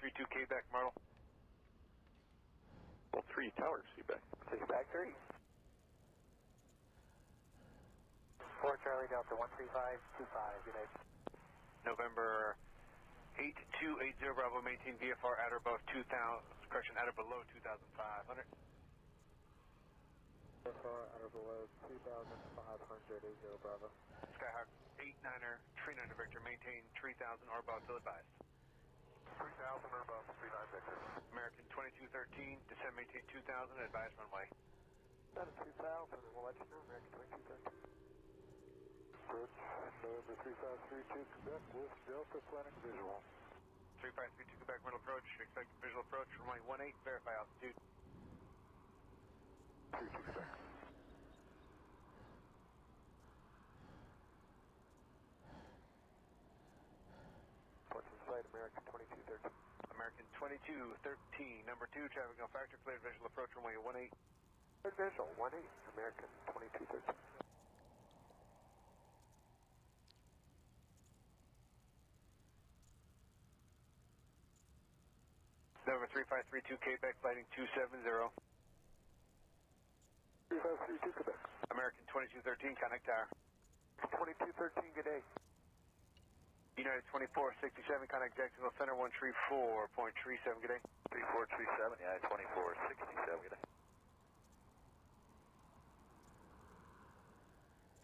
3532 Quebec, Myrtle. Well, 3 towers, Quebec. Quebec 3. 4 Charlie Delta 13525, good day. November 8280 Bravo, maintain VFR at or above 2000, correction, at or below 2500. VFR at or below 2500, 80 Bravo. Skyhawk 89er, tree 9 Victor, maintain 3000 or above, till advised. 3000 or above, 39 Victor. American 2213, descend, maintain 2000, advise runway. That is 2000, and we'll let you know, American 2213. Approach, November 3532 Quebec with Delta planning visual. 3532 Quebec, Myrtle approach, expect visual approach, runway 18, verify altitude. 32 Quebec. What's in sight, American 2213? American 2213, number 2, traffic no factor, cleared visual approach, runway 18. Cleared visual, 18, American 2213. November 3532 Quebec, flighting 270. 3532 Quebec. American 2213, connect tower. 2213, good day. United 2467, connect Jacksonville Center 134.37, good day. 3437, United 2467, good day.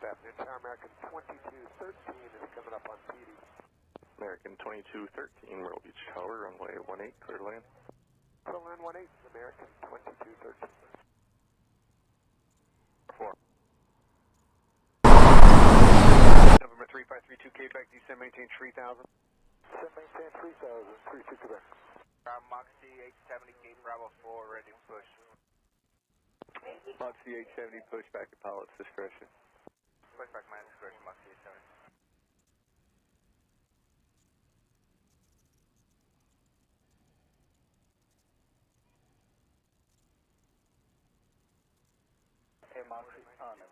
Good afternoon, Tower American 2213 is coming up on PD. American 2213, Myrtle Beach Tower, runway 18, clear to land. Clear to land 18, American 2213. 4. November 3532 Quebec, descend, maintain 3000. Descend, maintain 3000, 32 Quebec. Moxie 870, gate Bravo 4, ready to push. Moxie 870, push back to pilot's discretion. Push back my discretion, Moxie 870. Hey, Moxie, on it.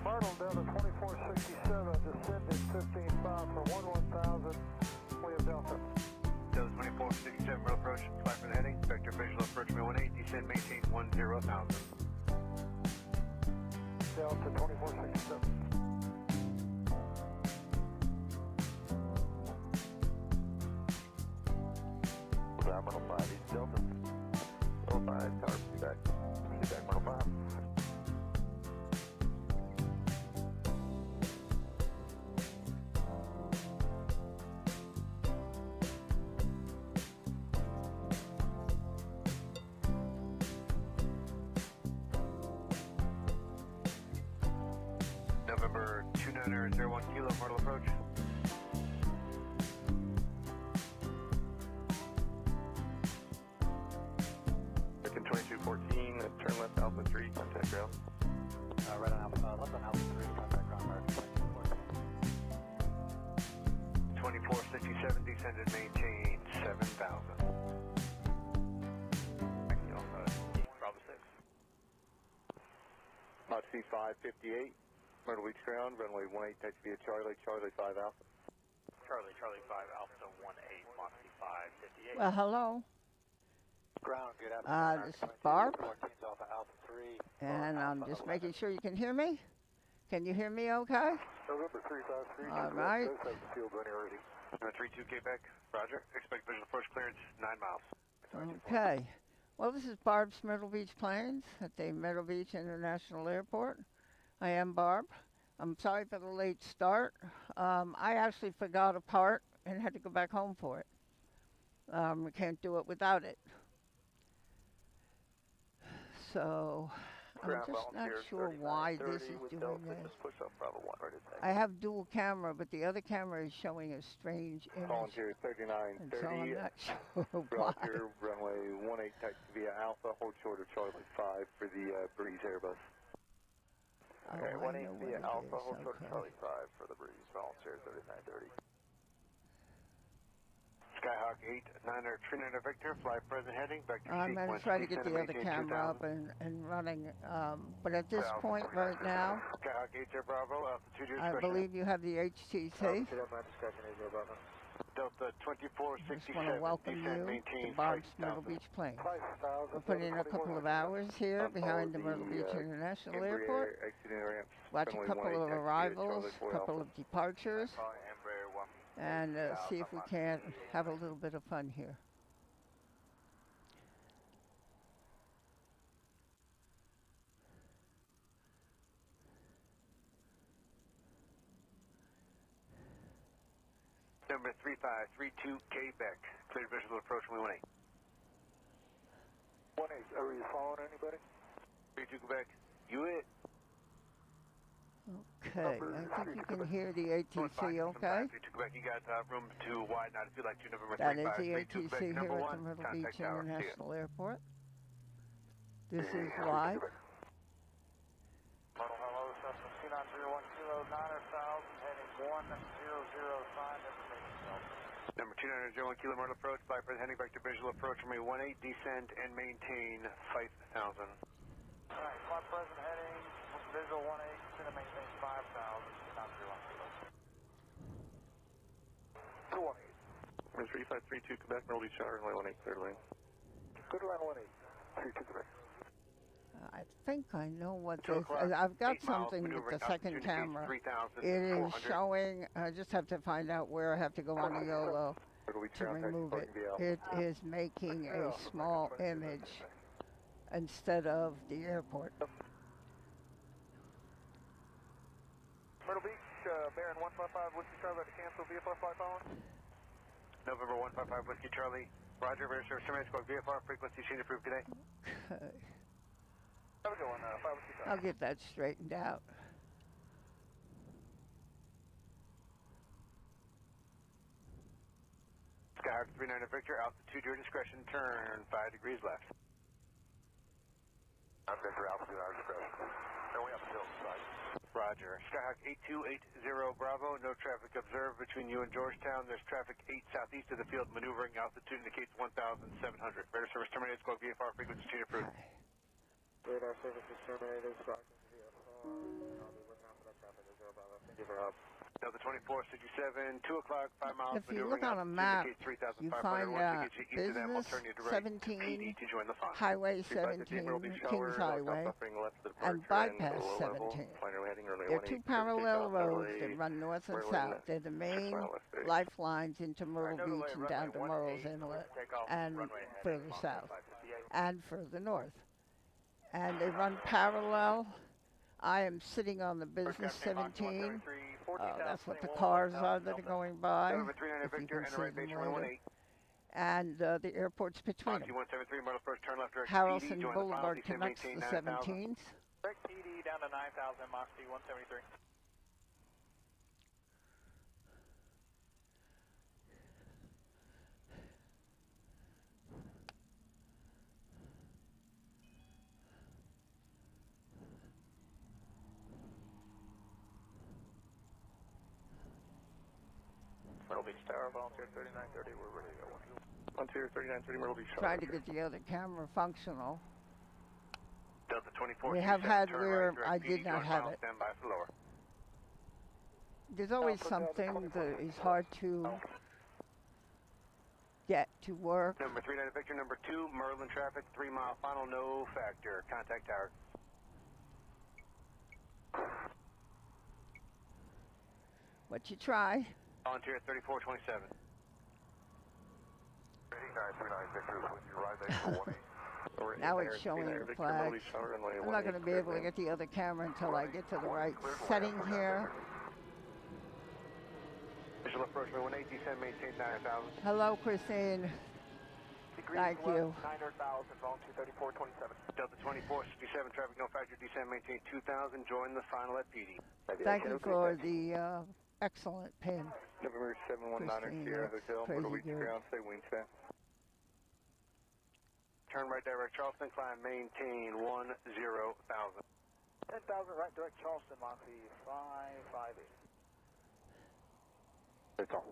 Myrtle Delta 2467, descended 15.5 for 11,000, we have Delta. Delta 2467, Myrtle approach, fly for the heading, vector visual approach, 18, descend, maintain 10,000. Delta 2467. Myrtle 5, East Delta. Myrtle 5, tower, Quebec. Quebec, Myrtle 5. November 2901 Kilo, Myrtle approach. American 2214, turn left Alpha 3, contact ground. Right on Alpha, left on Alpha 3, contact ground, American 2214. 2467, descended, maintain 7,000. Bravo 6. Moxie 558, Myrtle Beach ground, runway 18, taxi via Charlie, Charlie 5 Alpha. Charlie 5 Alpha 18, Moxie 558. Well, hello. Ground, good afternoon. This is Barb, Alpha, Alpha 3. and I'm just making sure you can hear me. Can you hear me okay? November 353. All right. Does have the field running already. 32 Quebec, roger. Expect visual approach clearance, 9 miles. Okay. Well, this is Barb's Myrtle Beach Plains at the Myrtle Beach International Airport. I am Barb. I'm sorry for the late start. I actually forgot a part and had to go back home for it. We can't do it without it. So I'm Ground just not volunteer sure why this 3930 is with doing Delta, this. just push up Bravo 1 right at I have dual camera, but the other camera is showing a strange image, Volunteer and so 3930, I'm not sure why. Roger, runway 18 taxi via Alpha, hold short of Charlie 5 for the Breeze Airbus. Oh, Alright, I 18 know via what it Alpha, is, hold short of okay. Charlie 5 for the Breeze, Volunteer 3930. Skyhawk 89er Trinidad Victor, fly present heading, vector I'm going to sequence try to get descend the and other maintain camera up 2000. and running, but at this point right now, Skyhawk 80 Bravo, altitude your I discretion. believe you have the HTC. Altitude at my discretion, 80 Bravo. Delta I just 2467, want to welcome descend, you maintain to Barb's 5000. Myrtle Beach plane. 5,000. We're putting in a couple of hours here behind the Myrtle Beach International Airport. Exiting ramps, Watch a runway couple 18 of taxi via arrivals, Charlie 4 a couple Alpha. of departures, Embraer 1. and see if we can't have a little bit of fun here. Number 3532 Quebec, clear visual approach from 18. 1-8, are you following anybody? 32 Quebec, you it. Okay, I think you can hear the ATC okay? 32 Quebec, you got room to widen out if you'd like to. November That is the 3532 ATC Quebec, here number at 1, the Myrtle contact Beach tower. See ya. International Airport. This is live. Myrtle, hello, Cessna 29010, 9000, heading 100, sign information. Number 2901 Kilo Myrtle approach, fly present heading vector visual approach from 18, descend and maintain 5000. Alright, fly present heading, visual 18, descend and maintain 5,000, 29010. 218. Number 3532 Quebec, Myrtle Beach Tower, runway 18, clear to land. Good to land 18. 32 Quebec. I think I know what 2 this o'clock, is. I've got 8 miles, something with maneuvering the second altitude camera. indicates It is 3,400. showing, I just have to find out where I have to go on the YOLO Myrtle Beach to ground taxi remove it. parking via Alpha. It is making a small image instead of the airport. Myrtle Beach, Baron 155, Whiskey Charlie, about to cancel VFR flight phone. November 155 Whiskey Charlie, Roger, radio service terminated, squawk VFR, frequency sheet approved today. Okay. Have a good one, 5 Whiskey Charlie. I'll get that straightened out. Skyhawk 39 Victor, altitude your discretion, turn 5 degrees left. I'm Victor, altitude our discretion. No, we have a field side. Roger. Skyhawk 8280 Bravo, no traffic observed between you and Georgetown. There's traffic 8 southeast of the field, maneuvering altitude indicates 1,700. Radar service terminated, squawk VFR, frequency sheet approved. Radar service is terminated, squawk VFR. I'll be looking out for that traffic, 0 Bravo. Thank you for help. Delta 2467, 2 o'clock, 5 miles, If you maneuvering look on a altitude map, indicates you 3,500. find Once it gets you east of them, we'll Business turn you direct to 17, PD to join the fun. Highway 17, Kings Highway, and Bypass 17. They're two parallel roads that run north and south. They're the main lifelines into Myrtle Beach and down to Murrells Inlet and further south and further north. And they run parallel. I am sitting on the Business 17. That's what the cars are that are going by, November 39 if you Victor, can enter see right them base later. 118. And the airport's between them. 173, Myrtle approach, turn left direct Harrelson PD, join the final, Boulevard descend, connects maintain the 9,000. 17s. Direct PD down to 9,000, Mach C 173. Myrtle Beach Tower, volunteer 3930, we're ready to go. Volunteer 3930, Myrtle Beach Tower. Trying to get the other camera functional. Delta 24, We have had turn where right, direct I PD, did not join have final, it. stand by for lower. There's always something that is hard to get to work. Number 39 Victor, number 2, Merlin traffic, 3 mile final, no factor. Contact tower. What you try. Volunteer 3427. 8939 Victor, with your ride base for 18. Now it's showing flags. I'm not going to be able to get the other camera until I get to the right setting here. Visual approach, runway 18, descend, maintain 9,000. Hello, Christine. Thank you. 900,000, volume 234.27. Delta 2467, traffic no factor, descend, maintain 2,000, join the final at PD. Thank you for the excellent pin. November 719 Sierra Hotel, Myrtle Beach ground, say wingspan. Turn right direct Charleston, climb, maintain 10,000. 10,000 right direct Charleston, Moxie 558. That's all.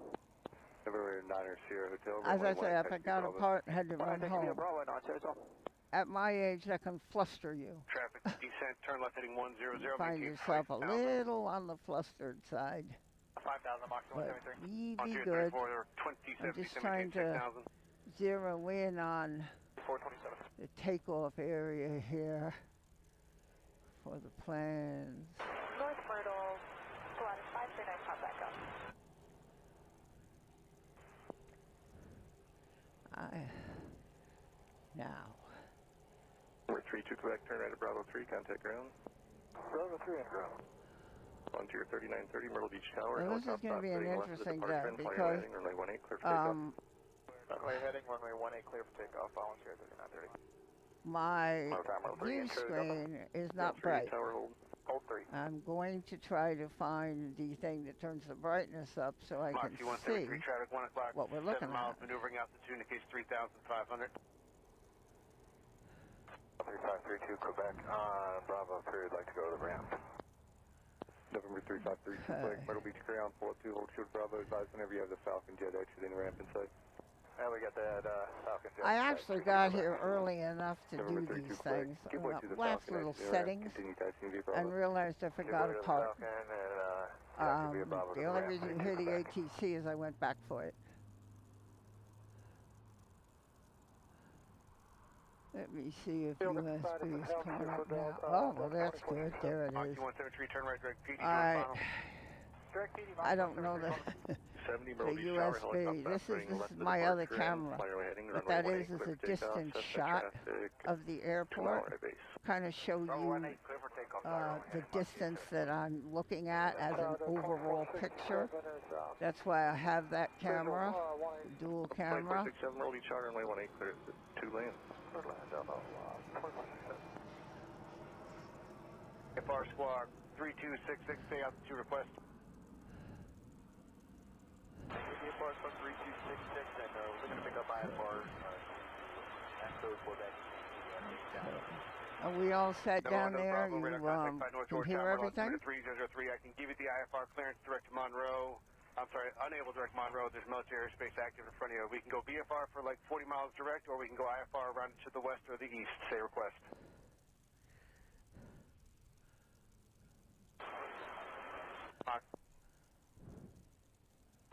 November 9 Sierra Hotel. As I say, if I got apart and had to run home. At my age, that can fluster you. Traffic descent, turn left heading 100. Find yourself a little on the flustered side. 5,000, Moxie But 173. really good. 27, I'm just trying to zero in on 427. the takeoff area here for the plans. North Myrtle, Pilatus 539, pop back up. Now. We're 32 Quebec, turn right at Bravo 3, contact ground. Bravo 3 and ground. On to your 3930 Myrtle Beach Tower. Well, this is going to be an interesting day because Runway heading, runway 18, clear for takeoff, volunteer 3930. my view screen is not bright. Hold 3. I'm going to try to find the thing that turns the brightness up so I can see traffic 1 o'clock, what we're looking 7 miles, at. maneuvering altitude indicates 3,500. 3532 Quebec, Bravo 3 would like to go to the ramp. November 3532 Quebec, Myrtle Beach ground, pull up 2, hold short Bravo, advise whenever you have the Falcon jet exiting the ramp inside. And we got that Falcon jet. I actually got here early enough to do these things. Last little settings and realized I forgot a part. The only reason you hear the ATC is I went back for it. Let me see if USB is coming up now. Oh, well, that's good. There it is. I don't know the USB. This is my other camera. What that is a distance shot of the airport. Kind of show you the distance that I'm looking at as an overall picture. That's why I have that camera, dual camera. FR squad 3266, stay altitude request. FR squad 3266, and we're going to pick up IFR and code for that. Are we all set down there? You can hear everything? 303, I can give you the IFR clearance direct to Monroe. I'm sorry, unable direct Monroe. There's military airspace active in front of you. We can go BFR for like 40 miles direct, or we can go IFR around to the west or the east. Say request.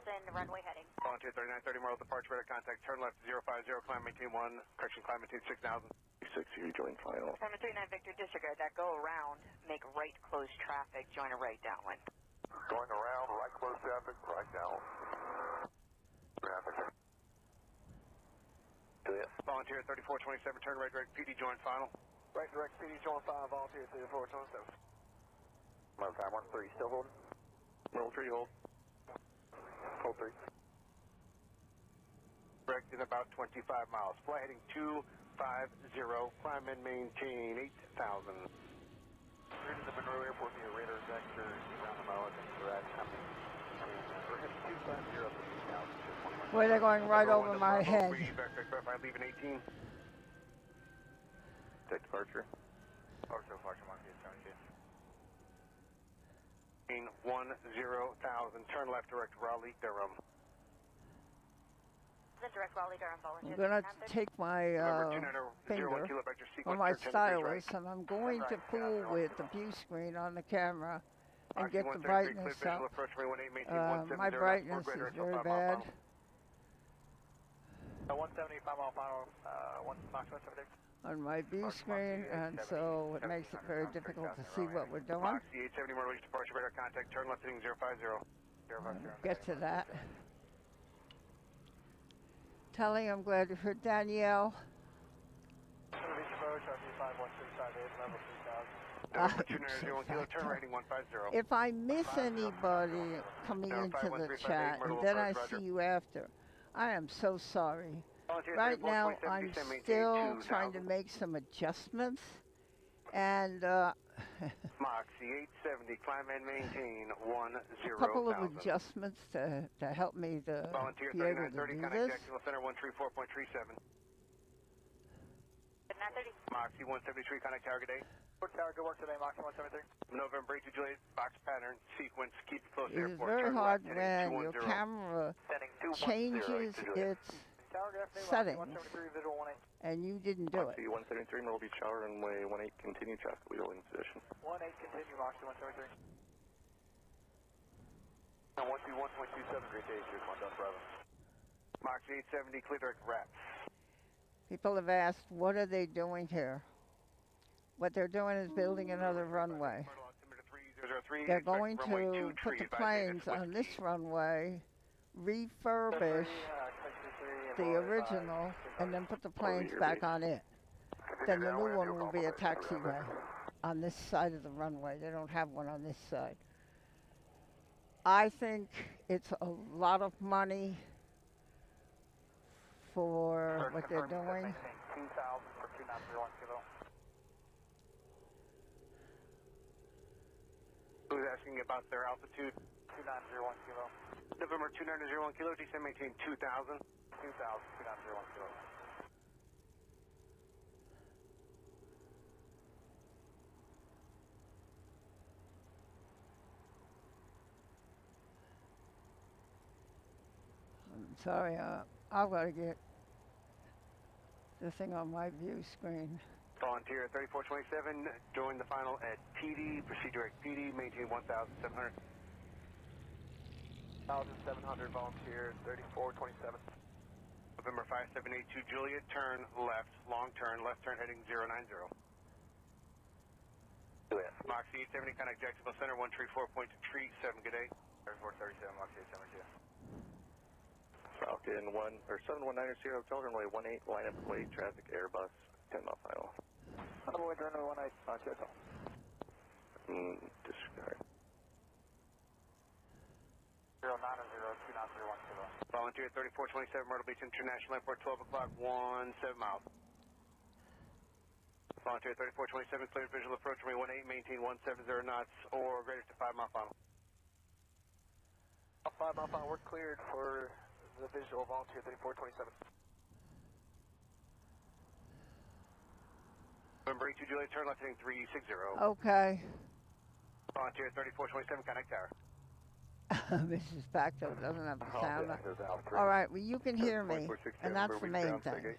Then runway heading. Volunteer 3930 Myrtle departure radar contact. Turn left 050, climb maintain 1. Correction, climb maintain 6,000. 6, you join final. 739 Victor, disregard that. Go around, make right close traffic, join a right downwind. Going around, right close traffic, right down. Traffic. Volunteer 3427, turn right direct PD, join final. Right direct PD, join 5, volunteer 3427. My time 13, still holding? Myrtle 3, hold. Hold 3. Direct in about 25 miles. Fly heading 250, climb and maintain 8,000. We're into the Monroe Airport near radar vector, roundabout, and direct coming. We're heading 250 up to 2,000. Boy, they're going right over my head. I leave in 18. Take departure. Departure, Monkey, 72. 10,000. Turn left direct Raleigh, Durham. Then direct Raleigh, Durham, volunteer. I'm going to take my finger on my stylus and I'm going to fool with the view screen on the camera and get the brightness up. My brightness is very bad. 175 mile final, 173. On my view screen, and so it makes it very difficult to see what we're doing. Moxie 870 Myrtle Beach departure radar contact. Turn left heading 050. Get to that. Telly, I'm glad you heard Danielle. November 290 kilo, turn rating 150. If I miss anybody coming into the chat and then I see you after, I am so sorry. Right now, I'm still trying to make some adjustments, and Moxie 870, climb and maintain 10,000. a couple of adjustments to help me to Volunteer be able to 3930, do contact this. Jacksonville Center 134.37. Moxie 173, contact Target A. Tower, good work today, Moxie 173. November 8 to Juliet, box pattern, sequence, keep it close to It is airport. very turn hard left, when heading your 210. camera Setting 210 changes to Juliet. its settings, and you didn't do it. Moxie 173, Myrtle Beach Tower, runway 18, continue traffic wheel in position. 18, continue, Moxie 173. Now, 121.27, great day, here's my Delta Bravo. Moxie 870, clear direct wraps. People have asked, what are they doing here? What they're doing is building another runway. They're going to put the planes on this runway, refurbish the original, and then put the planes back on it. Then the new one will be a taxiway on this side of the runway. They don't have one on this side. I think it's a lot of money for what they're doing. 2,000 for 2901 kilo. Who's asking about their altitude? 2901 kilo. November 2901 kilo, descend maintain 2,000. 2,000, 2901 kilo. I'm sorry, I've got to get the thing on my view screen. Volunteer 3427, join the final at PD, proceed direct PD, maintain 1,700. 1,700, volunteer 3427. November 5782 Juliet, turn left, long turn, left turn heading 090. Juliet. Moxie 870, contact Jacksonville Center 134.37, good day. 3437, Moxie 872. Falcon 7190 Hotel, runway 18, line up late traffic, Airbus, 10 mile final. Runway 18, Moxie Hotel. Disregard. 090, 2901 kilo. Volunteer 3427, Myrtle Beach International Airport, 12 o'clock, 17 miles. Volunteer 3427, cleared visual approach, runway 18, maintain 170 knots or greater to 5 mile final. 5 mile final, we're cleared for the visual, volunteer 3427. November 82 Juliet, turn left heading 360. Okay. Volunteer 3427, contact tower. Mrs. Facto doesn't have the sound. All right, well, you can hear me, and that's the main thing.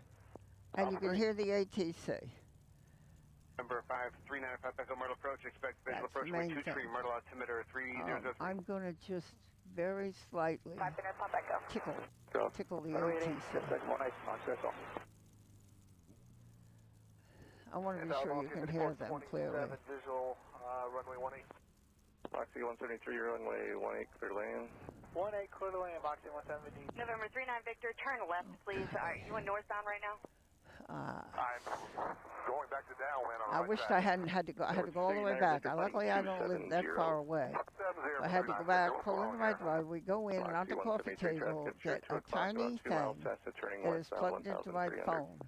And you can hear the ATC. Number 5395 Echo Myrtle approach, expect visual That's approach, the main 23 thing. Myrtle altimeter 3003. I'm going to just very slightly tickle the ATC. I want to be sure you can hear them clearly. Visual, runway 18. Moxie 173, runway 18, clear land. 18, clear to land, Moxie 170. November 39 Victor, turn left, please. Are you in northbound right now? I'm going back to downwind on I wished I hadn't had to go. I had to go all the way back. Luckily, I don't live that far away. I had to go back, pull in the right driveway, go in, and on the coffee table, get a tiny thing that is plugged into my phone,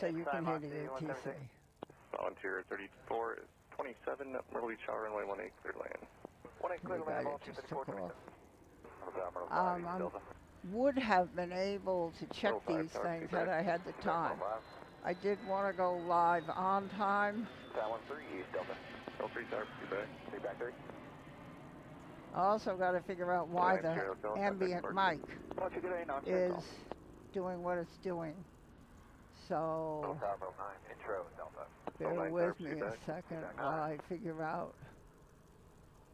so you can hear the ATC. Volunteer 3427, Myrtle Beach Tower, runway 18, clear land. 18, clear to land, volunteer Just took 3427. I would have been able to check these things had I had the time. I did want to go live on time. Tower 13, East Delta. L3 Tower, back 3. I also got to figure out why the ambient mic is doing what it's doing. So bear with me a second while I figure out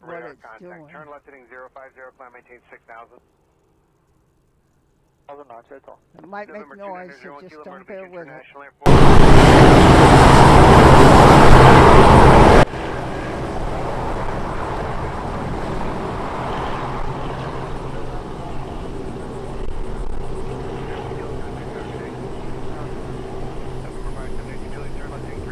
what Radar it's contact. doing. Turn left heading 050, climb maintain 6,000. It might make November noise, so 290 just kilo, don't Myrtle bear Beach with it. International Airport. November 5782 Juliet, turn left heading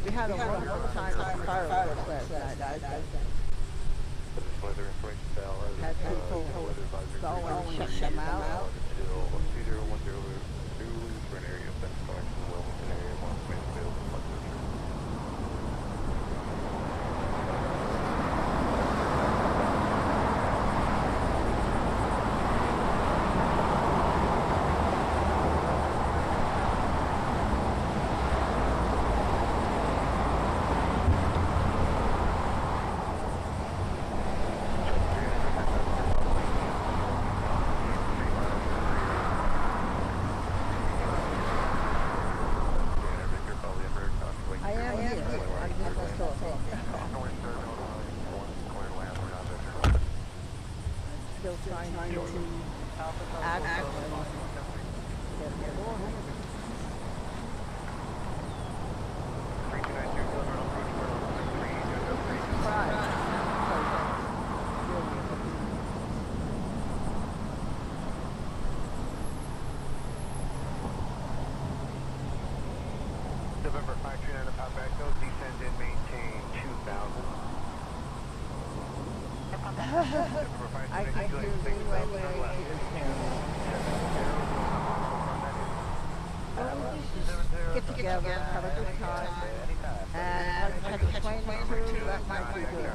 We had a wonderful time with fireworks last night. Had people go and check them out. Still trying to act. November 539 of Outback, go descend and maintain 2,000. I can do get together, have a good time, and catch a plane or two, that might be good.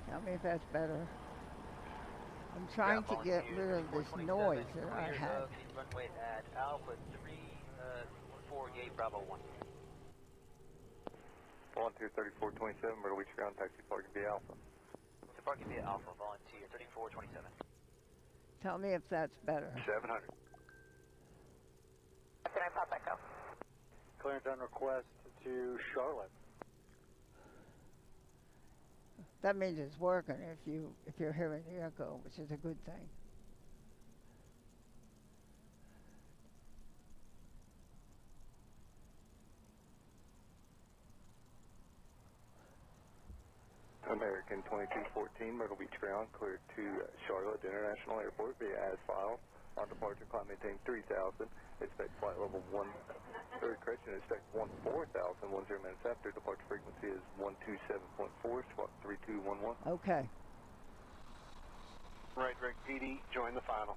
Tell me if that's better. I'm trying to get rid of this noise that I have. Runway at Alpha 348 Bravo 1. 3427, Myrtle Beach ground, taxi parking via Alpha. So parking via Alpha, volunteer 3427. Tell me if that's better. 700. Can I pop back up? Clearance on request to Charlotte. That means it's working if you're hearing the echo, which is a good thing. American 2214, Myrtle Beach ground, cleared to Charlotte International Airport via as filed. On departure, climb maintain 3000. Expect flight level 1. Correction, expect 14,000. 10 minutes after. Departure frequency is 127.4, squawk 3211. Okay. Right, Greg PD, join the final.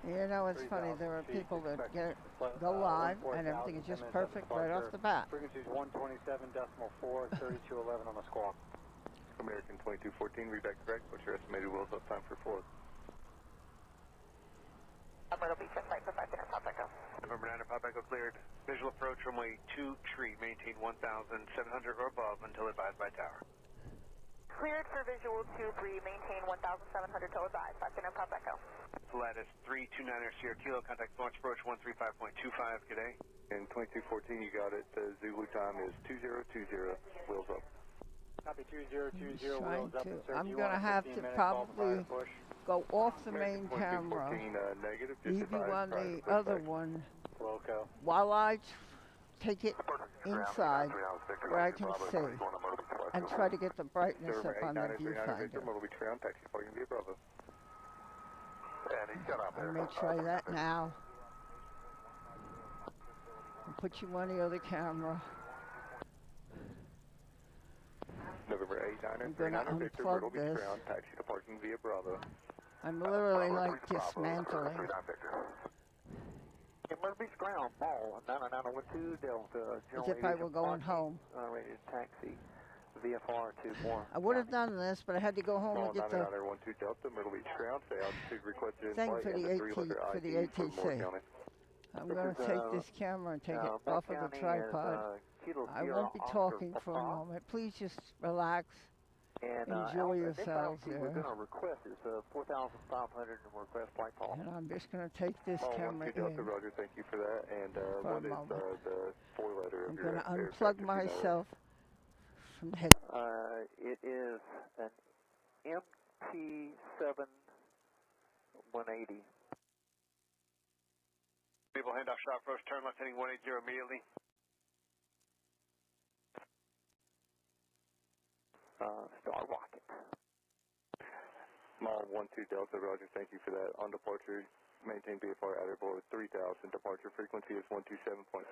You know, it's funny, there are people that go live and everything is just perfect right off the bat. Frequency is 127.4, 3211 on the squawk. American 2214, read back correct. What's your estimated wheels up time for flood? Myrtle Beach, flight for 5 minutes, vehicle cleared. Visual approach runway 2 tree. Maintain 1,700 or above until advised by tower. Cleared for visual 2-3. Maintain 1,700 till advised. Afternoon, Pop Echo. Lattice 329er Sierra Kilo. Contact launch approach 135.25. Good day. And 2214, you got it. The Zulu time is 2020. Wheels up. Copy 2020. Wheels up. I'm going to have to probably go off the main camera. Negative. Leave you on the other one Loco. while I take it inside where I can see and try to get the brightness up on the viewfinder. I may try that now. I'll put you on the other camera. November 89er, I'm going to unplug this. Taxi to parking via Bravo. I'm literally like dismantling. Myrtle Beach ground, mall, 9912 Delta. As if I were going home. Rated taxi, VFR to more. I would have done this, but I had to go home and get the Delta, Myrtle Beach ground, altitude requested in thing flight, for the ATC. I'm going to take this camera and take it off of the tripod. I won't be talking for a moment. Please just relax. And enjoy yourselves there. We're going to request is 4,500 and request flight call. And I'm just going to take this camera in. Delta, Roger, thank you for that. And what is the 4-letter of your I'm going to unplug myself from the head. It is an MT7 180. People handoff shot approach, turn left heading 180 immediately. Star Rocket. Mall 12 Delta, Roger, thank you for that. On departure, maintain VFR outer below 3,000. Departure frequency is 127.4,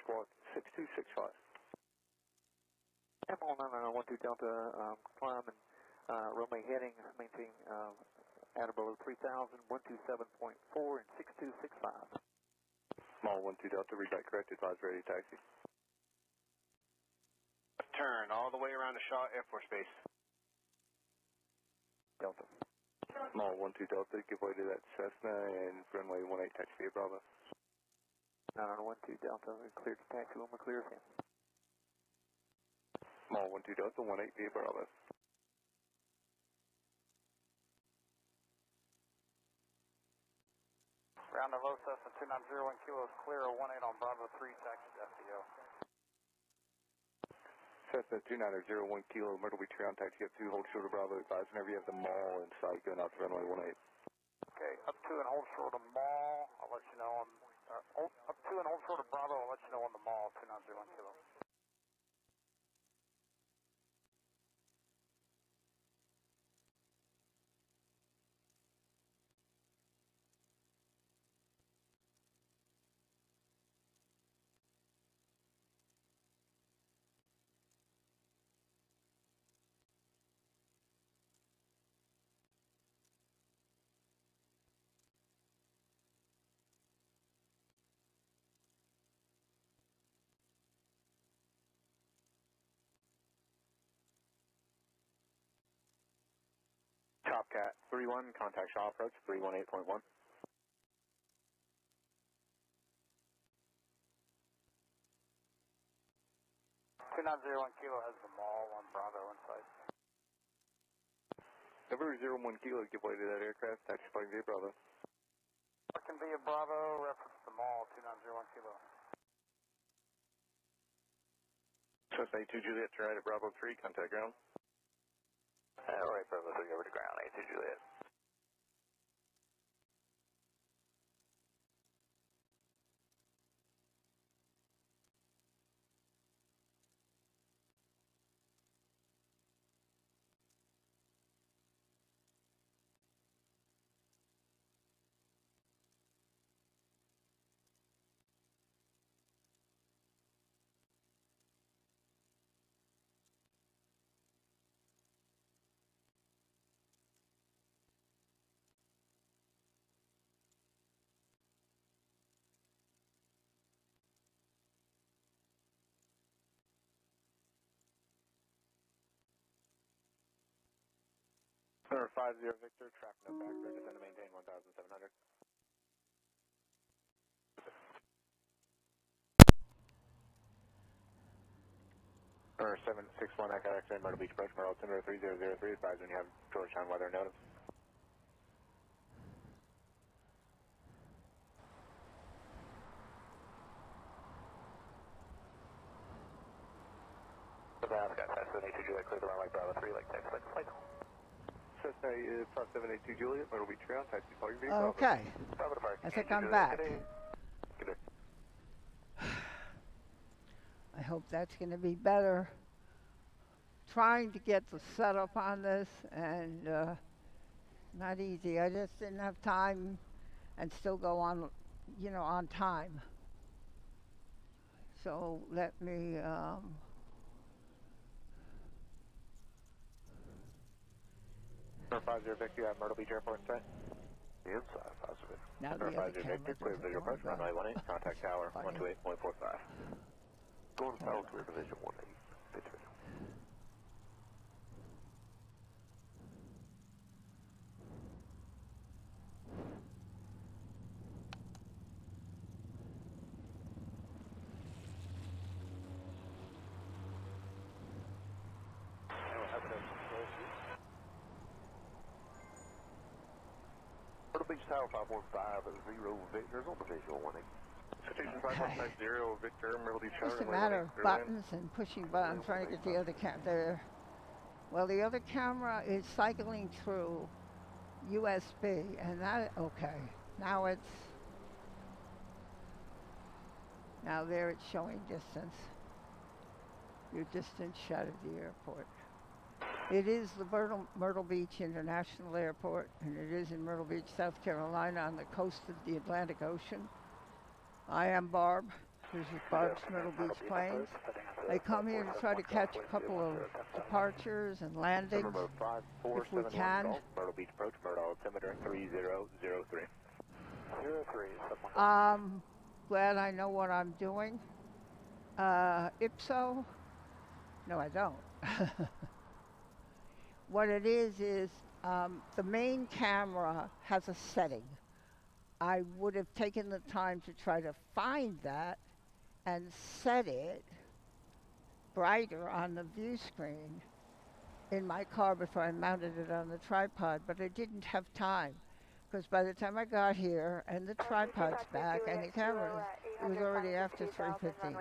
squawk 6265. Mall 9912 Delta, climb and runway heading, maintain outer below 3,000, 127.4 and 6265. Mall 12 Delta, read back correct, advise ready taxi. Turn all the way around to Shaw Air Force Base. Delta. Mall 12 Delta, give way to that Cessna and runway 18 taxi via Bravo. 9912 Delta, cleared to taxi when we're clear of him. Mall 12 Delta, 18 via Bravo. Ground to low Cessna 2901 kilos, clear 18 on Bravo 3, taxi to FDO. Cessna 2901 kilo, Myrtle Beach ground taxi up 2, hold short of Bravo, advise whenever you have the mall in sight going out to runway 18. Okay, up 2 and hold short of mall, I'll let you know on, up 2 and hold short of Bravo, I'll let you know on the mall, 2901 kilo. Topcat 31, contact Shaw approach 318.1. 290 kilo has the mall on Bravo in sight. November 01 kilo, give way to that aircraft, taxi flying via Bravo. Parking via Bravo, reference the mall, 2901 kilo. Cessna 82 Juliet, turn right at Bravo 3, contact ground. Alright, Bravo 3 over to ground, 82 Juliet. Clear 50 Victor, track no backbreak, descend to maintain 1,700. Altimeter 761, Echo X-ray, Myrtle Beach approach, Myrtle, altimeter 3003, advise when you have Georgetown weather notice. Clear the runway, Bravo 3, like text, like flight. Cessna 5782 Juliet, Myrtle Beach ground, taxi parking vehicle. Okay. Bravo to Park. I think I'm back. Good day. I hope that's going to be better. Trying to get the setup on this, and not easy. I just didn't have time and still go on, you know, on time. So let me... 50 Victor, you have Myrtle Beach Airport set. Inside, positive. Now the other 50 camera Victor, clear visual approach, runway 18, contact tower 128.45. Going tower, clear to visual 18. Pitch visual. Myrtle Beach Tower 515 Victor's on the visual 18. Citation 5190 Victor, Myrtle Beach Tower. Just a matter of buttons and pushing buttons, trying to get the other camera. Well, the other camera is cycling through USB, and that, okay. Now there it's showing distance. Your distance shot of the airport. It is the Myrtle Beach International Airport, and it is in Myrtle Beach, South Carolina, on the coast of the Atlantic Ocean. I am Barb. This is Barb's Myrtle Beach planes. They come here to try to catch a couple of departures and landings, if we can. Myrtle Beach approach, Myrtle altimeter 3003. Glad I know what I'm doing. Ipso? No, I don't. What it is the main camera has a setting. I would have taken the time to try to find that and set it brighter on the view screen in my car before I mounted it on the tripod, but I didn't have time, because by the time I got here and the tripod's back and the cameras, it was already after 3:15.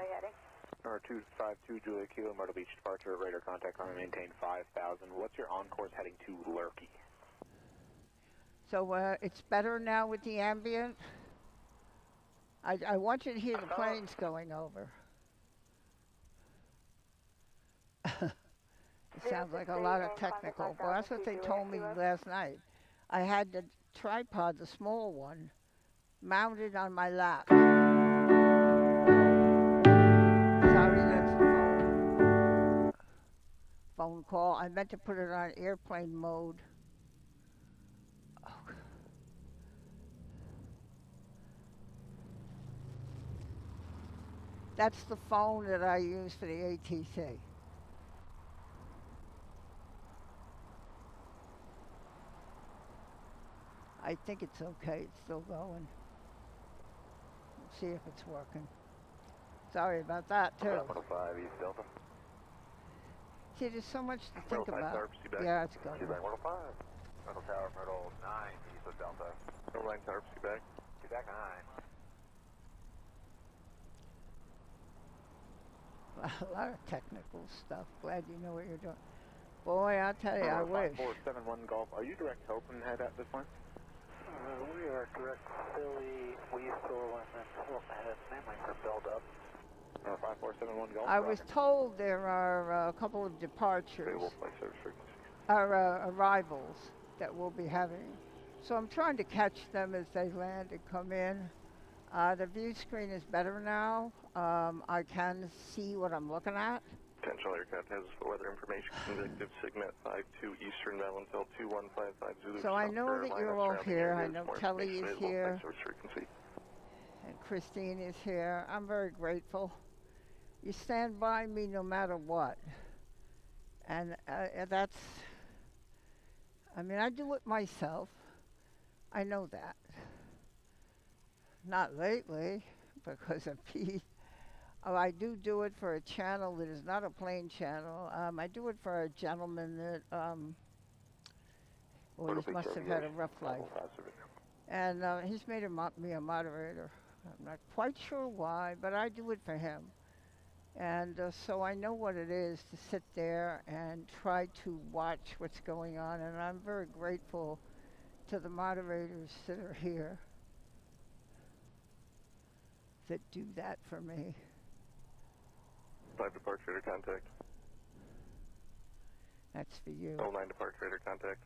Number 252 Julia Kilo, Myrtle Beach departure, radar contact on maintain 5000. What's your on-course heading to Lurkey? So it's better now with the ambient. I want you to hear the planes going over. It sounds like a lot of technical. Well, that's what they told me last night. I had the tripod, the small one, mounted on my lap. Sorry, that's a phone call. I meant to put it on airplane mode. Oh. That's the phone that I use for the ATC. I think it's okay. It's still going. Let's see if it's working. Sorry about that, too. 105 East Delta. See, there's so much to think about. Yeah, it's going. Back 105. Myrtle Tower, Myrtle 9 East of Delta. Myrtle 9 Tower, back. Back 9. A lot of technical stuff. Glad you know what you're doing. Boy, I'll tell you, I wish. 5471 Golf. Are you direct Hilton head at this point? We are direct Philly, Weasel, and then Hilton head, mainly for build-up. 5471 Golf. I was told there are a couple of departures, or arrivals that we'll be having. So I'm trying to catch them as they land and come in. The view screen is better now. I can see what I'm looking at. Potential aircraft has weather information, convective Signet 52 Eastern Valentil 2155 Zulu. So I know that you're all here. I know Kelly is here. And Christine is here. I'm very grateful. You stand by me no matter what. And that's, I mean, I do it myself. I know that. Not lately, because of Pete. Oh, I do it for a channel that is not a plane channel. I do it for a gentleman that always must have had a rough life. And he's made me a moderator. I'm not quite sure why, but I do it for him. And so I know what it is to sit there and try to watch what's going on. And I'm very grateful to the moderators that are here that do that for me. 5 departure contact. That's for you. 9 departure contact.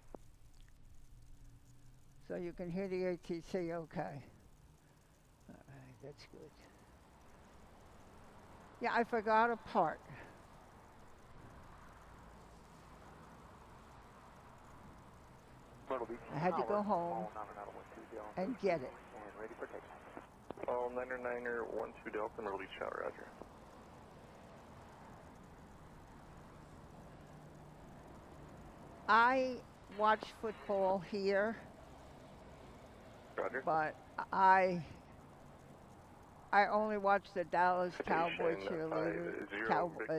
So you can hear the ATC okay. All right, that's good. Yeah, I forgot a part. I had to go home and get it. And ready for takeoff. All 9er 12 Delta, Myrtle Beach shower, roger. I watch football here, Roger. but I only watch the Dallas Cowboy cheerleaders,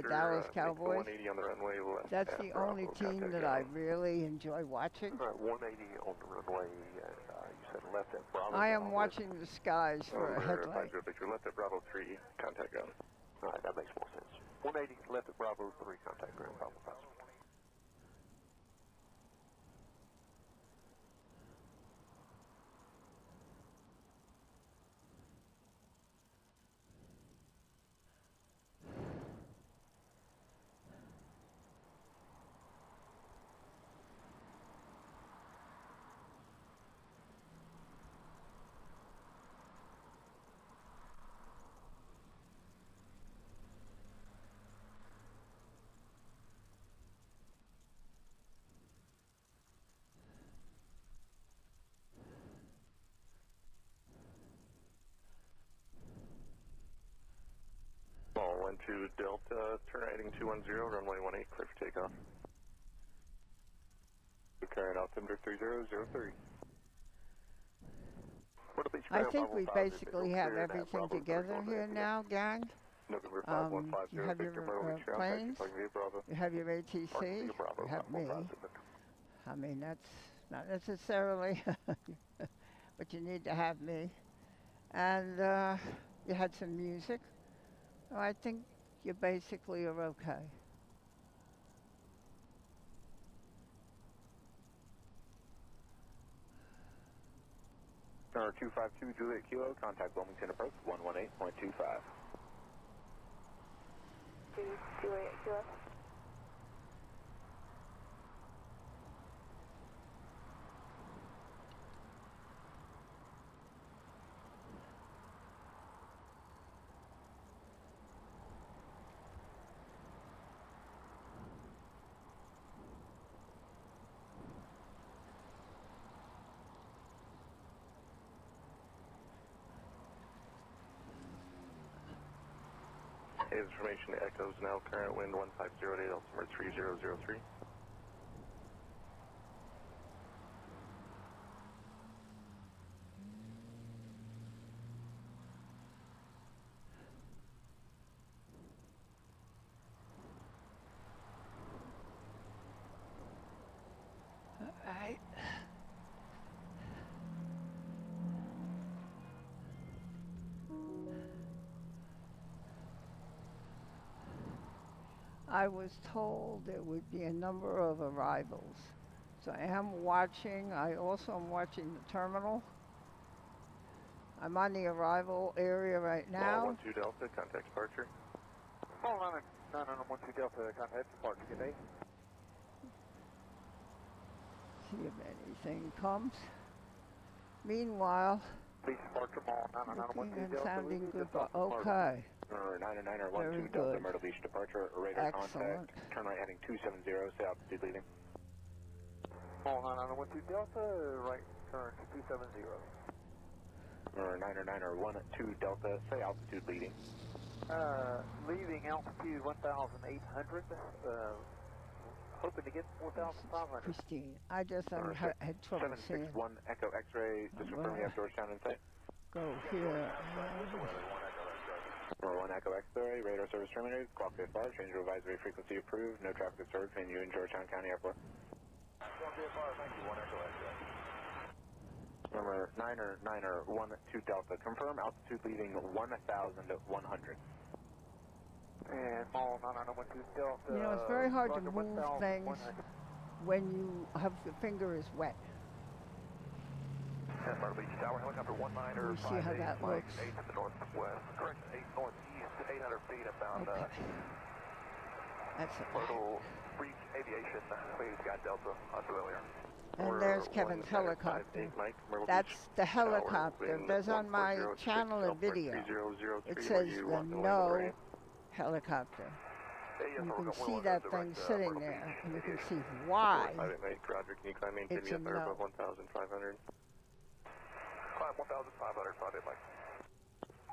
Dallas Cowboys. 180 on the runway left. That's the only team that I really enjoy watching. 180 on the runway, you said left at Bravo. I am watching the skies for a headlight. Left at Bravo 3, contact ground. All right, that makes more sense. 180 left at Bravo 3, contact ground, Bravo 5. Ball 12 Delta, turn heading 210, runway 18, clear for takeoff. Current altimeter 3003. I think we basically have everything together here now, gang. November You have your planes, you have your ATC, you have me. I mean, that's not necessarily, but you need to have me. And you had some music. I think you basically are okay. Number 252 Juliet Kilo, contact Wilmington approach 118.25. Juliet Kilo. Information echoes now, current wind 1508, altimeter 3003. I was told there would be a number of arrivals. So I am watching. I also am watching the terminal. I'm on the arrival area right now. 12 Delta, contact departure. Hold on, 912 Delta, contact departure, good day. See if anything comes. Meanwhile, please departure mall, looking and sounding good, but okay. 99912 Delta, Myrtle Beach departure, radar contact, turn right heading 270, say altitude leading. Mall 99912 Delta, right turn 270. 99912 Delta, say altitude leading. Leaving altitude 1,800, hoping to get 4,500. Christine, I just had trouble seeing. 761 Echo X-ray, just confirm you have Georgetown in sight. Go here. Number 1 Echo X-ray, radar service terminated, squawk VFR, change of advisory frequency approved, no traffic observed between you and Georgetown County Airport. 1 VFR, thank you, 1 Echo X-ray. Number 9er Delta, confirm altitude leaving 1,100. And small 912 Delta. You know, it's very hard to move things when you have your finger is wet. Myrtle Beach Tower, helicopter 19er, you see how that looks. 8 to the northwest, correction, 8 northeast, 800 feet about That's Myrtle Beach Aviation, please got Delta on earlier. And there's Kevin's helicopter. That's the helicopter. There's on my channel a video. It says the no helicopter. You can see that thing sitting there, and you can see why it's a no. 1,500. Climb 1,500, 5-8 Mike.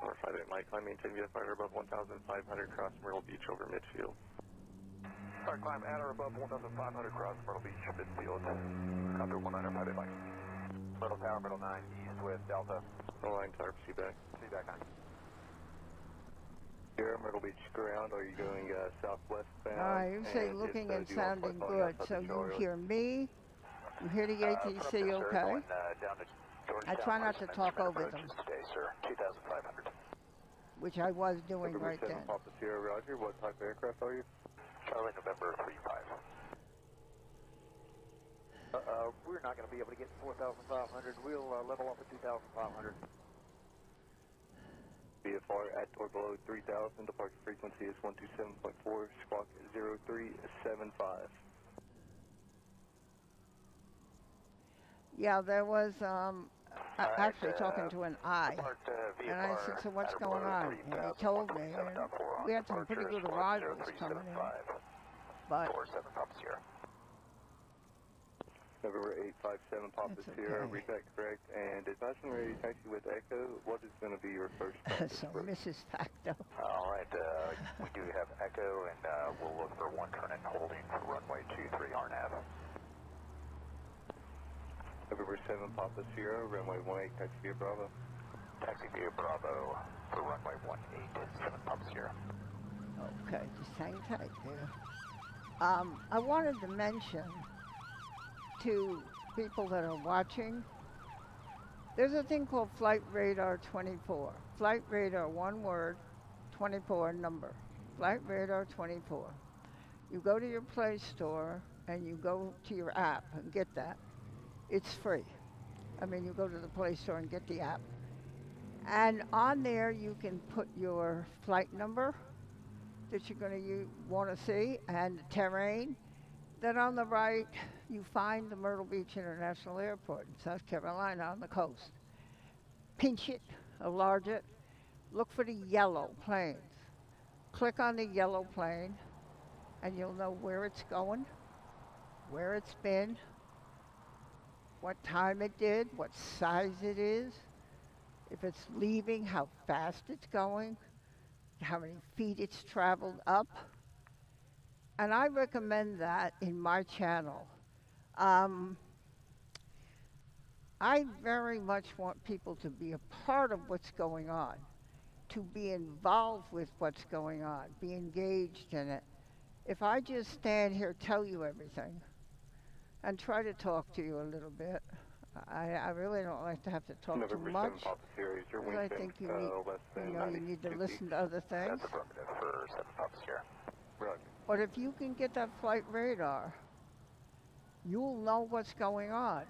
Or 5-8 Mike, climb maintain VFR above 1,500, cross Myrtle Beach over midfield. Sorry, climb at or above 1,500, cross Myrtle Beach, midfield. Copter 19er, 5-8 Mike. Myrtle Tower, Myrtle 9, east with Delta. No line tower, feedback. Feedback 9. Here, Myrtle Beach ground, are you going southwest bound? All right, you say looking and sounding good, so you hear me, you hear the ATC okay? I try not to talk over them, Today, sir, 2,500. which I was doing right then. Papa Sierra, Roger. What type of aircraft are you? Charlie, November 35. We're not going to be able to get 4,500. We'll level off at 2,500. VFR at or below 3,000. Departure frequency is 127.4. Squawk 0375. Yeah, there was actually talking to an eye, and I said, so what's going on? And he told me, and we had some pretty good arrivals coming in, but November 857 Papa Sierra, read that correct, and advising ready to taxi with Echo. What is going to be your first so Mrs. Facto. All right, we do have Echo, and we'll look for one turn and holding for runway 23 RNAV. November 7 Papa Sierra, runway 18, taxi via Bravo. Taxi via Bravo for runway 187 Papa Sierra. Okay, just hang tight there. I wanted to mention to people that are watching, there's a thing called Flight Radar 24. Flight Radar, one word, 24 number. Flight Radar 24. You go to your Play Store and you go to your app and get that. It's free. I mean, you go to the Play Store and get the app. And on there you can put your flight number that you're going to want to see and the terrain. Then on the right, you find the Myrtle Beach International Airport in South Carolina on the coast. Pinch it, enlarge it, look for the yellow planes. Click on the yellow plane, and you'll know where it's going, where it's been, what time it did, what size it is, if it's leaving, how fast it's going, how many feet it's traveled up. And I recommend that in my channel. I very much want people to be a part of what's going on, to be involved with what's going on, be engaged in it. If I just stand here, tell you everything, and try to talk to you a little bit, I really don't like to have to talk too much, because I think you need to listen to other things. That's affirmative for 7 Papa Sierra. Right. But if you can get that flight radar, you'll know what's going on.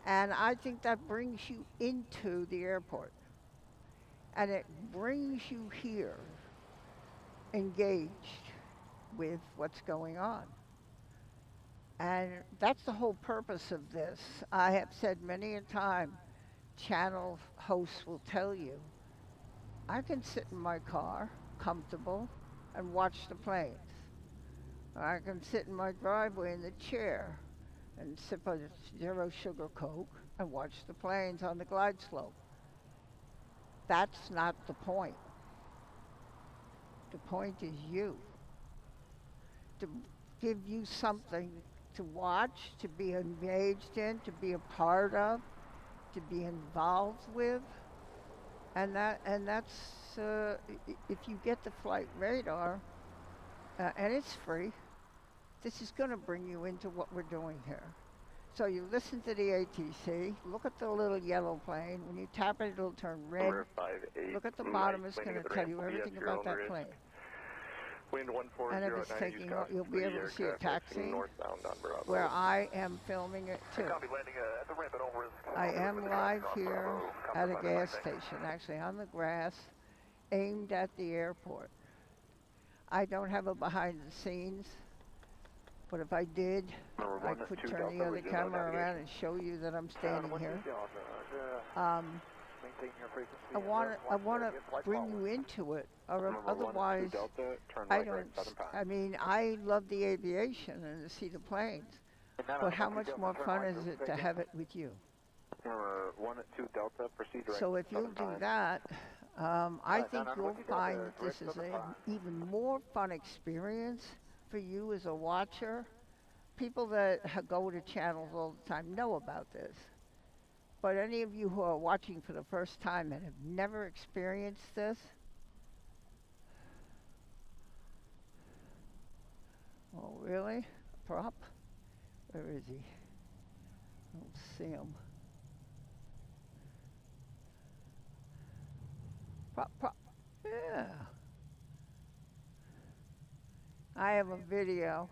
And I think that brings you into the airport. And it brings you here, engaged with what's going on. And that's the whole purpose of this. I have said many a time, channel hosts will tell you, I can sit in my car, comfortable, and watch the planes. Or I can sit in my driveway in the chair and sip a zero sugar Coke and watch the planes on the glide slope. That's not the point. The point is you. To give you something to watch, to be engaged in, to be a part of, to be involved with, and that's if you get the flight radar, and it's free, this is going to bring you into what we're doing here. So you listen to the ATC, look at the little yellow plane. When you tap it, it'll turn red. Look at the bottom, it's going to tell you everything about that plane. Wind 140, and if it's taking off, you'll be able to see it taxiing, where I am filming it too. I am live here at a gas station, actually on the grass, aimed at the airport. I don't have a behind the scenes, but if I did, I could turn the other camera around and show you that I'm standing here. I want to bring you into it, or otherwise, I love the aviation and to see the planes, but how much more fun is it to have it with you? So if you'll do that, I think you'll find that this is an even more fun experience for you as a watcher. People that go to channels all the time know about this. But any of you who are watching for the first time and have never experienced this, oh really? Prop? Where is he? I don't see him. Prop. Yeah. I have a video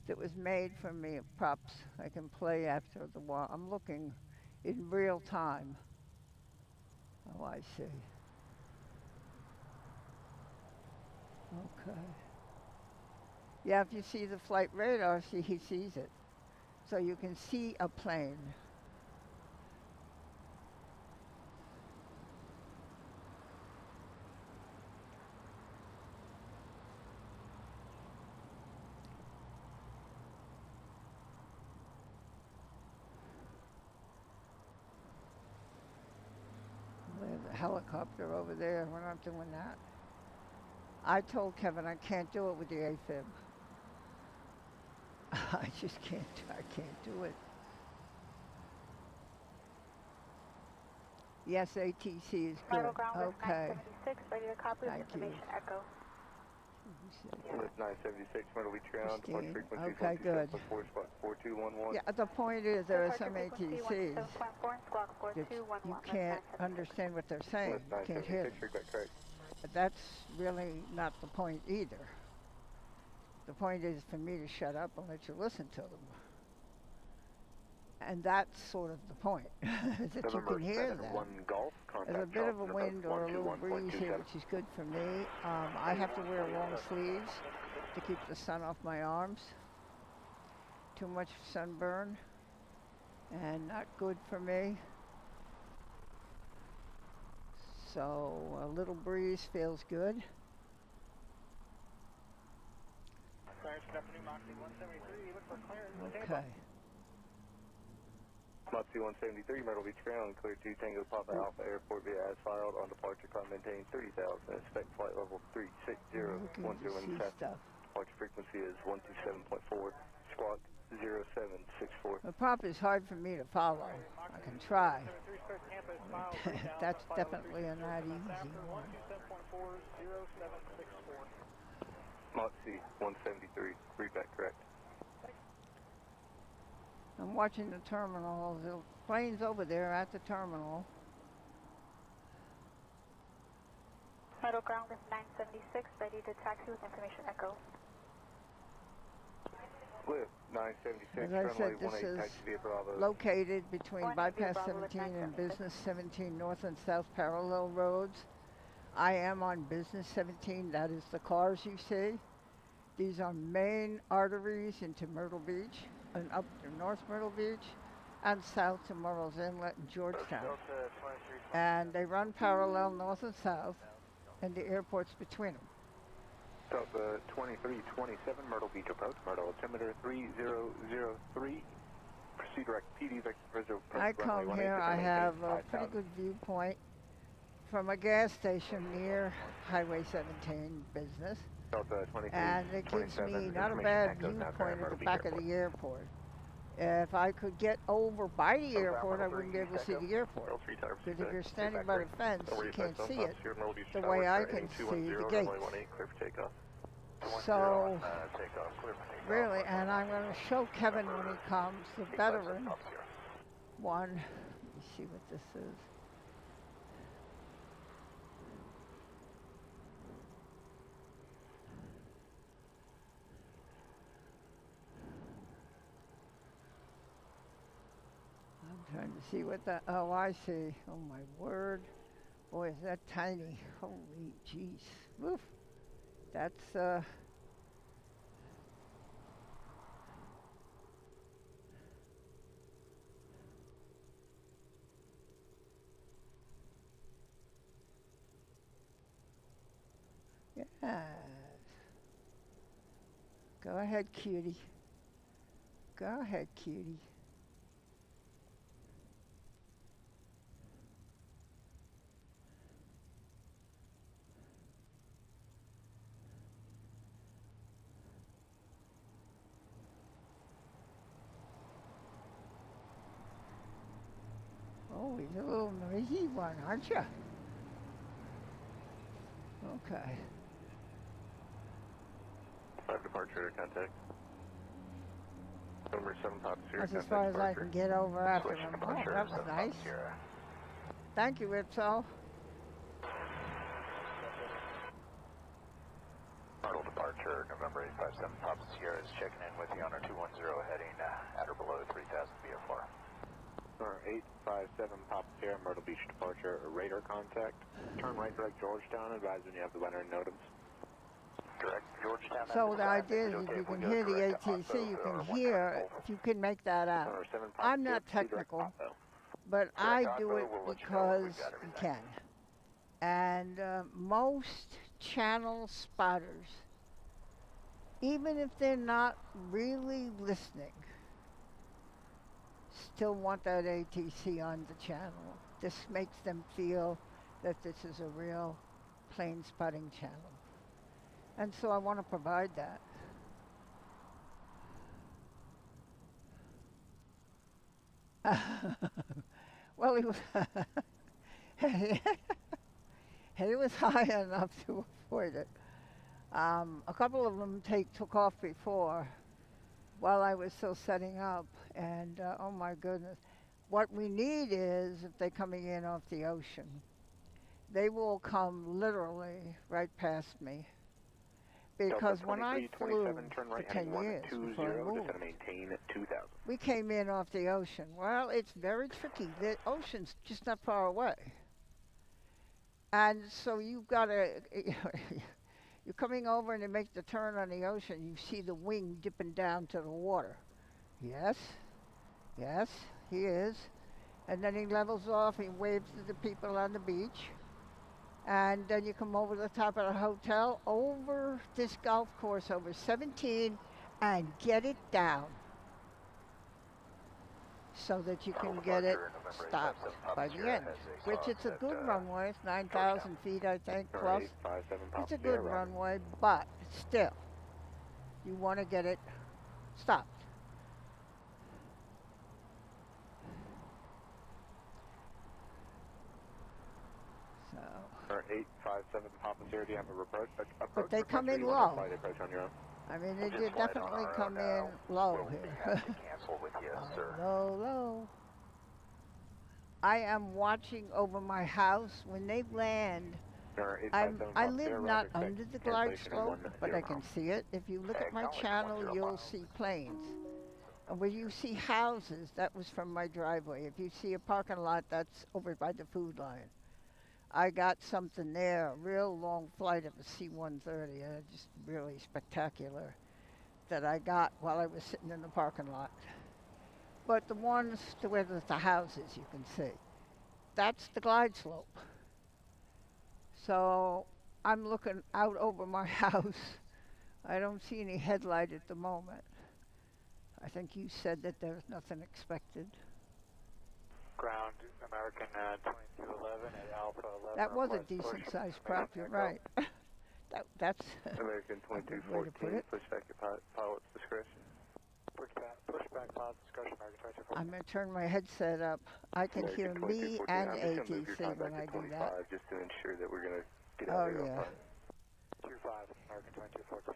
that was made for me of props I can play after the while. I'm looking in real time. Oh, I see. Okay. Yeah, if you see the flight radar, see, he sees it. So you can see a plane. Helicopter over there. We're not doing that. I told Kevin I can't do it with the AFib. I just can't. I can't do it. Yes, ATC is good. Okay. 976, ready to copy with information echo. 976, Myrtle Beach ground, departure frequency. Okay, good. 4211. Yeah, the point is there are some ATCs that you can't understand what they're saying. You can't hear them. But that's really not the point either. The point is for me to shut up and let you listen to them. And that's sort of the point, that you can hear them. There's a bit of a wind or a little breeze here, which is good for me. I have to wear long sleeves to keep the sun off my arms. Too much sunburn, and not good for me. So a little breeze feels good. Okay. Moxie 173, Myrtle Beach ground, clear to Tango Papa Alpha Airport via as filed. On departure, climb maintain 30,000. Expect flight level 36010 Departure frequency is 127.4. Squawk 0764. The prop is hard for me to follow. I can try. That's definitely a not easy one. Moxie 173, read back correct. I'm watching the terminal. The plane's over there at the terminal. Myrtle ground with 976, ready to taxi with information echo. Lift 976, as I said, this is located between Bypass 17 and Business 17 North and South parallel roads. I am on Business 17, that is the cars you see. These are main arteries into Myrtle Beach, and up to North Myrtle Beach, and south to Murrells Inlet and Georgetown. And they run parallel north and south, and the airport's between them. Delta 2327, Myrtle Beach approach, Myrtle altimeter 3003. Proceed direct PD vector. I come here, I have a pretty good viewpoint from a gas station near Highway 17 Business. And it gives me not a bad viewpoint at the back of the airport. If I could get over by the airport, I wouldn't be able to see the airport. Because if you're standing by the fence, you can't see it the way I can see the gate. So, really, and I'm going to show Kevin when he comes, the veteran one. Let me see what this is. I'm trying to see what that, oh, I see. Oh, my word. Boy, is that tiny. Holy jeez. Woof. That's, yes. Go ahead, cutie. Go ahead, cutie. Oh, he's a little noisy one, aren't you? Okay. 5 departure contact. Number 7 Pop Sierra. That's as far as I can get over after him. Oh, that was nice. Thank you, Ipso. Myrtle departure, November 857 Pop Sierra is checking in with you on our 210 heading at or below 3000 VFR. 857 Pop Sierra, Myrtle Beach departure, radar contact. Turn right direct Georgetown, advise when you have the letter and NOTAMs. Direct Georgetown. So the idea is if you can hear the ATC, you can hear, if you can make that out. I'm not technical, but I do it because you can. And most channel spotters, even if they're not really listening, still want that ATC on the channel. This makes them feel that this is a real plane spotting channel. And so I want to provide that. Well, he was high enough to avoid it. A couple of them took off before while I was still setting up. And oh my goodness. What we need is, if they're coming in off the ocean, they will come literally right past me. Because when I flew for 10 years before I moved, we came in off the ocean. Well, it's very tricky. The ocean's just not far away. And so you've got to, you're coming over and you make the turn on the ocean, you see the wing dipping down to the water. Yes, yes, he is. And then he levels off, he waves to the people on the beach. And then you come over the top of the hotel, over this golf course, over 17, and get it down so that you can get it stopped by the end, which it's a good runway. It's 9,000 feet, I think, plus. It's a good runway, but still, you want to get it stopped. Or 857 Papa Sierra, do you have a approach? But they come in low. I mean, they did definitely come in low here. Low, low. I am watching over my house. When they land, I live not under the glide slope, but I can see it. If you look at my channel, you'll see planes. And where you see houses, that was from my driveway. If you see a parking lot, that's over by the food line. I got something there, a real long flight of a C-130, just really spectacular, that I got while I was sitting in the parking lot. But the ones to where there's the houses, you can see, that's the glide slope. So I'm looking out over my house. I don't see any headlight at the moment. I think you said that there's nothing expected. Ground American 2211 at Alpha 11. That was a decent-sized prop, you're right. That's American 2214, push back your pilot's discretion. Pushback cloud discussion, American 2214. I'm going to turn my headset up. I can hear me and ATC when I do that. Just to ensure that we're going to get out there on time. 25, American 2214.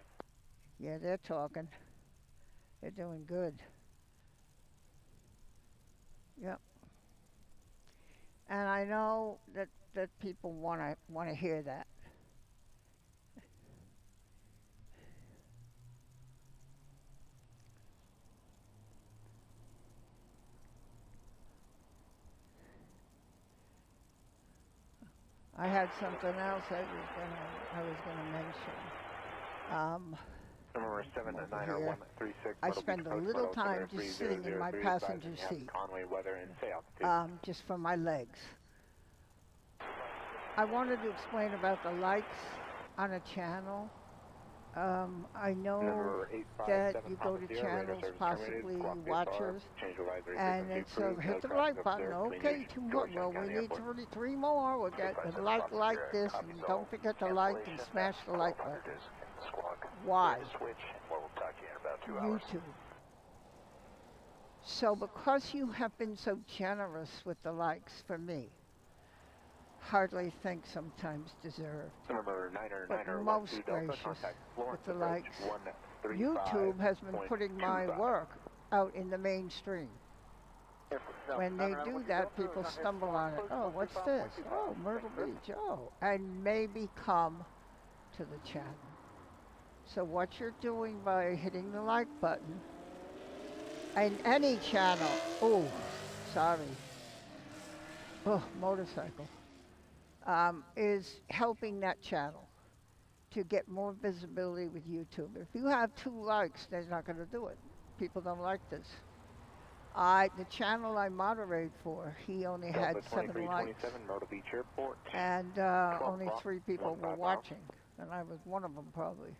Yeah, they're talking. They're doing good. Yep. And I know that people want to hear that. I had something else I was gonna mention. Number 790-136. I spend a little time just sitting in my passenger seat, just for my legs. I wanted to explain about the likes on a channel. I know that you go to channels, possibly watchers, and it says hit the like button. Okay, 200. Well, we need 33 more. We'll get a like this, and don't forget to like and smash the like button. Why? YouTube. So because you have been so generous with the likes for me, hardly think sometimes deserved, but most gracious with the likes. YouTube has been putting my work out in the mainstream. When they do that, people stumble on it. Oh, what's this? Oh, Myrtle Beach. Oh, and maybe come to the channel. So what you're doing by hitting the like button, and any channel, oh, sorry, oh, motorcycle, is helping that channel to get more visibility with YouTube. If you have 2 likes, they're not going to do it. People don't like this. The channel I moderate for, he only had 7 likes, and only 3 people were watching, and I was one of them probably.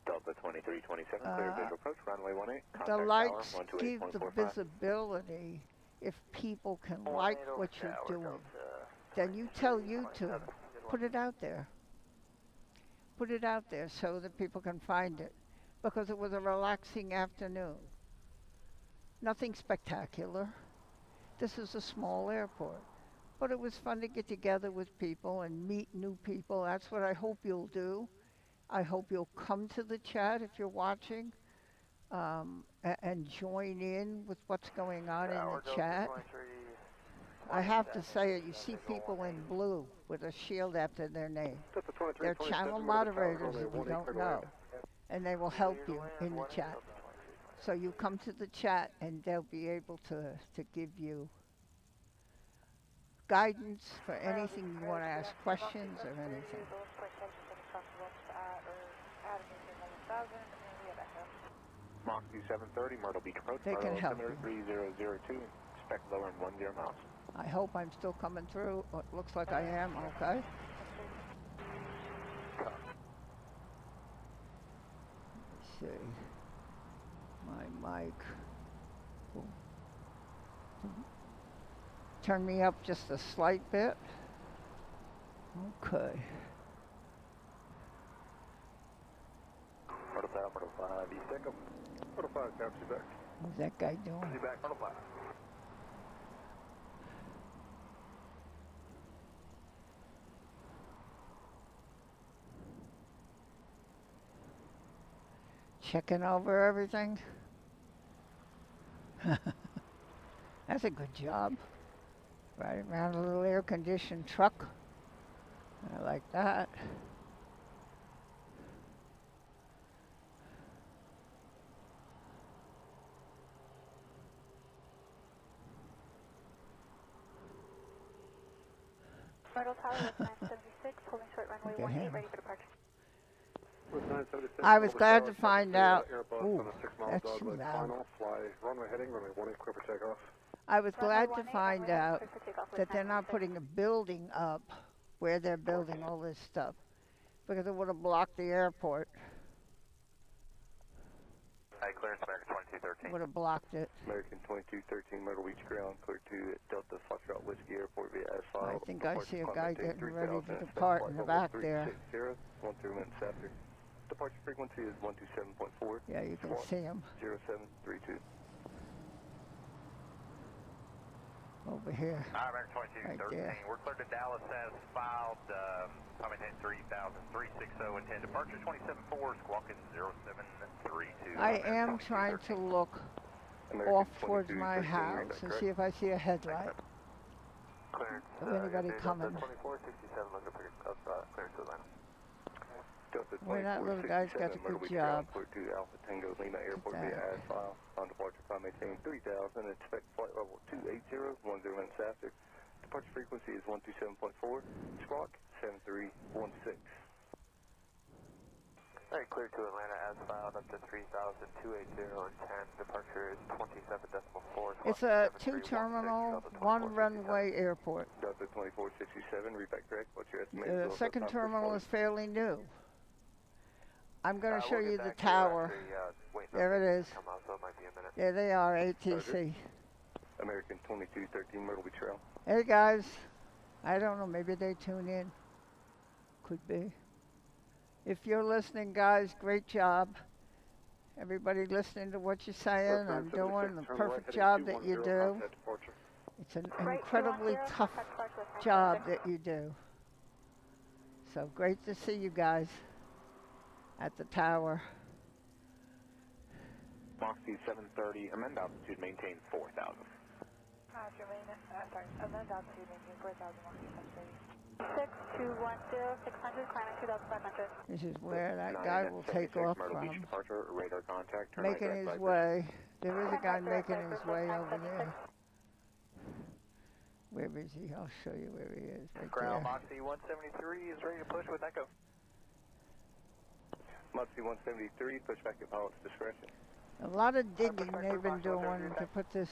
Delta 2327, clear visual approach, runway 18. The likes give the visibility. If people can like what you're doing, then you tell YouTube, put it out there. Put it out there so that people can find it. Because it was a relaxing afternoon. Nothing spectacular. This is a small airport. But it was fun to get together with people and meet new people. That's what I hope you'll do. I hope you'll come to the chat if you're watching, and join in with what's going on in the chat. I have to say it, you see people in blue with a shield after their name. They're channel moderators if you don't know, and they will help you in the chat. So you come to the chat and they'll be able to give you guidance for anything you want to ask questions or anything. Mach 2730, Myrtle Beach approach. They can help you. 3002, expect lower than 10 miles. I hope I'm still coming through. It looks like I am, okay. Let's see. My mic. Ooh. Turn me up just a slight bit. Okay. Myrtle 5, you stick 'em. Myrtle 5, taps you back. What's that guy doing? You back, Myrtle 5. Checking over everything. That's a good job. Right around a little air-conditioned truck. I like that. Myrtle Tower with 976, holding short runway 18, ready for departure. I was glad to find out. Ooh, that's too loud. I was glad to find out that they're not putting a building up where they're building all this stuff, because it would have blocked the airport. Clearance American 2213. Would have blocked it. American 2213, Myrtle Beach ground, clear to Delta Foxtrot Whiskey Airport via asphalt. I think I see a guy getting ready to depart in the back there. 1 3 minutes after. Departure frequency is 127.4. Yeah, you can see them. 0732. Over here. American 2213. Right, we're cleared to Dallas as filed. Maintain 360 and 10. Departure 27-4, squawking 0732. I am trying to look off towards my house and see if I see a headlight. Cleared. Of anybody coming. 2467, looking for cleared to Atlanta. Well, that little guy's got a good job. Clear to Alpha Tango Lima Airport via AS file. On departure, climb maintain 3000. Expect flight level 280, 10 minutes after. Departure frequency is 127.4. Squawk 7316. Alright, clear to Atlanta as filed up to 3,280 and 10. Departure is 27.4. It's a 2-terminal, 1-runway airport. Delta 2467, read back correct. What's your estimate? The second terminal is fairly new. I'm going to show you the tower. There it is. There they are, ATC. American 2213, Myrtle Beach Trail. Hey guys, I don't know, maybe they tune in. Could be. If you're listening, guys, great job. Everybody listening to what you're saying and doing the perfect job that you do. It's an incredibly tough job that you do. So great to see you guys at the tower. Moxie 730, amend altitude, maintain 4,000. Amend altitude, maintain 4,000, Moxie 730. 6210, 600, climbing 2,500. This is where that guy will take off from. Departure, radar contact, making his way. There is a guy making his way over there. Where is he? I'll show you where he is. Right Ground there. Moxie 173 is ready to push with Echo. Moxie 173, push back at pilot's discretion. A lot of digging they've been doing to put this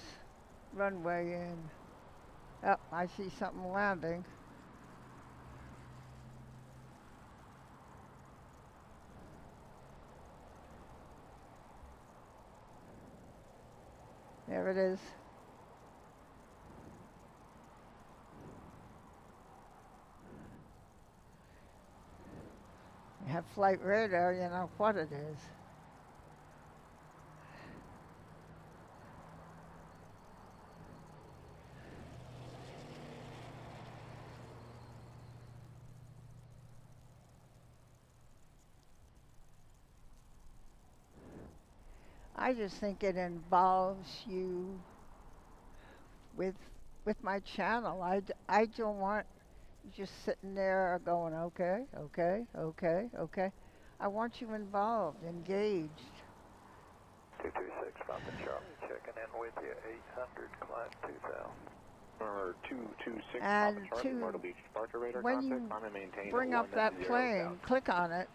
runway in. Oh, I see something landing. There it is. You have flight radar, you know what it is. I just think it involves you with my channel. I don't want you just sitting there going, okay, okay, okay, okay. I want you involved, engaged. 226, Papa Charlie, checking in with you, 800, climb 2,000. Or 226, and Papa Charlie, Myrtle Beach, departure radar when contact, you climb and maintain bring up that plane, click on it.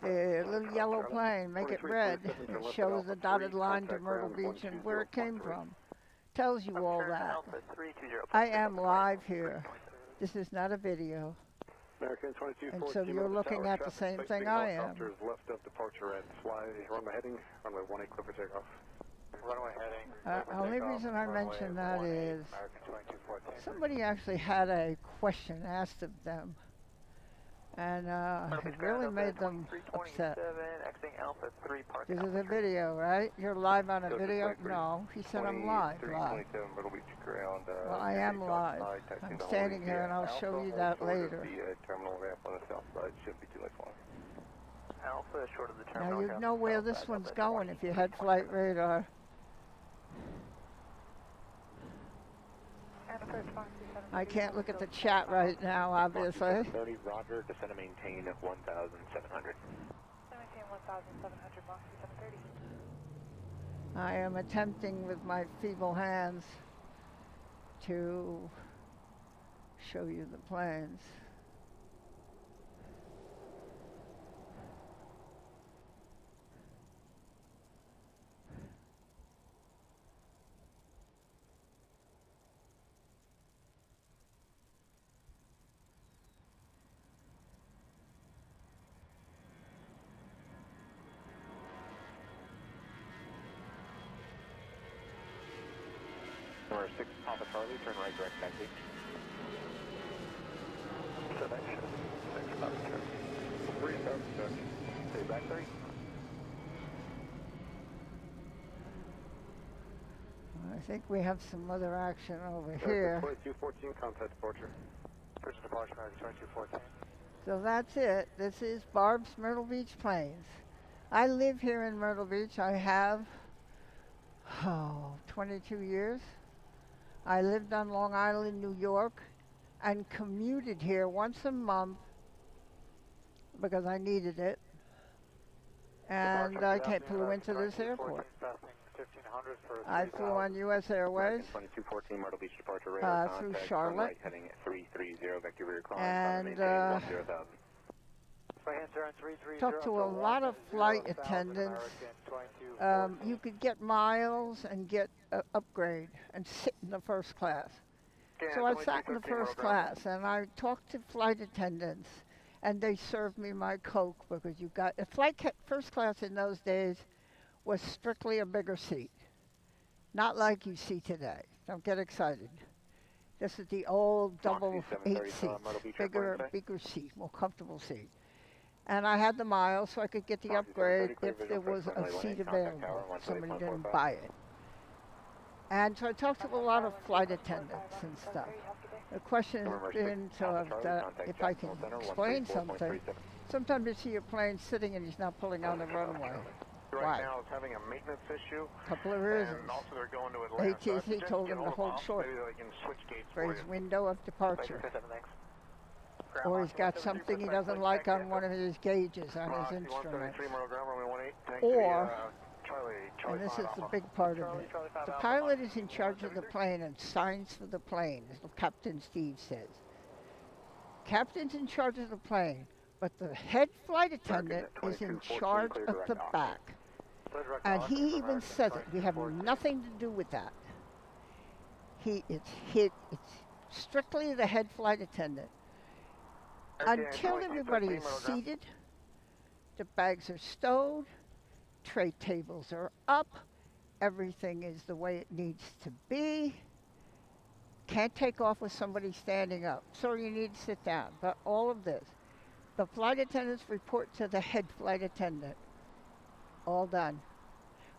The little yellow plane, make it red. It shows the dotted line to Myrtle Beach and where it came from. Tells you all that. I am live here. This is not a video. And so you're looking at the same thing I am. Left of departure at fly, runway heading, runway 18 clear for takeoff. Runway heading. Only reason I mention that is somebody actually had a question asked of them. And it really made them upset. This is a video, right? You're live on a video? No, he said I'm live. Well, I am live. I'm standing here and I'll show you that later. Now you know where this one's going if you had flight radar. I can't look at the chat right now, obviously. 30, Roger, descend and maintain at 1,700. Maintain 1,700, Moxie 730. I am attempting with my feeble hands to show you the planes. Number 6, Papa Charlie, turn right direct taxi. Selection, 6 Papa Charlie. 3 Papa Charlie. back 3. I think we have some other action over here. 2214, contact departure. First departure, American 2214. So that's it. This is Barb's Myrtle Beach Plains. I live here in Myrtle Beach. I have, 22 years. I lived on Long Island, New York, and commuted here once a month because I needed it. And I flew into this airport. I flew on U.S. Airways 2214 Myrtle Beach departure radar through contact, Charlotte. Right, heading 330, vector rear climb, And talked to a lot of flight attendants. You could get miles and get an upgrade and sit in the first class. So I sat in the first class and I talked to flight attendants and they served me my Coke because you got a first class in those days was strictly a bigger seat. Not like you see today. Don't get excited. This is the old double 8 seat, bigger seat, more comfortable seat. And I had the miles so I could get the upgrade if there was a seat available. Somebody didn't buy it. And so I talked to a lot of flight attendants and stuff. The question has been if I can explain something. Sometimes you see a plane sitting and he's not pulling on the runway. Right now it's having a maintenance issue. Couple of reasons. And also they're going to Atlanta. ATC told him to hold short for his window of departure. Or he's got something he doesn't like on one of his gauges on his instrument. Or, and this is the big part of it, the pilot is in charge of the plane and signs for the plane, as Captain Steve says. Captain's in charge of the plane, but the head flight attendant is in charge of the back. And he even says it. We have nothing to do with that. It's strictly the head flight attendant. Until everybody is seated, the bags are stowed, tray tables are up, everything is the way it needs to be. Can't take off with somebody standing up. So you need to sit down. But all of this. The flight attendants report to the head flight attendant. All done.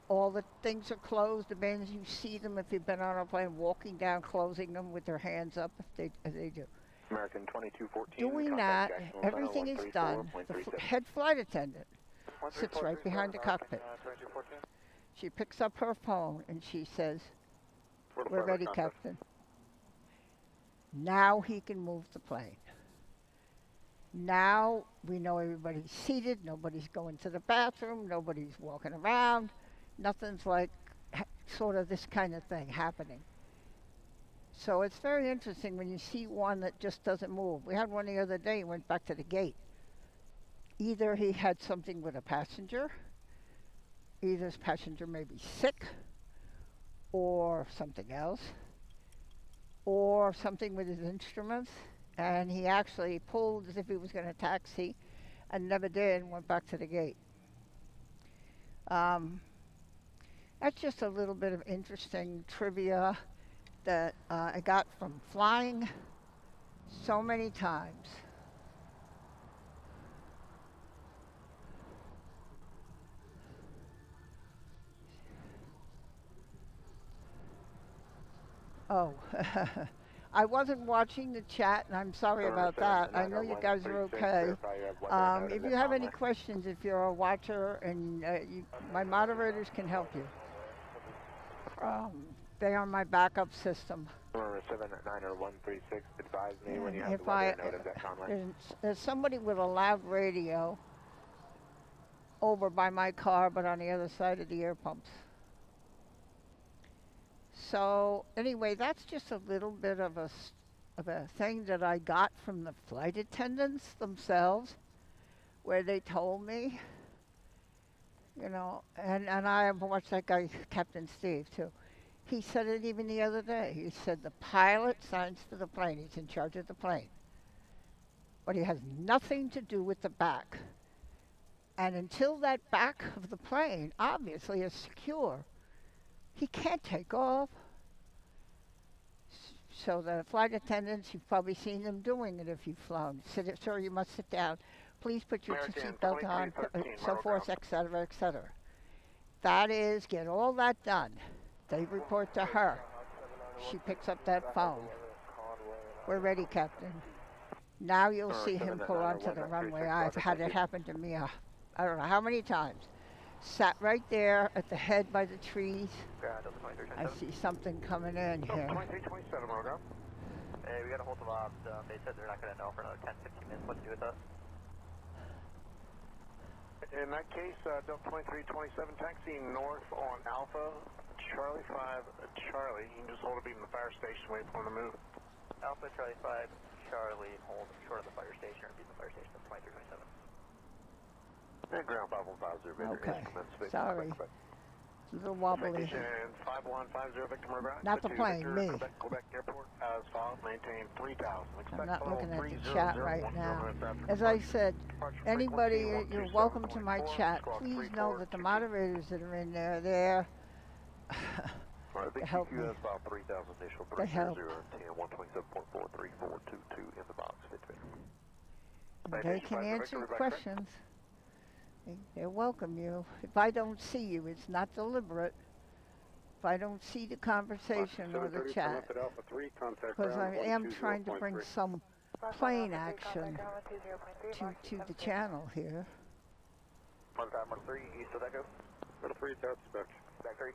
All the things are closed. The minute you see them, if you've been on a plane, walking down, closing them with their hands up, if they do. American 2214. Doing that, everything is done. The head flight attendant sits right behind the cockpit. She picks up her phone and she says, "We're ready, Captain." Now he can move the plane. Now we know everybody's seated, nobody's going to the bathroom, nobody's walking around, nothing's like sort of this kind of thing happening. So it's very interesting when you see one that just doesn't move. We had one the other day, he went back to the gate. Either he had something with a passenger, either his passenger may be sick, or something else, or something with his instruments, and he actually pulled as if he was going to taxi and never did and went back to the gate. That's just a little bit of interesting trivia that I got from flying so many times. Oh, I wasn't watching the chat, and I'm sorry about that. I know you guys are okay. If you have any questions, if you're a watcher, and my moderators can help you. They are my backup system. 790-136, advise me when you have the weather note of that contact. There's somebody with a loud radio over by my car, but on the other side of the air pumps. So anyway, that's just a little bit of a thing that I got from the flight attendants themselves, where they told me, you know, and I have watched that guy, Captain Steve, too. He said it even the other day. He said the pilot signs for the plane. He's in charge of the plane. But he has nothing to do with the back. And until that back of the plane obviously is secure, he can't take off. So the flight attendants, you've probably seen them doing it if you've flown. Sir, you must sit down. please put your seatbelt on, so forth, etc., etc. That is, get all that done. They report to her. She picks up that phone. We're ready, Captain. Now you'll see him pull onto the runway. I've had it happen to me, I don't know how many times. Sat right there at the head by the trees. I see something coming in here. 2327, Roger. Hey, we got a hold of ops. They said they're not going to know for another 10, 15 minutes what to do with us. In that case, Delta 2327 taxiing north on Alpha, Charlie 5, Charlie. You can just hold a beam in the fire station, wait for him to move. Alpha, Charlie 5, Charlie, hold short of the fire station, or beam the fire station, 2327. And ground 5150, okay, sorry. It's a little wobbly. 5150, Victor Murdoch. Not the plane, me. Quebec Airport, as followed, maintain 3000. I'm not looking at the chat right now. As I said, anybody, you're welcome to my chat. Please know that the moderators that are in there, they're to help me. They help. They can answer questions. They welcome you. If I don't see you, it's not deliberate. If I don't see the conversation or the chat, because I am trying to bring some plane action to the channel here. Myrtle 3, east of Echo. Myrtle 3, south spec. Back 3.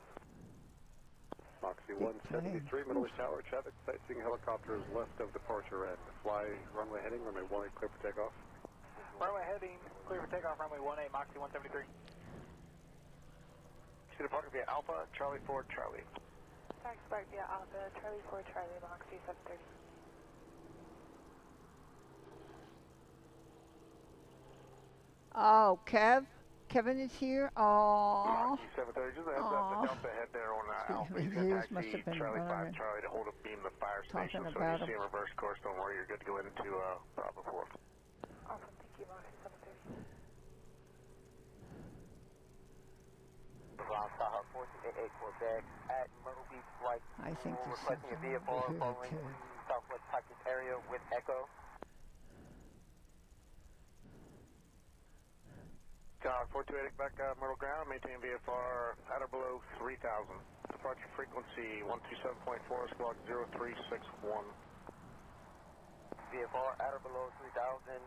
Moxie 173, Middle Tower, traffic, sightseeing helicopters left of departure end. Fly runway heading, runway 18, clear for takeoff. Runway heading, clear for takeoff, runway 18, Moxie 173. See the park via Alpha, Charlie 4, Charlie. Tax Barb via Alpha, Charlie 4, Charlie, Moxie 730. Oh, Kevin is here. Aww. Moxie 730, just a heads up, the Delta head there on Alpha. He's going to taxi Charlie 5, Charlie to hold a beam the fire station. So when you see him reverse course, don't worry, you're good to go into Bravo 4. Awesome, thank you, Moxie 730. Round Saha 4288 Quebec at Myrtle Beach Flight. I think this is requesting a VFR following Southwest Texas area with Echo. Tower 4288 back Myrtle ground, maintain VFR at or below 3000. Departure frequency 127.4, squawk 0361. VFR at or below 3000.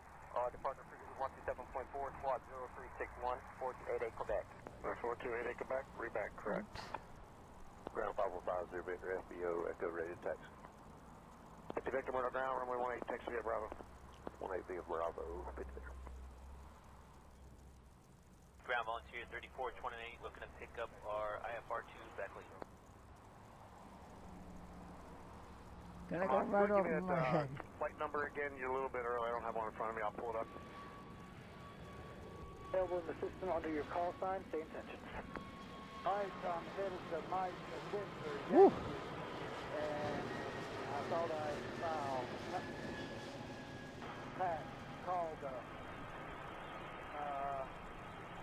Departure frequency 127.4, squawk 0361, 4288 Quebec. 4288 Quebec, reback, correct. Ground 5150, Victor FBO, Echo rated taxi. 50 Victor Myrtle ground, runway 18, taxi via Bravo. 18 via Bravo, 50 Victor. Ground volunteer 3428, looking to pick up our IFR2 back lead. Gonna go right over my head. Flight number again, you're a little bit early, I don't have one in front of me, I'll pull it up. Available in the system under your call sign, stay in tension. Alright, so I'm headed to Mike Winter, and I thought I found Pat called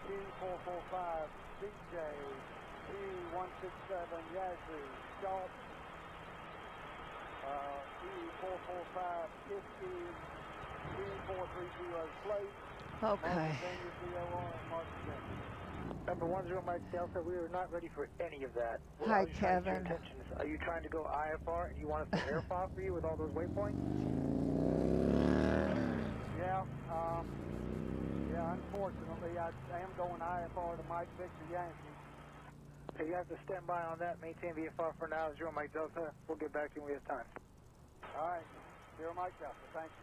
2445 CJ 2167 Yazoo Salt E445 50 E430 plate. Okay. Number 10 Mike Delta, we are not ready for any of that. Hi, Kevin. Are you trying to go IFR and you want us to airfile for you with all those waypoints? Yeah, unfortunately, I am going IFR to Mike Victor Yankee. Okay, you have to stand by on that. Maintain VFR for now, 0 Mike Delta. We'll get back to you when we have time. All right, 0 Mike Delta, thank you.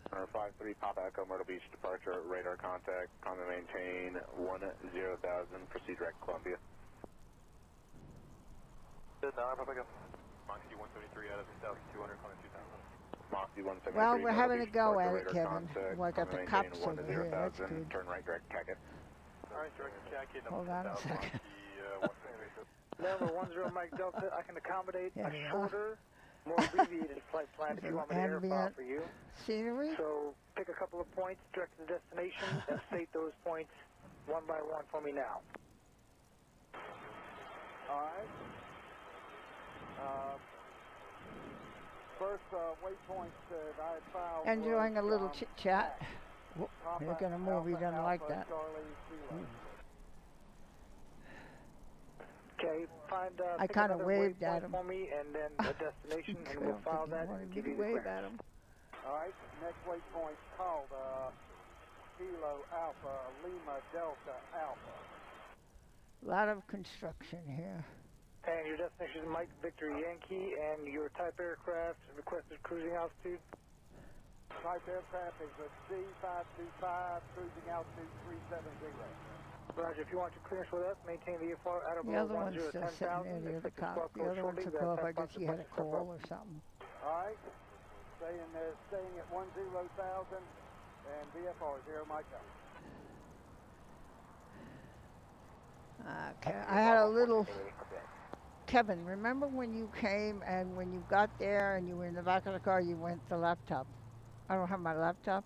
53 Papa Echo, Myrtle Beach departure, radar contact, common maintain 10,000, proceed direct Columbia. Good, Papa Echo. Moxie 173 out of 2,200, calling 2,000. Moxie 173. Well, we're having a go at it, radar Kevin. contact, Well, I got the common cops maintain over here, that's 10,000, good. turn right direct Cacket. Alright, direct Cacket. Hold on a second. Number 10 Mike Delta, I can accommodate Yeah, a shorter, more abbreviated flight plan if you want me to airfile for you. Scenery? So pick a couple of points, direct to the destination, and state those points one by one for me now. All right. First waypoint that I had filed. Enjoying a little chit chat Whoop, you're going to move. He doesn't like that. Okay, I kind of waved at him. For me and then the destination, and we'll file that and give you the wave clearance. at him. All right, next waypoint called Kilo Alpha, Lima Delta Alpha. A lot of construction here. And your destination is Mike Victor Yankee, and your type aircraft requested cruising altitude? Type aircraft is a C525, cruising altitude 370. Roger, if you want your clearance with us, maintain the VFR out of the other one's still sitting there, the other cop. The other one took off. I guess he had a call or something. All right, staying at 10,000 and VFR 0 Mike out. Okay, I had a little... Kevin, remember when you came and when you got there and you were in the back of the car, you went the laptop. I don't have my laptop.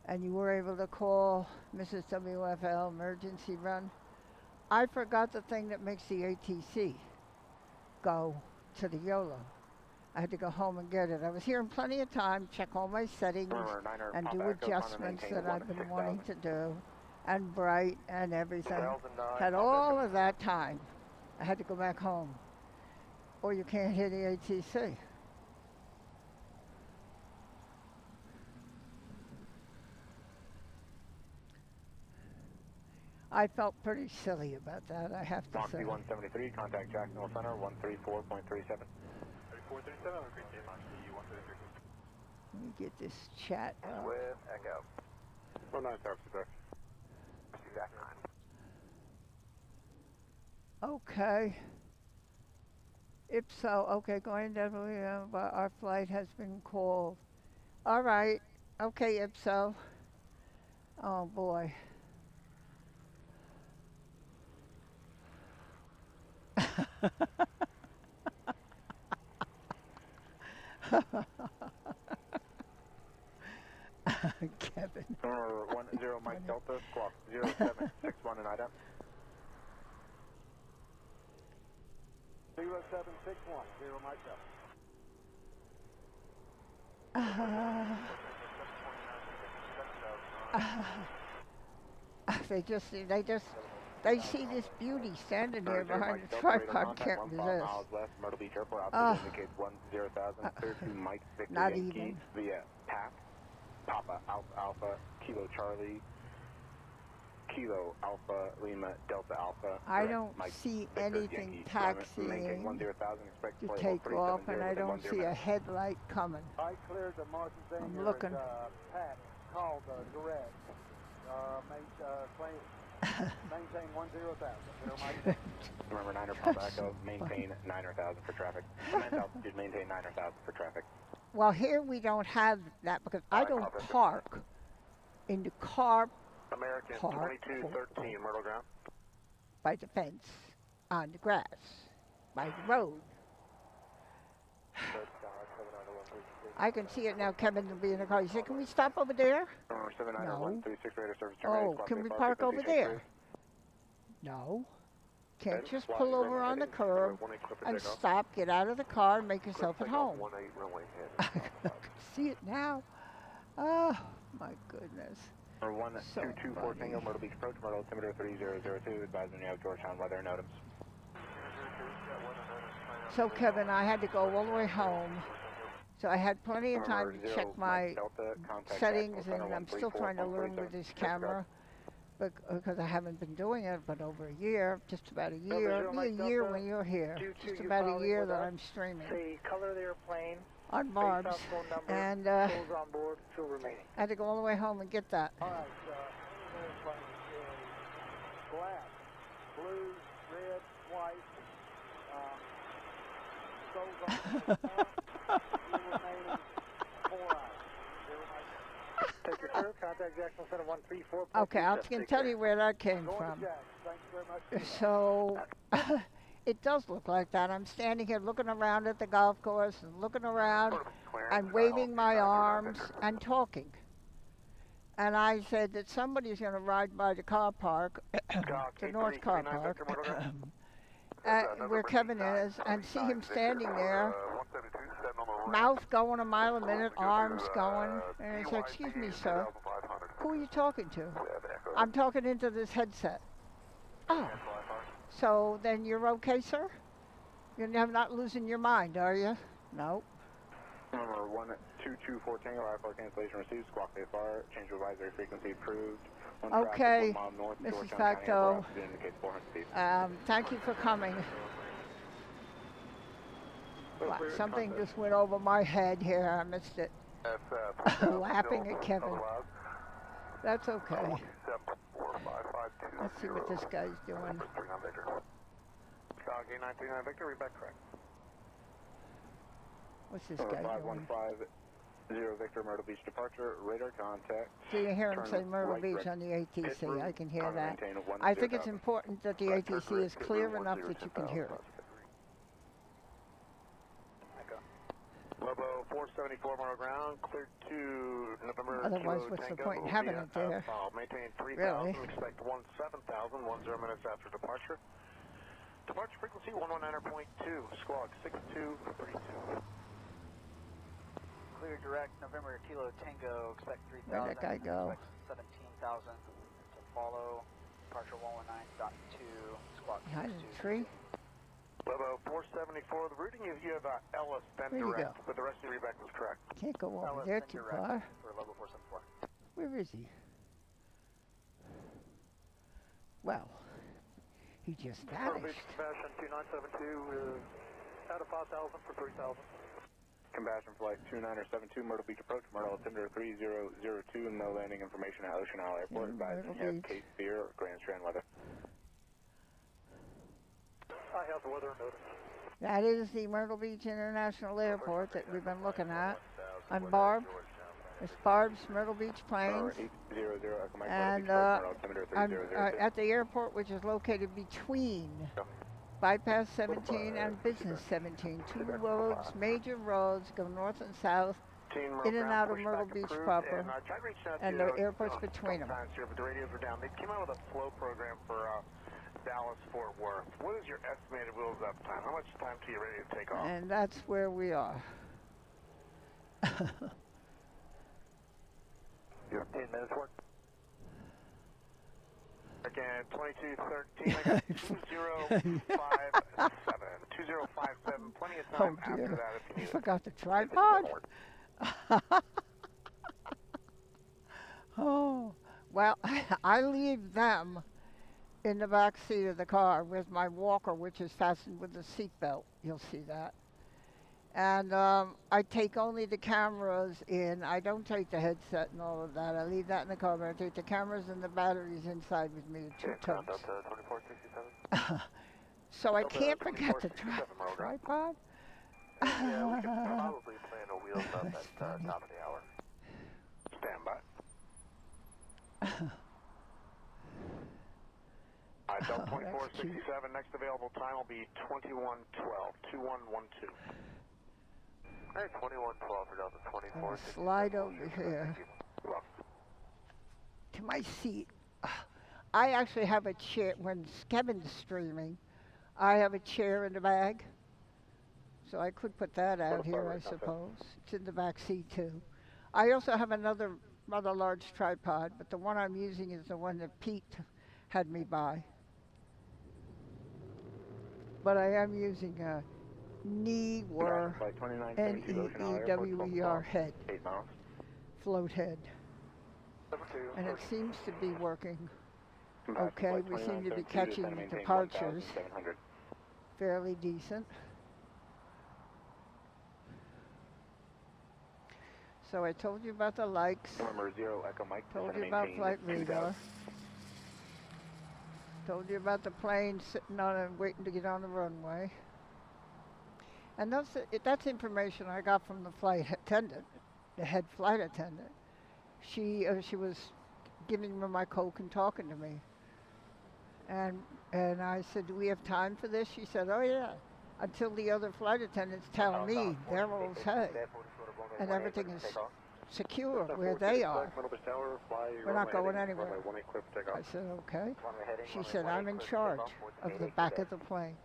And you were able to call Mrs. WFL emergency run. I forgot the thing that makes the ATC go to the YOLO. I had to go home and get it. I was here in plenty of time, check all my settings and do adjustments that I've been wanting to do, and bright and everything. Had all of that time. I had to go back home. Or you can't hear the ATC. I felt pretty silly about that, I have to say. 173, contact Jacksonville Center, 134.37. 3437, Let me get this chat out. With Echo. 19 Service, Jack 9. Okay. IPSO, okay, going to but our flight has been called. All right, okay, IPSO. Oh boy. Kevin. 10 Mike Delta, squawk 0761 and IDEM. 0761, 0 Mike Delta. They see this beauty standing there behind the tripod, can't resist. Myrtle Beach Airport, altitude indicates 10,000, clear to Mike Victor Not Yankee even. via PAP, Papa Alpha, Kilo Charlie, Kilo Alpha, Lima Delta Alpha. I don't Mike see Victor anything Yankee, taxiing 10,000, expect to flight take level off, and 370 I don't within see 10 a headlight coming. I cleared the Martin thing. I'm looking. Pat called direct. Maintain 10,000. Remember 9 Papa Echo, maintain 9,000 for traffic. Command altitude, maintain 9,000 for traffic. Well, here we don't have that because I don't park in the car American park 2213, Myrtle Ground. by the fence, on the grass, by the road. I can see it now. Kevin will be in the car. You say, can we stop over there? No. Oh, can we park over there? No. Can't just pull over on the curb and stop, get out of the car, and make yourself at home. I can see it now. Oh, my goodness. Or 122 Tango, Myrtle Beach Approach, Myrtle, altimeter 3002, advising you have Georgetown weather notice. So, Kevin, I had to go all the way home. So I had plenty of time to check my settings, and I'm still trying to learn with this camera because I haven't been doing it but over a year, just about a year. It'll be a year when you're here, just about a year that I'm streaming on Barb's, and I had to go all the way home and get that. All right, airplane is black, blue, red, white, goes on. Take your serve, contact Jackson Center 134. Okay, I can tell you where that came from. So, it does look like that. I'm standing here looking around at the golf course and looking around and waving my arms and talking. And I said that somebody's going to ride by the car park, the North Car Park, where Kevin is, and see him standing there, mouth going a mile a minute, arms going, and I said, excuse me, sir, Who are you talking to? I'm talking into this headset. Oh. So then you're okay, sir? You're not losing your mind, are you? No. Number 1224 Tango, IFR cancellation received, squawk AFR, change of advisory frequency approved. Okay, Mrs. Facto, thank you for coming. Wow, something just went over my head here, I missed it. Laughing at Kevin. That's okay. Let's see what this guy's doing. Dog 8939 Victor, read back correct. What's this guy doing? 5150 Victor, Myrtle Beach departure, radar contact. So you hear him say Myrtle Beach on the ATC, I can hear that. I think it's important that the ATC is clear enough that you can hear it. Lobo 474 mile ground, cleared to November. Otherwise, what's the point in having it there? Maintain 3,000, really? Expect 17,000, 10 minutes after departure. Departure frequency 119.2, squawk 6232. Clear direct, November Kilo Tango, expect 3,000. Where'd that guy go? 17,000 to follow, departure 119.2, squawk 6232. Behind the tree? Lobo 474, the routing is you have Ellis then direct, but the rest of your readback was correct. Can't go over there too far. For Lobo 474. Where is he? Well, he just vanished. Compassion 2972 out of 5,000 for 3,000. Compassion flight 2972, Myrtle Beach approach, Myrtle Altimeter 3002, no landing information at Ocean Isle Airport. Advising you have Cape Fear or Grand Strand weather. I have the weather notice. That is the Myrtle Beach International Airport that we've been looking at. I'm Barb. It's Barb's Myrtle Beach Plains. And I'm at the airport, which is located between Bypass 17 and Business 17. Two roads, major roads, go north and south, in and out of Myrtle Beach proper, and the airport's between them. The radios were down. They came out with a flow program for Dallas, Fort Worth. What is your estimated wheels up time? How much time till you're ready to take off? And that's where we are. 15 minutes work. Again, 2213, I got 2057. 2057, plenty of time after that if you need it. I forgot the tripod. Oh, well, I leave them in the back seat of the car with my walker, which is fastened with the seat belt. You'll see that. And I take only the cameras in. I don't take the headset and all of that. I leave that in the car, but I take the cameras and the batteries inside with me, the 2 totes. So I can't forget the tripod. Yeah, we can probably plan a wheels up at top of the hour. Stand by. Delta 2467, next available time will be 2112, 2112. All right, 2112 for Delta 24. Slide over here to my seat. I actually have a chair. When Kevin's streaming, I have a chair in the bag. So I could put that out here, I suppose. It's in the back seat, too. I also have another rather large tripod, but the one I'm using is the one that Pete had me buy. But I am using a Neewer, N-E-E-W-E-R head, float head. And it seems to be working okay. We seem to be catching the departures fairly decent. So I told you about the likes, told you about flight radar, told you about the plane sitting on and waiting to get on the runway. And that's information I got from the flight attendant, the head flight attendant. She was giving me my Coke and talking to me. And I said, do we have time for this? She said, oh yeah, until the other flight attendants tell me they're all set and everything is secure where they are. We're not going anywhere. I said, okay. She said, I'm in charge of the back of the plane.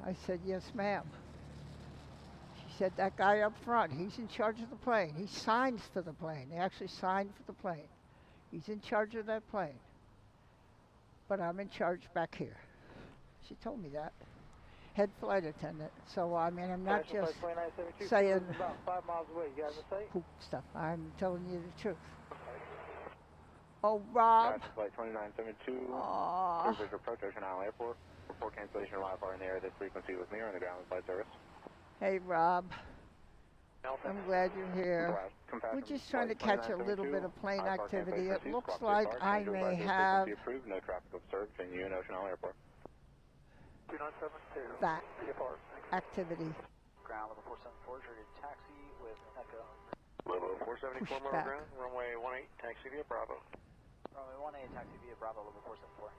I said, yes, ma'am. She said, that guy up front, he's in charge of the plane. He signs for the plane. They actually signed for the plane. He's in charge of that plane. But I'm in charge back here. She told me that. Head flight attendant. So, I mean, I'm not just saying about 5 miles away. You got anything to say? poop stuff. I'm telling you the truth. Oh, Rob. Flight 2972. Service approach Ocean Isle Airport. Report cancellation of Wi-Fi in the air. This frequency with me or on the ground with flight service. Hey, Rob. I'm glad you're here. We're just trying to catch a little bit of plane activity. It looks like I may have no traffic observed between you and Ocean Isle Airport. that activity. Ground level 474, ready to taxi with Echo. Level 474, Myrtle ground, runway 18, taxi via Bravo. Runway 18, taxi via Bravo, level 474.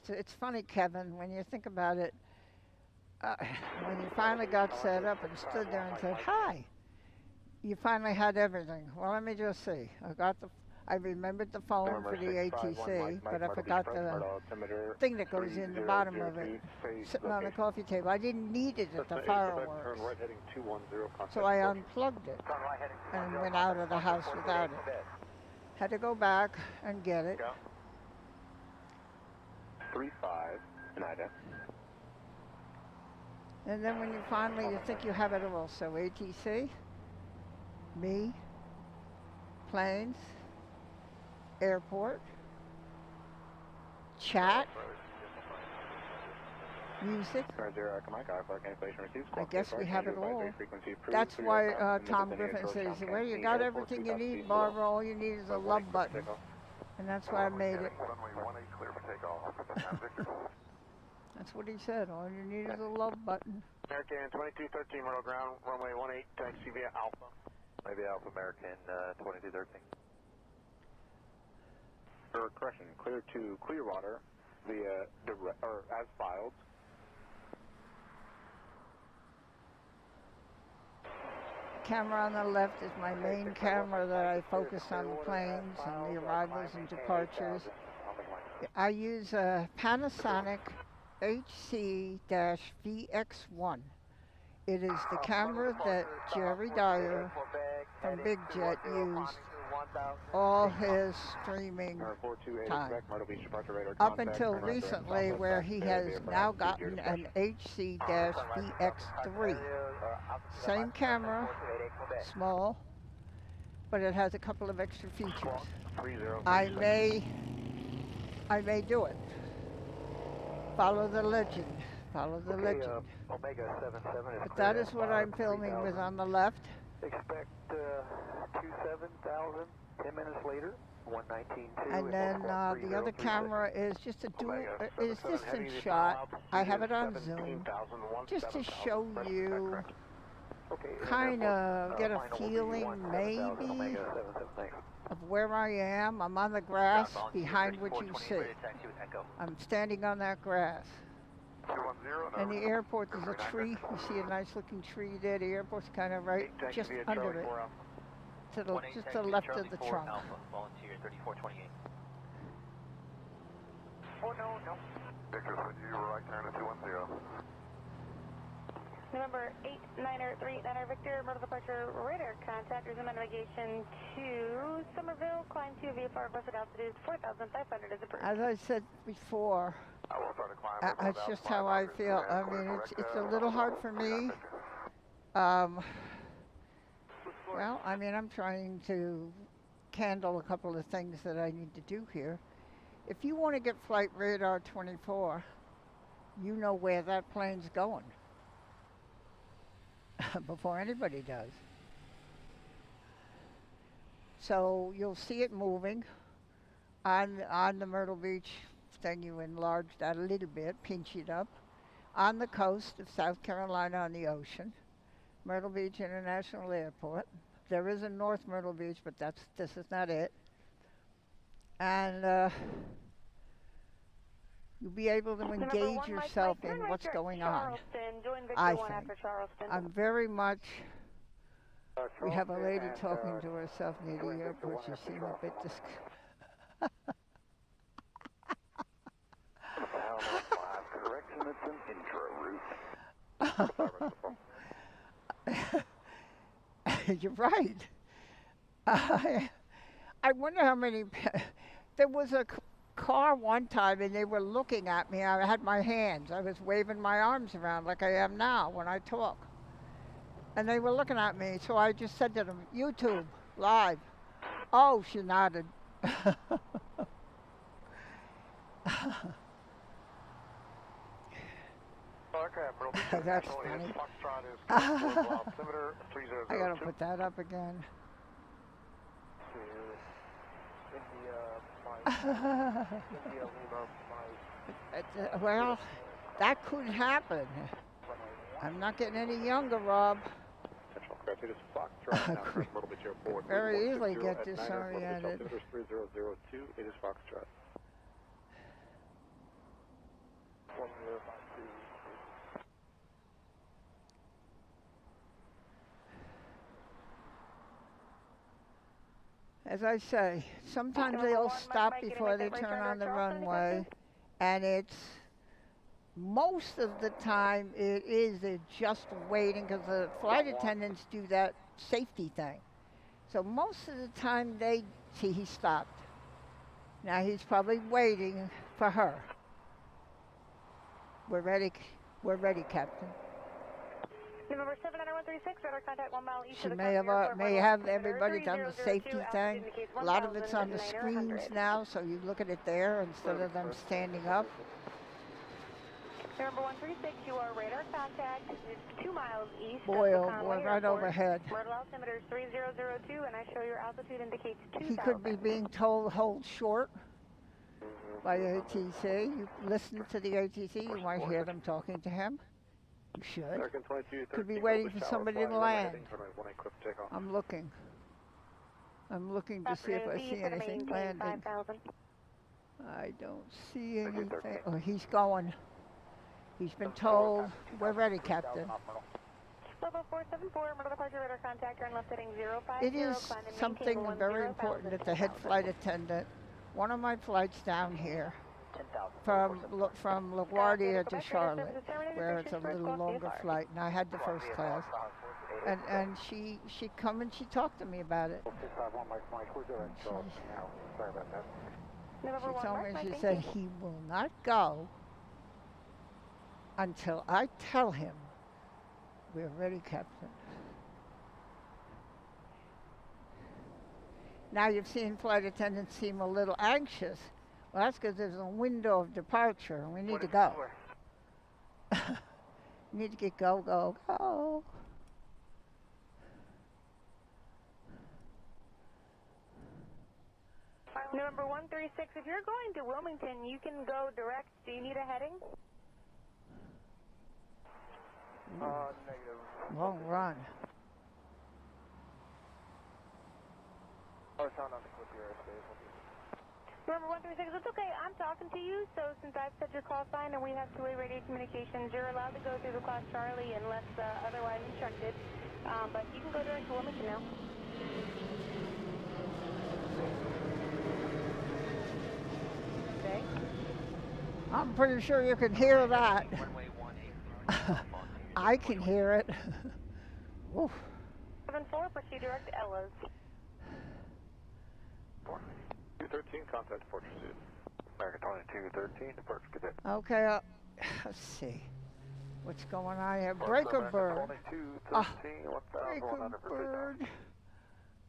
It's funny, Kevin, when you think about it, when you finally got set up and stood there and said, hi, you finally had everything. Well, let me just see. I remembered the phone for the ATC, but I forgot the thing that goes in the bottom of it, sitting on the coffee table. I didn't need it at the fireworks. So I unplugged it and went out of the house without it. Had to go back and get it. 35, Nida. And then when you finally, you think you have it all. So ATC, me, planes, airport, chat, music. I guess we have it all. That's why Tom Griffin says, well, you got everything you need, Barbara. All you need is a love button. And that's why I made it. That's what he said. All you need is a love button. American 2213, Myrtle ground, runway 18, taxi via Alpha. Maybe Alpha American 2213. Correction, clear to Clearwater via direct, or as filed. Camera on the left is my main camera that I focus on the planes and the arrivals and departures. I use a Panasonic HC-VX1. It is the camera that Jerry Dyer from Big Jet used all his streaming time. Up until recently, where he has now gotten an HC-VX3. Same camera, small, but it has a couple of extra features. I may do it. Follow the legend. Follow the legend. But that is what I'm filming with on the left. Expect 27,000, 10 minutes later, 119.2. And then the other camera is just a distance shot. I have it on Zoom, just to show you, kind of get a feeling maybe of where I am. I'm on the grass behind what you see. I'm standing on that grass. And the airport, there's a tree. You see a nice looking tree there. The airport's kind of right just under it, just to the left of the trunk. Volunteer 3428. Oh, no. Victor, you were right turn to 210. November 8939er Victor, Myrtle departure, radar contact, resume navigation to Somerville, climb to VFR, busted altitude 4,500 is approved. As I said before, that's just how I feel. I mean, it's a little hard for me. Well, I mean, I'm trying to handle a couple of things that I need to do here. If you want to get Flight Radar 24, you know where that plane's going before anybody does. So you'll see it moving on the Myrtle Beach thing. You enlarge that a little bit, pinch it up. On the coast of South Carolina on the ocean, Myrtle Beach International Airport. There is a North Myrtle Beach, but this is not it. And You'll be able to engage yourself in what's going on. I think. I'm very much... We have a lady talking to herself near the airport. She seemed a bit Correction, it's an intro route. You're right. I wonder how many... There was a car one time and they were looking at me. I had my hands. I was waving my arms around like I am now when I talk. And they were looking at me, so I just said to them, YouTube, live. Oh, she nodded. That's funny. I gotta put that up again. Well, that couldn't happen. I'm not getting any younger, Rob. I could very easily get disoriented. It is Foxtrot. As I say, sometimes they'll stop before they turn on the runway, and it's most of the time they're just waiting because the flight attendants do that safety thing. So most of the time they see he stopped. Now he's probably waiting for her. We're ready, Captain. November 79136, radar contact 1 mile east She of the may have everybody done the safety thing. A lot of it's on the screens now, so you look at it there instead of them standing up. November 136, you are radar contact. It's 2 miles east boy, of oh boy, right overhead. Myrtle altimeter is 3002, and I show your altitude indicates 2,000. He could be being told hold short by ATC. You listen to the ATC, you might hear them talking to him. You should. Could be waiting for somebody to land. I'm looking. I'm looking to see if I see anything landing. I don't see anything. Oh, he's going. He's been told, we're ready, Captain. It is something very important that the head flight attendant, one of my flights down here, from LaGuardia to Charlotte, where it's a little longer flight, and I had the first class. And she come and she talked to me about it. She told me, she said, he will not go until I tell him we're ready, Captain. Now you've seen flight attendants seem a little anxious. Well, that's because there's a window of departure, and we need to go. We need to get go. November 136, if you're going to Wilmington, you can go direct. Do you need a heading? Negative. Long run. Oh, sound on the clip here, airspace. November 136, it's okay. I'm talking to you, so since I've set your call sign and we have two-way radio communications, you're allowed to go through the class Charlie unless otherwise instructed. But you can go direct to Wilmington now. Okay. I'm pretty sure you can hear that. I can hear it. 74, pursue direct to Ella's. 213, contact departure suit. American 2213, departure cadet. Okay, let's see. What's going on here? Breaker bird. Breaker bird.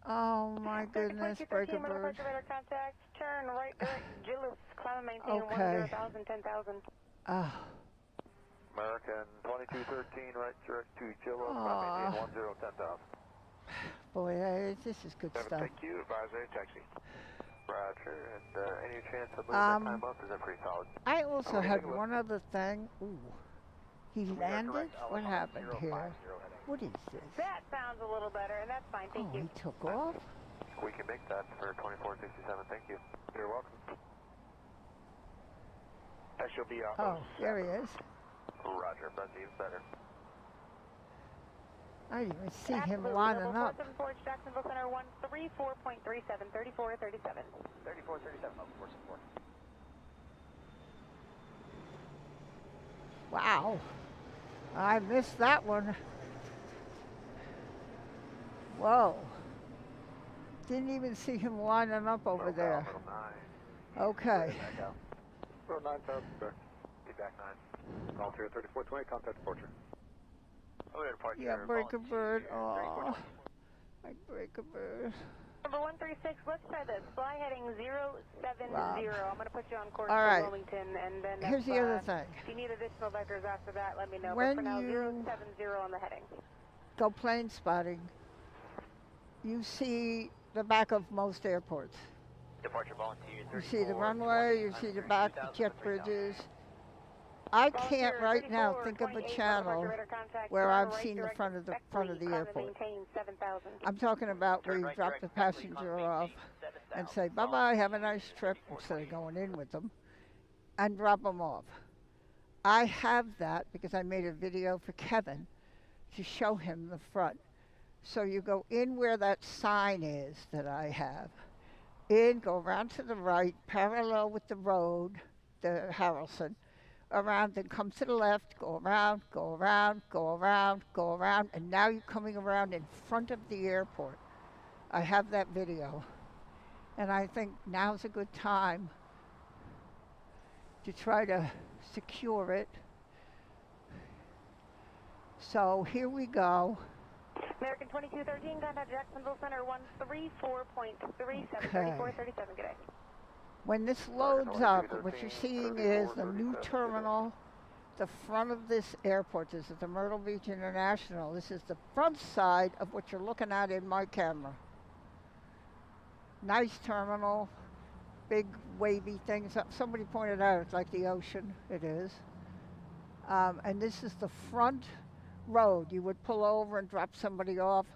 Oh my goodness, breaker bird. Contact, turn right direct, Gillis, climb and maintain 10,000, 10,000. American 2213, right direct to Gillis, climb maintain 10,000. Boy, this is good stuff. Thank you, advisory taxi. Roger, and any chance of moving that time up? Is that pretty solid? I also had one other thing. Ooh, he landed? What happened here? What is this? That sounds a little better, and that's fine, thank you. He took off? We can make that for 2467, thank you. You're welcome. That should be off. Oh, there he is. Roger, that's even better. I didn't even see him lining up. Jacksonville Center 134.37, 3437. 3437, level 474. Wow. I missed that one. Whoa. Didn't even see him lining up over there. Okay. Row 9000, sir. Feedback 9. Call 3420, contact departure. Yeah, Breaker Bird. Oh, I Breaker Bird. Number 136, let's try this. Fly heading 070. Rob. I'm going to put you on course All for right. Wilmington, and then Here's the other thing. if you need additional vectors after that, let me know. When but for now, you 070 on the heading. Go plane spotting, you see the back of most airports. Departure volunteer. You see the runway, you see the back, the jet bridges. I can't right now think of a channel where I've seen the front of the airport. I'm talking about where you drop the passenger off and say, bye-bye, have a nice trip, instead of going in with them, and drop them off. I have that because I made a video for Kevin to show him the front. So you go in where that sign is that I have, in, go around to the right, parallel with the road, the Harrelson, around, then come to the left, go around, go around, go around, go around, and now you're coming around in front of the airport. I have that video. And I think now's a good time to try to secure it. So here we go. American 2213, contact Jacksonville Center 134.37, Okay. 3437, good day. When this loads up, what you're seeing is the new terminal, the front of this airport. This is the Myrtle Beach International. This is the front side of what you're looking at in my camera. Nice terminal, big wavy things. Somebody pointed out it's like the ocean. It is. And this is the front road. You would pull over and drop somebody off.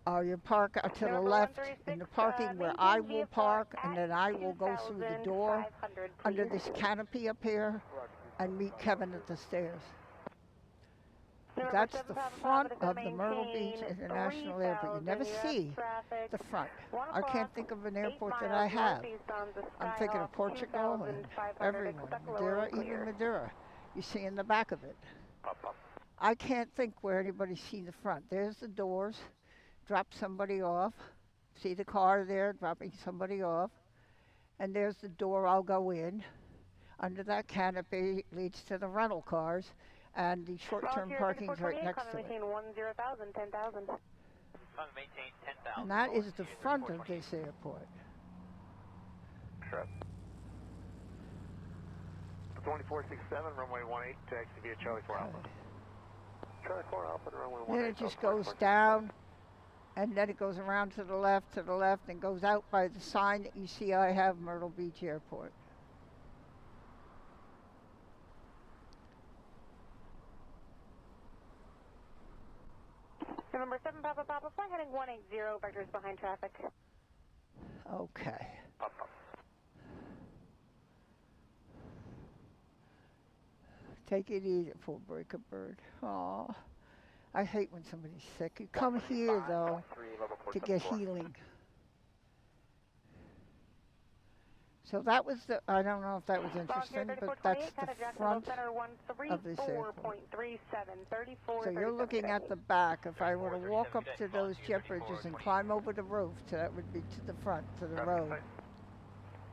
You park to the left in the parking where I will park, and then I will go through the door under this canopy up here and meet Kevin at the stairs. That's the front of the Myrtle Beach International Airport. You never see the front. I can't think of an airport that I have. I'm thinking of Portugal and everyone. Madeira, even Madeira. You see in the back of it. I can't think where anybody's seen the front. There's the doors. Drop somebody off. See the car there dropping somebody off. And there's the door I'll go in. Under that canopy leads to the rental cars, and the short-term parking's right next to it. And that is the front of this airport. Sure. 2467, runway 18, taxi via Charlie 4 Alpha. Charlie 4 Alpha, runway 18. Then it just goes down, and then it goes around to the left, and goes out by the sign that you see I have, Myrtle Beach Airport. Number 7 Papa Papa, flight heading 180, vectors behind traffic. Okay. Take it easy, full breaker bird. Aw. I hate when somebody's sick. You come here, though, to get healing. So that was the, I don't know if that was interesting, but that's the front of this airport. So you're looking at the back. If I were to walk up to those jet bridges and climb over the roof, so that would be to the front, to the road.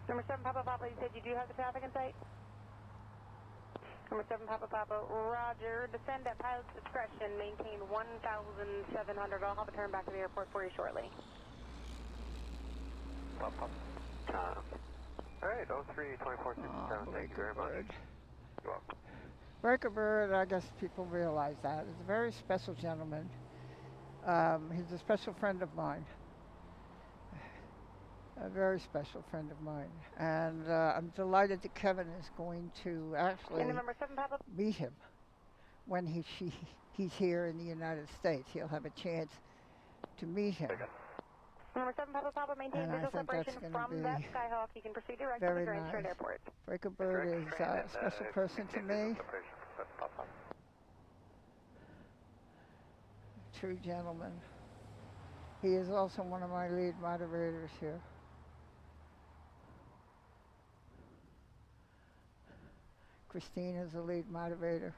Number 7 Papa Papa, you said you do have the traffic in sight? Number 7 Papa Papa, roger. Descend at pilot's discretion. Maintain 1,700. I'll have a turn back to the airport for you shortly. Papa. All right, 03 2467. Thank you very much. You're welcome. Breaker Bird, I guess people realize that. He's a very special gentleman. He's a special friend of mine. A very special friend of mine. And I'm delighted that Kevin is going to actually meet him when he's here in the United States. He'll have a chance to meet him. Number 7 Papa Papa, maintain visual separation from that Skyhawk. You can proceed direct to the Grand Strand Airport. Breaker Bird is a special person to me. True gentleman. He is also one of my lead moderators here. Christine is the lead moderator.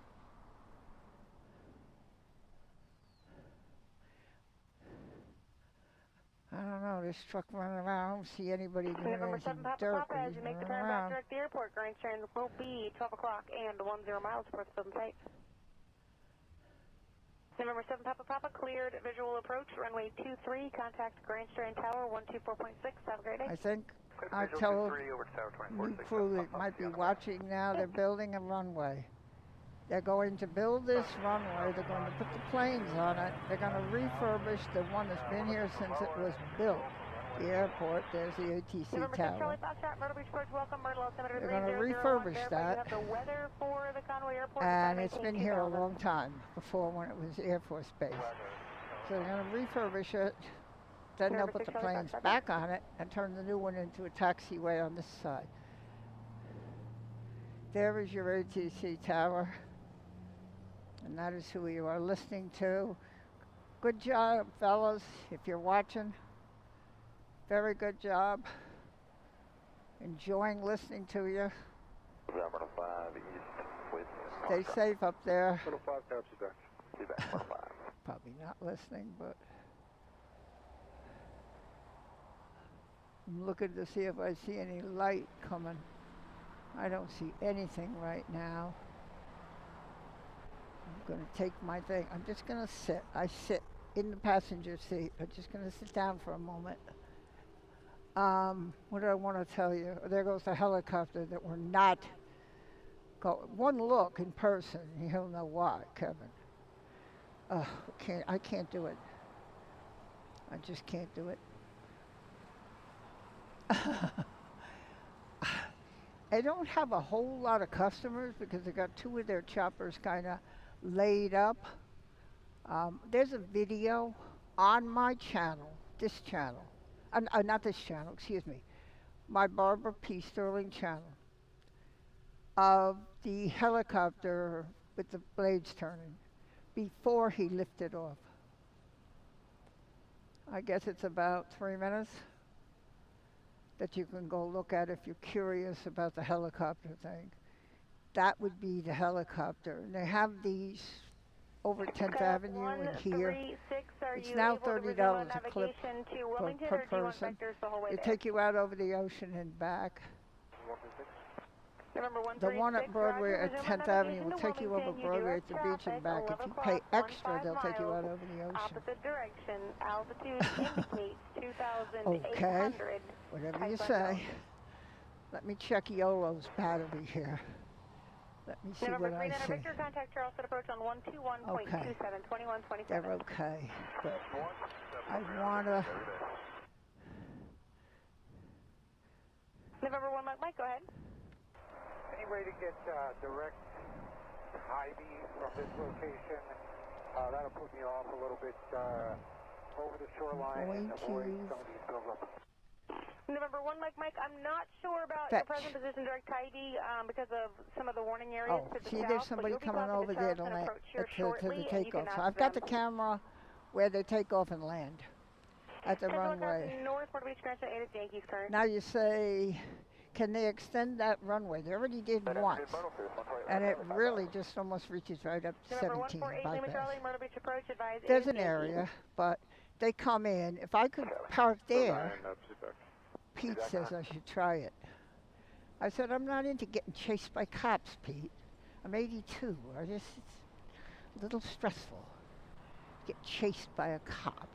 I don't know, this truck running around, I don't see anybody doing Number 7 Papa dirt. Papa, as you make the turn back direct to the airport, Grand Strand will be 12 o'clock and 10 miles for the southern site. Number 7 Papa Papa, cleared visual approach, runway 23, contact Grand Strand Tower 124.6. Have a great day. I think I told new crew that might be watching now, they're building a runway. They're going to build this runway, they're going to put the planes on it, they're going to refurbish the one that's been here since it was built. The airport, there's the ATC tower. They're going to refurbish that, and it's been here a long time, before when it was Air Force Base. So they're going to refurbish it, then they'll put the planes back on it, and turn the new one into a taxiway on this side. There is your ATC tower. And that is who you are listening to. Good job, fellas, if you're watching. Very good job. Enjoying listening to you. Stay safe up there. Probably not listening, but I'm looking to see if I see any light coming. I don't see anything right now. I'm going to take my thing. I'm just going to sit. I sit in the passenger seat. I'm just going to sit down for a moment. What do I want to tell you? There goes the helicopter that we're not going. One look in person, you'll know why, Kevin. I can't do it. I just can't do it. I don't have a whole lot of customers because they got two of their choppers kind of laid up. There's a video on my channel, this channel, not this channel, excuse me, my Barbara P. Sterling channel, of the helicopter with the blades turning before he lifted off. I guess it's about 3 minutes that you can go look at if you're curious about the helicopter thing. That would be the helicopter. And they have these over 10th Avenue and here. It's now $30 a clip per person. They take you out over the ocean and back. The one at Broadway at 10th Avenue will take you over Broadway at the beach and back. If you pay extra, they'll take you out over the ocean. Opposite direction, altitude indicates 2,800. Okay, whatever you say. Let me check YOLO's battery here. Let me see what I see. Victor, contact Charleston approach on 121.27, Okay. 2127. They're okay, but I wanna. November 1, Mike, go ahead. Any way to get direct Hy-Vee from this location? That'll put me off a little bit over the shoreline and avoid some of these buildups. November 1, Mike, I'm not sure about your present position direct Hy-Vee because of some of the warning areas to the see, south. There's somebody coming over there to land to the takeoff. So I've got the camera where they take off and land at the runway. North Port Beach, Grand Strand, Yankees current. Now you say, can they extend that runway? They already did once, and it really just almost reaches right up to 17 bypass. There's an area, but they come in. If I could park there, Pete says I should try it. I said, I'm not into getting chased by cops, Pete. I'm 82. It's a little stressful to get chased by a cop.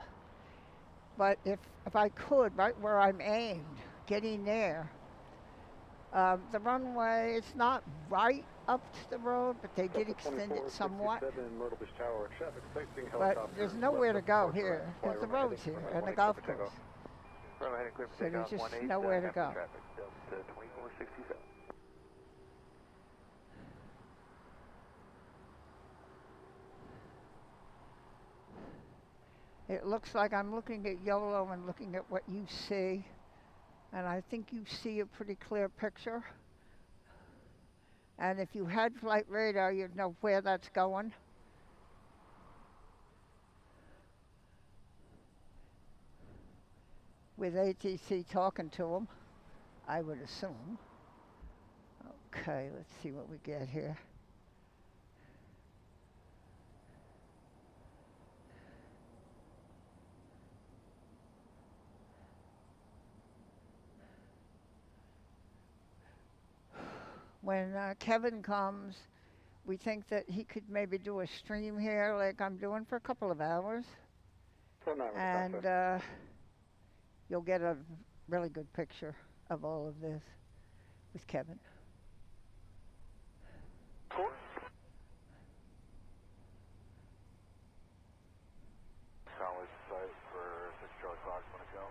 But if I could, right where I'm aimed, getting there, the runway, it's not right up to the road, but they did extend it somewhat. But there's nowhere to go here, because the road's here, and the golf course. So there's just nowhere to go. It looks like I'm looking at YOLO and looking at what you see. And I think you see a pretty clear picture. And if you had flight radar, you'd know where that's going. With ATC talking to them, I would assume. Okay, let's see what we get here. When Kevin comes, we think that he could maybe do a stream here like I'm doing for a couple of hours. And you'll get a really good picture of all of this with Kevin. Solid site for 6 Charlie Fox, want to go?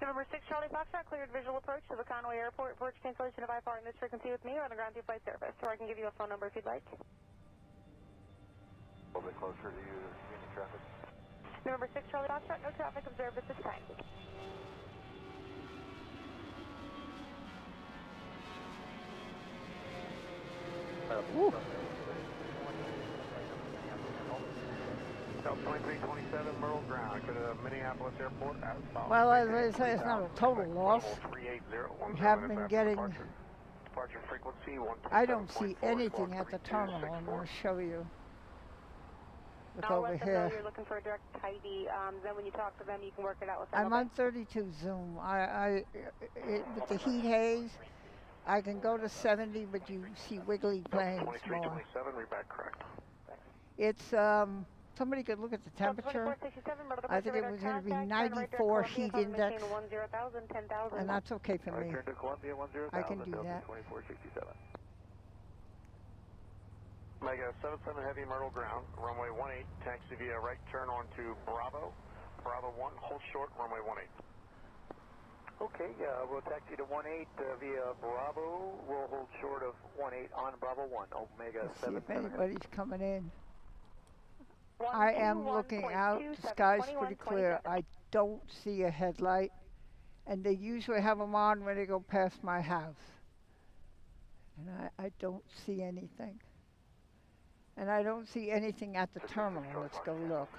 November 6 Charlie Foxtrot, cleared visual approach to the Conway Airport. Approach cancellation of IFR in this frequency with me or on the ground through flight service. Or I can give you a phone number if you'd like. A little bit closer to you, any traffic? November 6 Charlie Foxtrot, no traffic observed at this time. Woo. 2327 Myrtle ground to Minneapolis Airport. Well, as I say, it's not a total loss. We have been getting, I don't see anything at the terminal. I'm going to show you. Look over let them here. know you're looking for a direct ID. Then when you talk to them, you can work it out with them. I'm on 32 zoom. With the heat haze, I can go to 70, but you see wiggly planes more. It's, somebody could look at the temperature. I think it was going to be 94 heat index, and that's okay for me. I can do that. Mega 77 Heavy Myrtle ground, runway 18, taxi via right turn onto Bravo. Bravo 1, hold short, runway 18. Okay, we'll taxi to 18 via Bravo. We'll hold short of 18 on Bravo 1, Omega 77. See if anybody's coming in. I am looking out, the sky's pretty clear. I don't see a headlight, and they usually have them on when they go past my house. And I don't see anything. And I don't see anything at the terminal. Let's go look.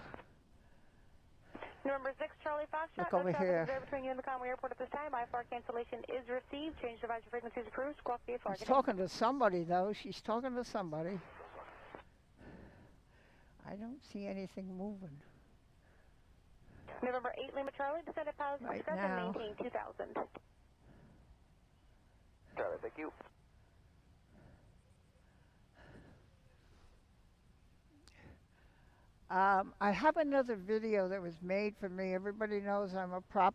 November 6 Charlie Foxtrot. Look over here. Between you and the Conway Airport at this time. IFR cancellation is received. Change device frequencies approved. Squawk VFR. She's talking to somebody, though. She's talking to somebody. I don't see anything moving. November 8 Lima Charlie. Descend at Palace right and now. maintain 2000. Charlie, thank you. I have another video that was made for me. Everybody knows I'm a prop.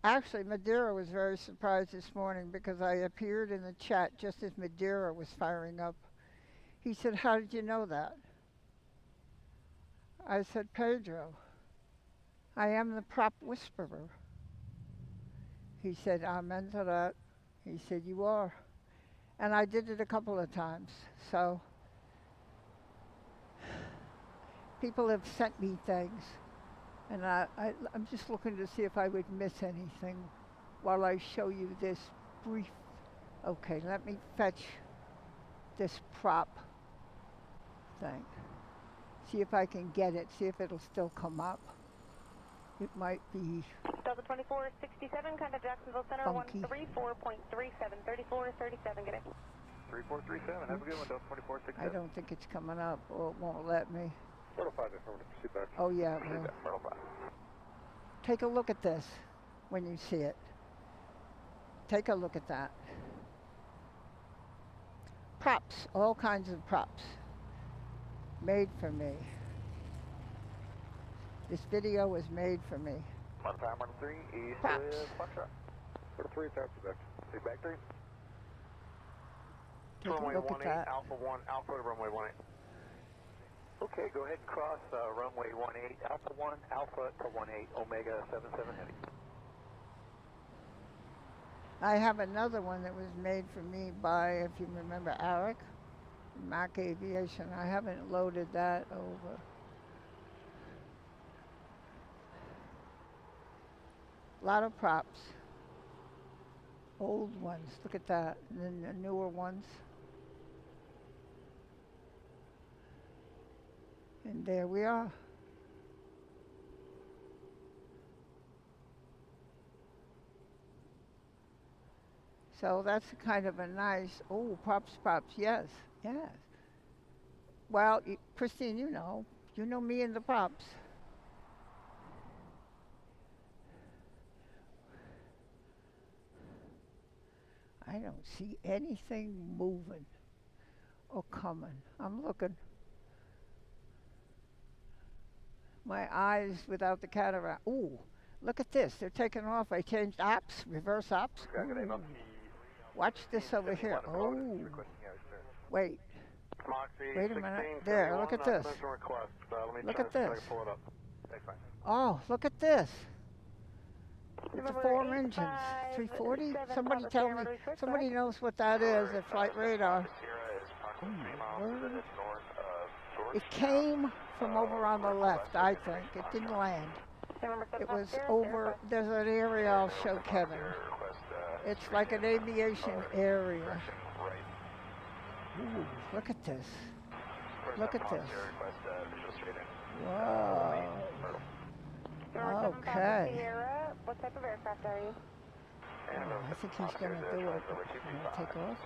Actually, Madeira was very surprised this morning because I appeared in the chat just as Madeira was firing up. He said, "How did you know that?" I said, "Pedro, I am the prop whisperer." He said, "Amen to that." He said, "You are." And I did it a couple of times. So people have sent me things, and I'm just looking to see if I would miss anything while I show you this brief. Okay, let me fetch this prop thing. See if I can get it, see if it'll still come up. It might be Delta 2467, contact Jacksonville Center, funky. 134.37, 3437, get it. 3437, have a good one, Delta 2467. I don't think it's coming up, or it won't let me. Myrtle 5, affirmative, proceed back. Oh yeah, it will. Myrtle 5. Take a look at this when you see it. Take a look at that. Props, all kinds of props. Made for me. This video was made for me. Myrtle 5, Myrtle 3, east Props. Foxtrot. Myrtle 3, taxi back. Take back 3. Take a look at that. Alpha 1, Alpha to runway 18. Okay, go ahead and cross runway 18, Alpha 1, Alpha to 18, Omega 77 Heavy. I have another one that was made for me by, if you remember, Eric, Mac Aviation. I haven't loaded that over. A lot of props. Old ones, look at that. And then the newer ones. And there we are. So that's kind of a nice, oh, props, yes, yes. Well, Christine, you know me and the props. I don't see anything moving or coming. I'm looking. My eyes without the cataract. Ooh, look at this. They're taking off. I changed apps, reverse apps. Ooh. Watch this over here. Oh, wait. Wait a minute. There, look at this. Look at this. Oh, look at this. It's a 4 engines. 340? Somebody tell me. Somebody knows what that is at Flight Radar. It came from over on the left, I think. It didn't land. It was over, there's an area I'll show Kevin. It's like an aviation area. Ooh, look at this. Look at this. Whoa. Okay. What type of aircraft are you? Oh, I think he's going to do it. Take off.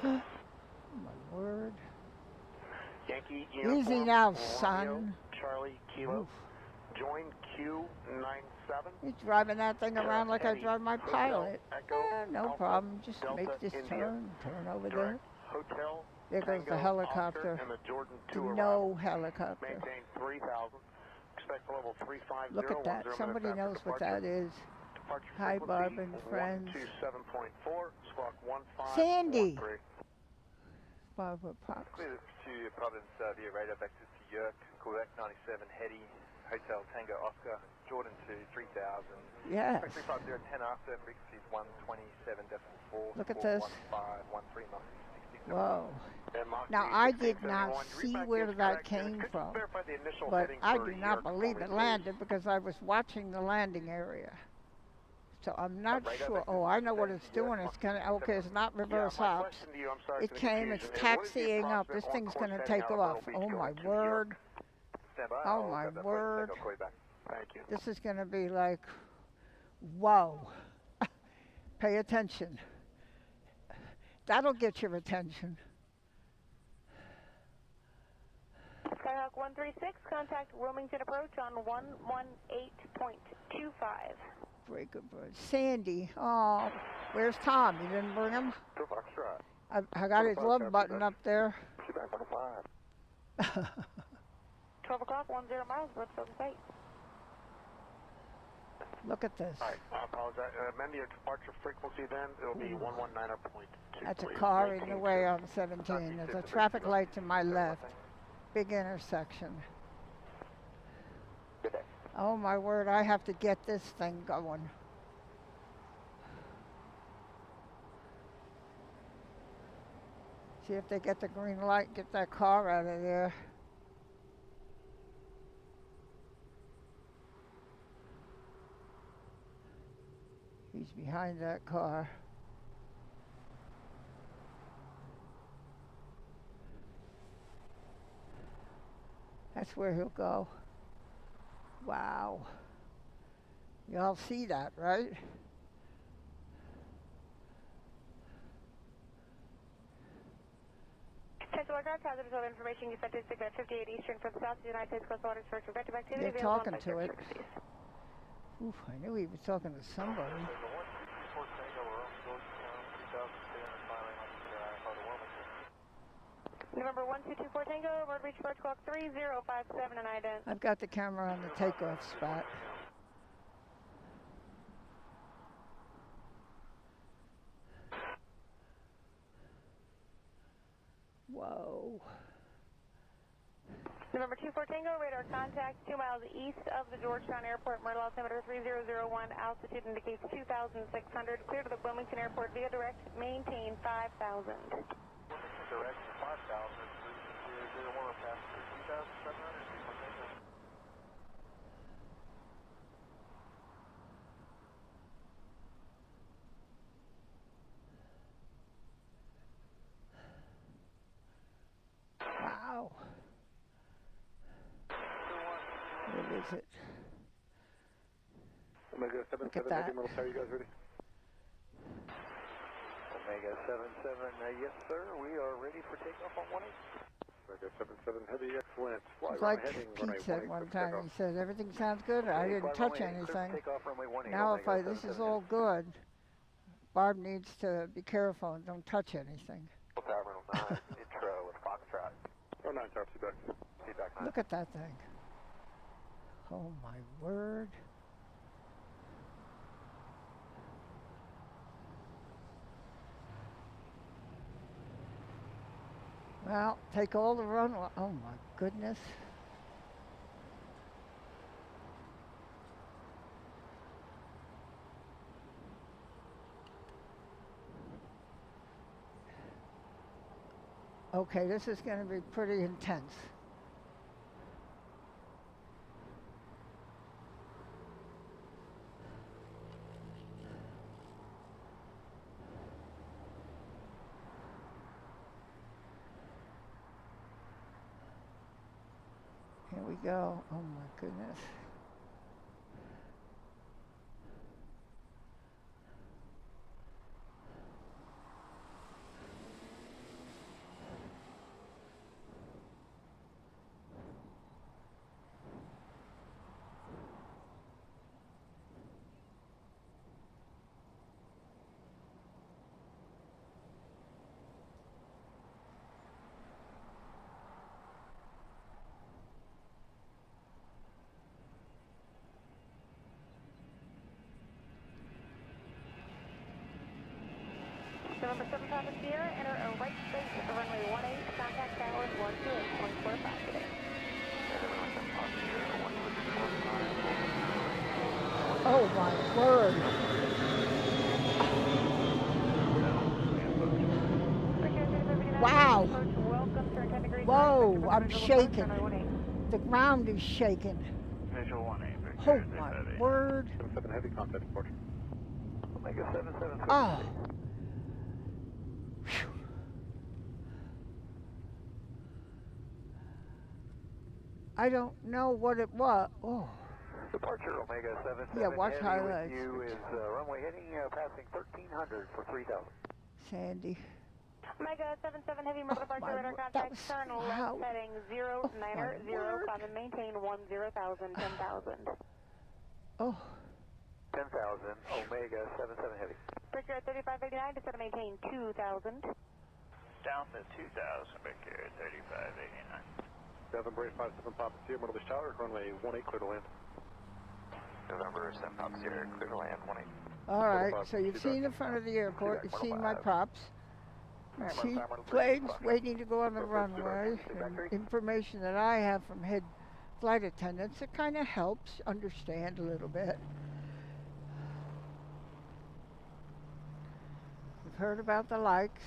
Oh, my word. Yankee Easy now, son. Charlie Kilo. Join Q97. He's driving that thing around like I drive my pilot. No problem. Just make this turn over there. Hotel. There goes the helicopter. No helicopter. Maintain 3,000. Expect level 350. Look at that. Somebody knows what that is. Hi, Barb and friends. 127.4, squawk 15. Sandy. Barbara Pops. Clear to Providence via radar back to York, Quebec 97, Hetty, Hotel Tango Oscar, Jordan to 3,000. Yes. 350, 10 after, frequencies 127.4. Look at this. 1513 knots. Whoa. Now, I did not see where that came from, but I do not believe it landed because I was watching the landing area. So I'm not sure. Oh, I know what it's doing. It's going to, okay, it's not reverse hops. It came, it's taxiing up. This thing's going to take off. Oh, my word. Oh, my word. This is going to be like, whoa. Pay attention. That'll get your attention. Skyhawk 136, contact Wilmington approach on 118.25. Breaker bird. Sandy. Oh, where's Tom? You didn't bring him? I got his love button up there. 12 o'clock, 10 miles, what's on site? Look at this. Alright, I apologize. Amend your departure frequency then. It'll be 119.2. That's a car in the way on 17. There's a traffic light to my left. Big intersection. Good day. Oh my word, I have to get this thing going. See if they get the green light, get that car out of there. He's behind that car. That's where he'll go. Wow. Y'all see that, right? Central Aircraft, hazardous weather information. You sent to Sigma 58 Eastern for the South United States Coast Waters for convective activity. They're talking to it. Oof, I knew he was talking to somebody. November 1224 Tango, road reach approach clock 3057 and ident. I've got the camera on the takeoff spot. Whoa. November 24 Tango, radar contact 2 miles east of the Georgetown Airport, Myrtle altimeter 3001, altitude indicates 2,600, clear to the Wilmington Airport via direct, maintain 5,000. Direct 5,000, 001, passenger 2,700. What is it? Omega 77 Heavy, Myrtle Tower, you guys ready? Omega 77, yes sir, we are ready for takeoff on 18. Omega 77 Heavy, excellent. Fly It's right like heading, Pete said one time, he said, everything sounds good, I didn't touch anything. Now if this is all good, Barb needs to be careful and don't touch anything. Tower 9, intro with Foxtrot. 09, Tower, feedback 9. Look at that thing. Oh my word. Well, take all the runway. Oh my goodness. Okay, this is going to be pretty intense. Here we go. Oh my goodness. November 7 Papa Sierra, enter a right space at the runway 18, contact towers 128.45 today. Oh my word. Wow. Whoa, I'm shaking. The ground is shaking. Visual 18. Oh my word. 77 Heavy, contact departure. Omega 77. Oh. I don't know what it was. Oh. Departure Omega 77 yeah, watch Heavy highlights. with you is runway heading passing 1300 for 3000. Sandy. Omega 77 Heavy, Myrtle departure radar contact, turn left heading 090, climb and maintain 10,000, 10,000. Oh. 10,000, Omega 77 Heavy. Bridger at 3589, descend and maintain 2,000. Down to 2,000, Bridger at 3589. November 857 Papa Sierra, Myrtle Beach Tower, runway 18, clear to land. November 7 Papa Sierra, clear to land, 18. All right, so you've seen the front of the airport, you've seen my props. You see planes waiting to go on the runway, and information that I have from head flight attendants, it kind of helps understand a little bit. We've heard about the likes.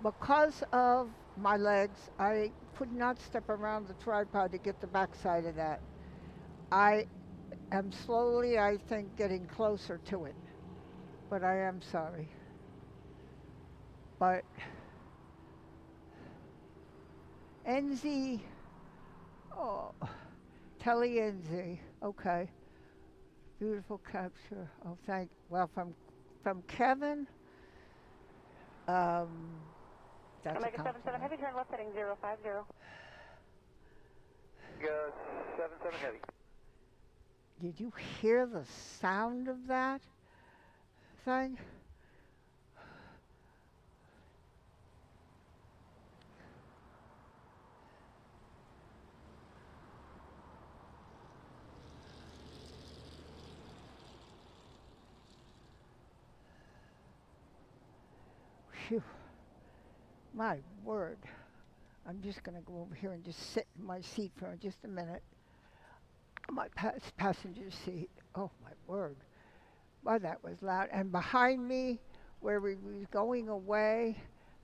Because of my legs, I could not step around the tripod to get the backside of that. I am slowly, I think, getting closer to it. But I am sorry. But NZ, oh, Telly NZ, okay. Beautiful capture. Oh, well, from Kevin, that's Omega 77 Heavy, turn left heading 050. Omega 77 Heavy. Did you hear the sound of that thing? Phew. My word. I'm just going to go over here and just sit in my seat for just a minute. My passenger seat. Oh, my word. Wow, that was loud. And behind me, where we was going away,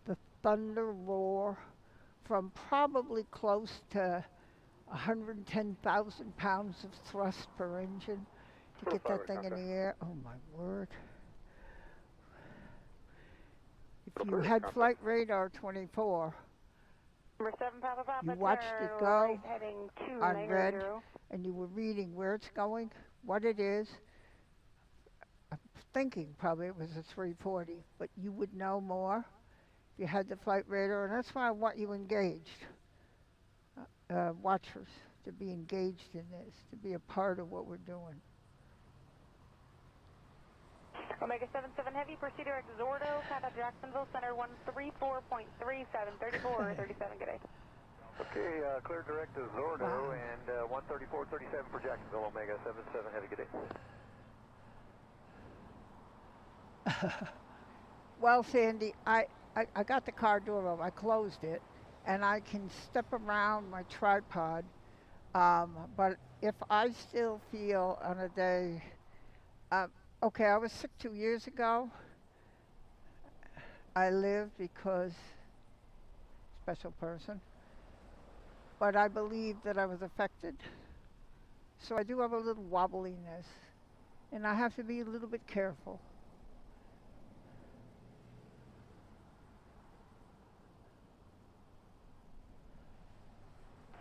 the thunder roar from probably close to 110,000 pounds of thrust per engine to get that thing in the air. Oh, my word. If you had flight radar 24, Number 7 Papa Papa, you watched it go right, heading on red, and you were reading where it's going, what it is. I'm thinking probably it was a 340, but you would know more if you had the flight radar, and that's why I want you engaged, watchers, to be engaged in this, to be a part of what we're doing. Omega 77 Heavy, proceed direct Zordo, Papa Jacksonville, Center 134.37, 34, 37, good day. Okay, clear direct to Zordo and 134.37 for Jacksonville, Omega 77 Heavy, good day. Well, Sandy, I got the car door open, I closed it, and I can step around my tripod, but if I still feel on a day, okay, I was sick 2 years ago. I lived because, special person, but I believe that I was affected. So I do have a little wobbliness, and I have to be a little bit careful.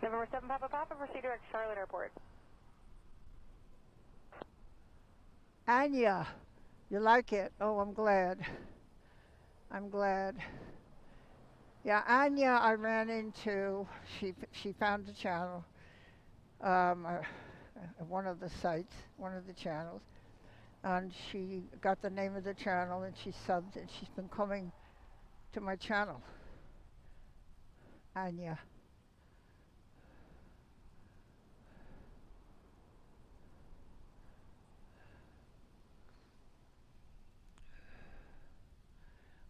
November 7 Papa Papa, proceed direct Charlotte Airport. Anya, you like it? Oh, I'm glad. I'm glad. Yeah, Anya, I ran into. She found the channel, one of the sites, one of the channels, and she got the name of the channel and she subbed, and she's been coming to my channel. Anya.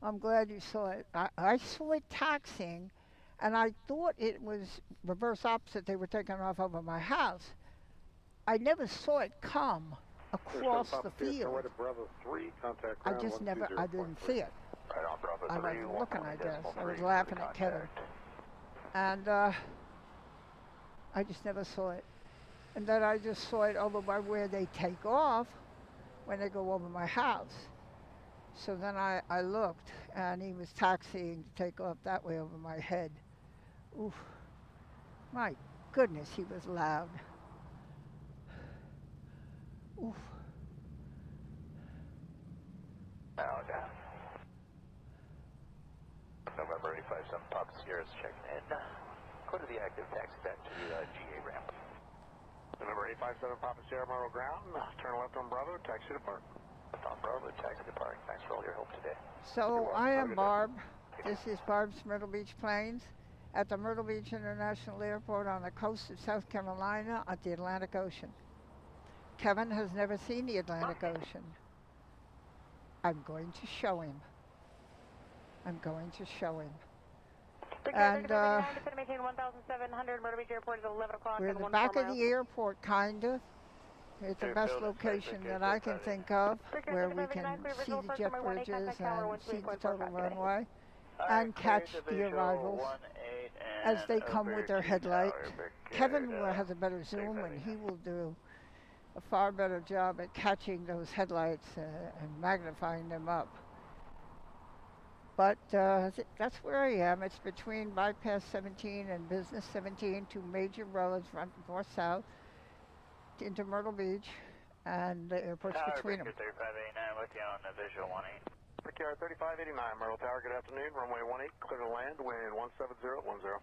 I'm glad you saw it. I saw it taxiing, and I thought it was reverse opposite. They were taking off over my house. I never saw it come across the field. I just never, I didn't see it. Right on, Bravo 3, I wasn't looking, I guess. I was laughing at Kevin. And I just never saw it. And then I just saw it over by where they take off when they go over my house. So then I looked, and he was taxiing to take off that way over my head. Oof. My goodness, he was loud. Oof. Now down. November 857 Papa Sierra's checking in. Go to the active taxi back to the GA ramp. November 857 Papa Sierra, Myrtle ground. Turn left on Bravo, taxi depart. Left on Bravo, taxi departing. Thanks for all your help today. So I am Barb. This is Barb's Myrtle Beach Plains at the Myrtle Beach International Airport on the coast of South Carolina at the Atlantic Ocean. Kevin has never seen the Atlantic Ocean. I'm going to show him. I'm going to show him. And we're at the back of the airport, kind of. It's the best location that I can think of, where we can see the jet bridges and see the total runway and catch the arrivals as they come with their headlights. Kevin has a better zoom, and he will do a far better job at catching those headlights and magnifying them up. But that's where I am. It's between Bypass 17 and Business 17, two major roads, run north-south into Myrtle Beach, and the airport's between them. 3589 with you on the visual 18. Brickyard 3589, Myrtle Tower, good afternoon. Runway 18, clear to land, wind 17010.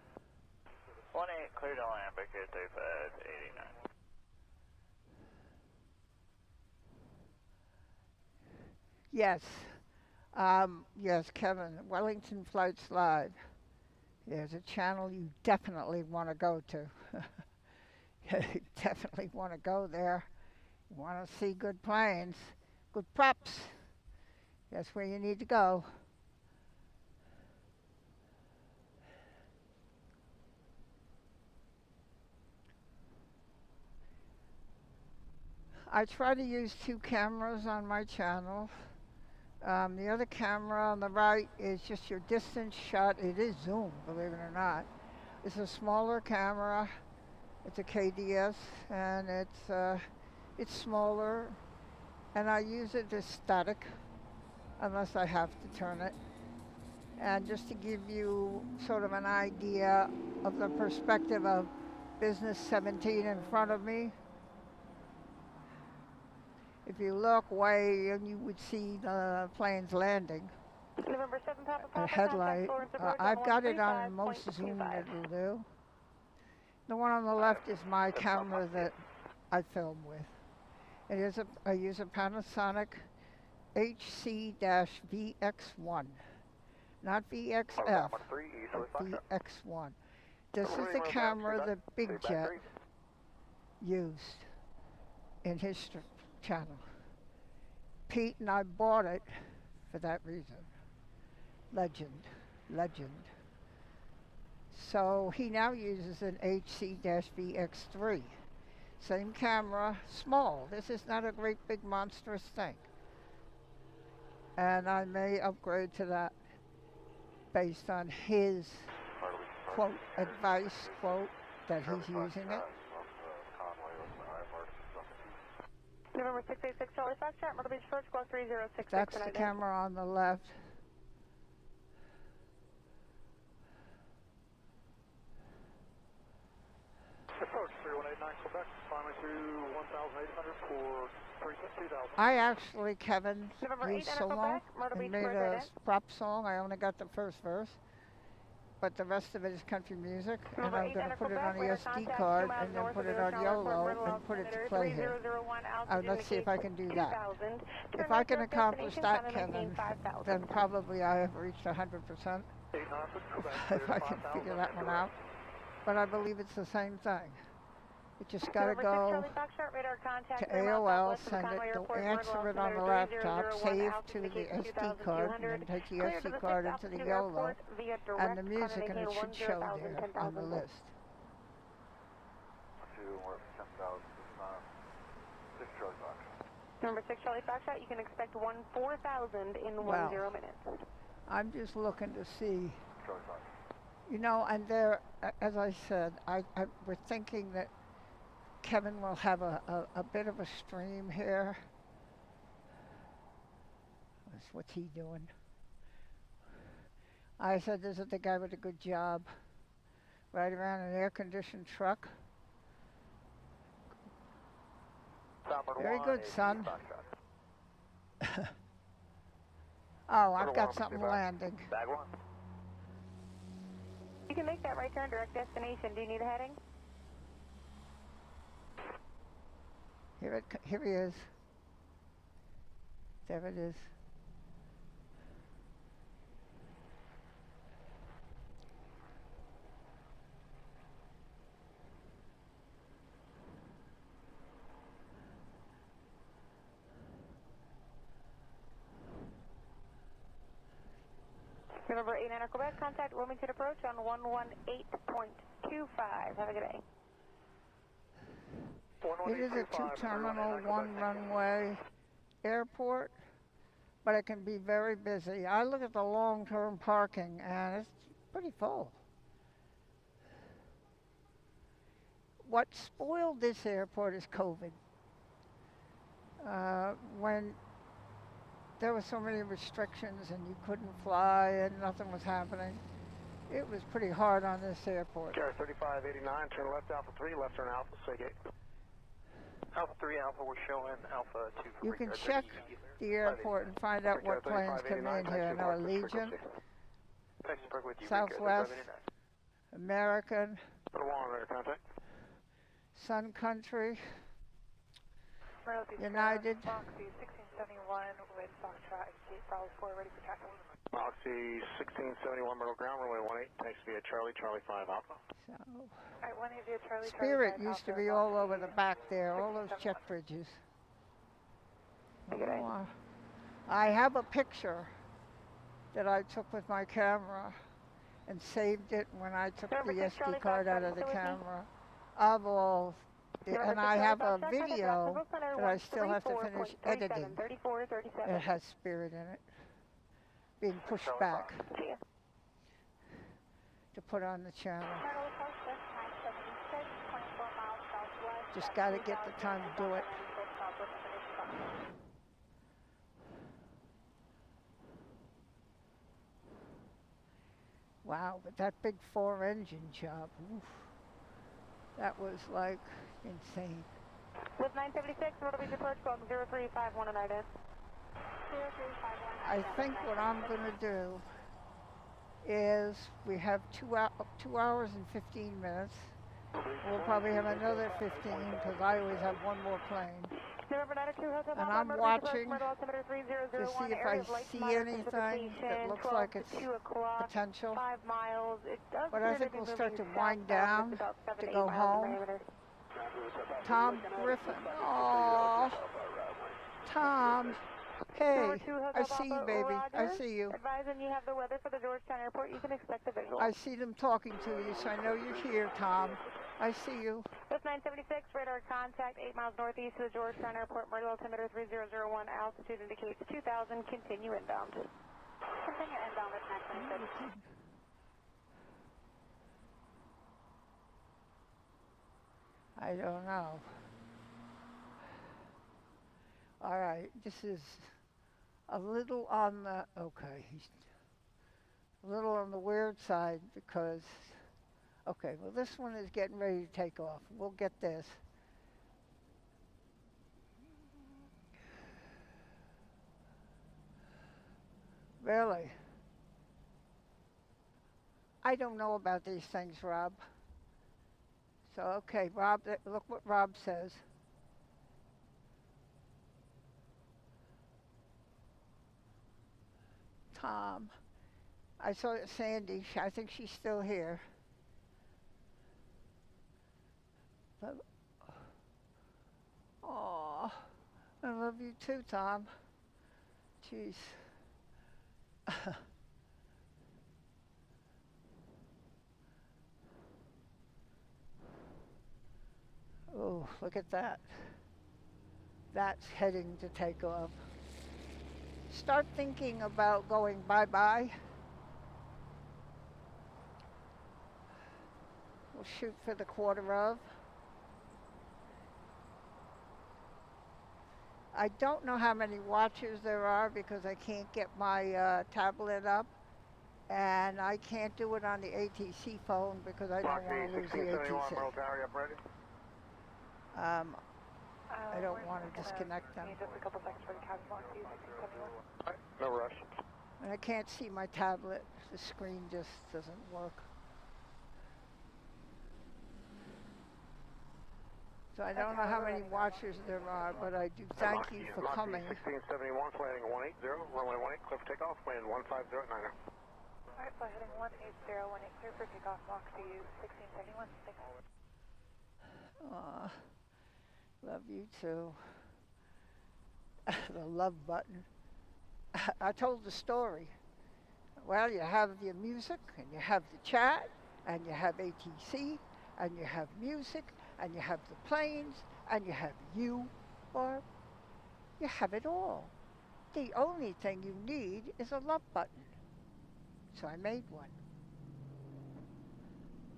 18, clear to land, Brickyard 3589. Yes. Yes, Kevin, Wellington Flights Live. There's a channel you definitely want to go to. You definitely want to go there. You want to see good planes, good props. That's where you need to go. I try to use two cameras on my channel. The other camera on the right is just your distance shot. It is zoom, believe it or not. It's a smaller camera. It's a KDS, and it's smaller, and I use it as static, unless I have to turn it. And just to give you sort of an idea of the perspective of business 17 in front of me, if you look way, and you would see the plane's landing. November 7 Papa A headlight. I've got it on most zoom it'll do. The one on the left is my camera that I film with. I use a Panasonic HC-VX1, not VXF, but VX1. This is the camera that Big Jet used in his channel. Pete and I bought it for that reason. Legend. So he now uses an HC-VX3. Same camera, small. This is not a great big monstrous thing. And I may upgrade to that based on his quote, advice, quote, that he's using it. November 686 Charlie Foxtrot, Myrtle Beach First, Squawk 3066. That's the camera on the left. Approach 3189 Quebec, finally through 1,800 for 2,000. I actually, Kevin, used solo and made a prop song. I only got the first verse, but the rest of it is country music, and I'm going to put it on a SD card and then put it on YOLO and put it to play here. Let's see if I can do that. If I can accomplish that, Kevin, then probably I have reached 100%. If I can figure that one out. But I believe it's the same thing. You just got to go to AOL, send it, don't answer it on the laptop, save to the SD card, and then take the SD card into the YOLO, and the music, and it should show there on the list. Number 6 Charlie Foxtrot, you can expect 4,000 in 10 minutes. I'm just looking to see. You know, and there, as I said, we're thinking that Kevin will have a bit of a stream here. What's he doing? I said, this is the guy with a good job. Right around an air-conditioned truck. Very good, son. Oh, I've got something landing. Bag 1. You can make that right turn, direct destination. Do you need a heading? Here he is. There it is. November 89 Quebec, contact Wilmington approach on 118.25. Have a good day. It is a 2-terminal, 1-runway airport, but it can be very busy. I look at the long-term parking, and it's pretty full. What spoiled this airport is COVID. When there were so many restrictions and you couldn't fly and nothing was happening, it was pretty hard on this airport. Sierra 3589, turn left Alpha 3, left turn Alpha, say gate. Alpha 3 Alpha, we're showing Alpha 2. You can check the airport and find out what planes come in here. Now, Allegiant, Southwest, American, Sun Country, United. Moxie 1671 with Foxtrot, gate Bravo 4, ready for taxi. Moxie 1671, Myrtle ground, runway 18, takes via Charlie, Charlie 5 Alpha. So, Alright, 18 via Charlie, Spirit Charlie 5 used to be all over the back there, all those jet bridges. I have a picture that I took with my camera and saved it when I took the SD card out of the camera of all. And I have a video that I still have to finish editing. It has Spirit in it, being pushed back to put on the channel. Just got to get the time to do it. Wow, but that big 4-engine job, oof, that was like insane. With 976, Myrtle Beach approach, going 0351 and IDS. 0351. I think what I'm going to do is we have 2 hours and 15 minutes. We'll probably have another 15 because I always have one more plane. And I'm watching to see if I see anything that looks like it's potential. 5 miles. But I think we'll start to wind down to go home. Tom Griffin. Aww. Tom. Hey, I see you, baby. I see you. Advising you have the weather for the Georgetown Airport. You can expect a visual. I see them talking to you, so I know you're here, Tom. I see you. With 976, radar contact 8 miles northeast of the Georgetown Airport. Myrtle, altimeter 3001. Altitude indicates 2,000. Continue inbound. Continue inbound with 976. I don't know. All right, this is a little on the, okay, he's a little on the weird side because, okay, well this one is getting ready to take off. We'll get this. Really? I don't know about these things, Rob. So, okay, Rob, look what Rob says. Tom. I saw Sandy. I think she's still here. But, oh, I love you too, Tom. Jeez. Oh, look at that. That's heading to take off. Start thinking about going bye-bye. We'll shoot for the quarter of. I don't know how many watchers there are because I can't get my tablet up. And I can't do it on the ATC phone because I don't want to lose the ATC. I don't want to disconnect them. Just a couple seconds for the cabin lock. No rush. And I can't see my tablet. The screen just doesn't work. So I don't know how many watchers there are, but I do thank you for coming. 1671, landing 180, runway 18, clear for takeoff, land 150 at 9er. Alright, fly heading 180, clear for takeoff, Mach to you, 1671, thanks. Aw, love you too. The love button. I told the story. Well, you have your music, and you have the chat, and you have ATC, and you have music, and you have the planes, and you have you, Barb. You have it all. The only thing you need is a love button. So I made one.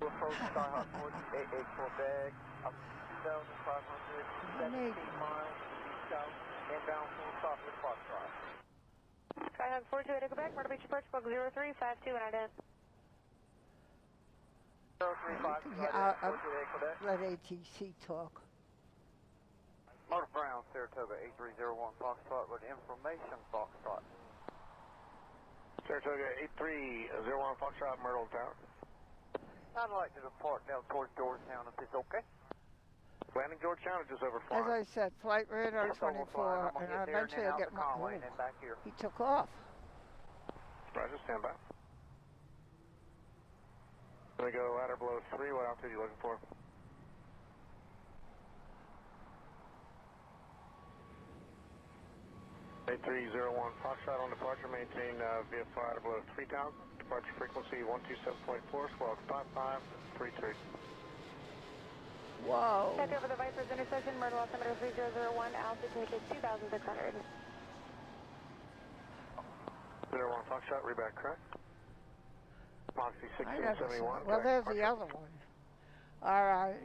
Approach Skyhawk 4884 bag, up 2,570 miles east south, inbound full stop with Foxtrot. Skyhawk 428 Quebec, Myrtle Beach approach, book 0352 and IDS. 035, I'll let ATC talk. Motor Brown, Saratoga 8301 Foxtrot with information Foxtrot. Saratoga 8301 Foxtrot, Myrtle Tower. I'd like to depart down towards Georgetown if it's okay. Landing Georgetown or just over As I said, flight radar 24, and eventually I'll get my... and back here. He took off. Roger, stand by. Gonna go ladder below 3, what altitude are you looking for? A301 Foxtrot on departure, maintain VFR ladder below 3,000. Departure frequency 127.4, squawk 5533. Whoa. Check over the Viper's intersection, Myrtle altimeter 3001, altitude indicates 2,600. 01 Foxtrot, reback correct. Moxie 1671. Well, there's the other one. All right.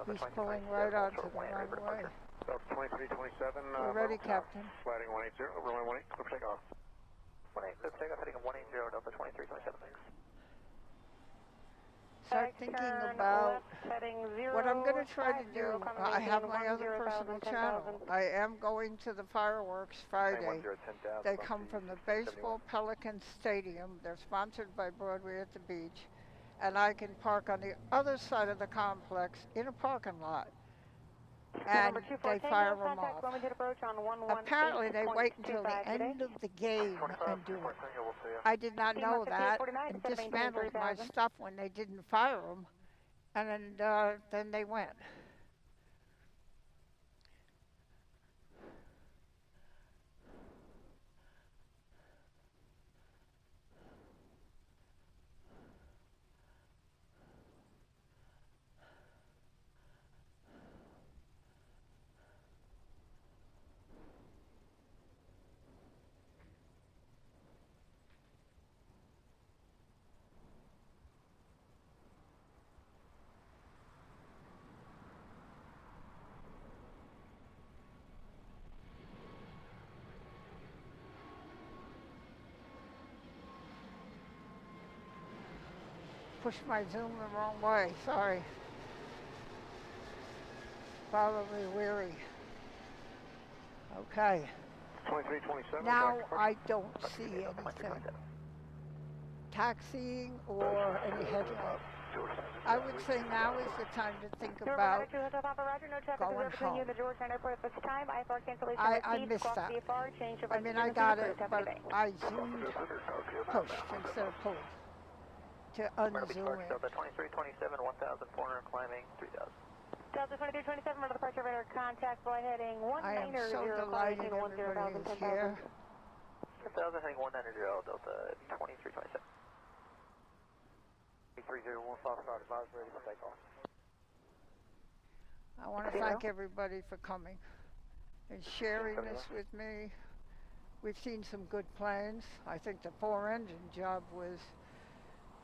He's pulling right onto the runway. Delta 2327. We're ready, Captain. Sliding 180, runway 18, clear for takeoff. 18. clear for takeoff, heading 180 Delta 2327. Start thinking about what I'm going to try to do. I have my other personal channel. I am going to the fireworks Friday. They come from the Baseball Pelican Stadium. They're sponsored by Broadway at the Beach. And I can park on the other side of the complex in a parking lot. And they fire them off. Apparently they wait until the end of the game and do it. I did not know that and dismantled my stuff when they didn't fire them, and then they went. Pushed my zoom the wrong way, sorry. Probably weary. Okay. 2327. Now I don't see anything. Taxiing or any headlight. I would say now is the time to think about going home. I missed that. I mean, I got it, but I zoomed, pushed instead of pulled to unzoom it. Delta 2327, 1,400 climbing, 3,000. Delta 2327, radar departure radar contact, flight heading 190. I am so delighted everybody is here. 10,000 heading 190, Delta 2327. 301 Foxtrot, advise ready for takeoff. I want to thank everybody for coming and sharing this with me. We've seen some good planes. I think the 4-engine job was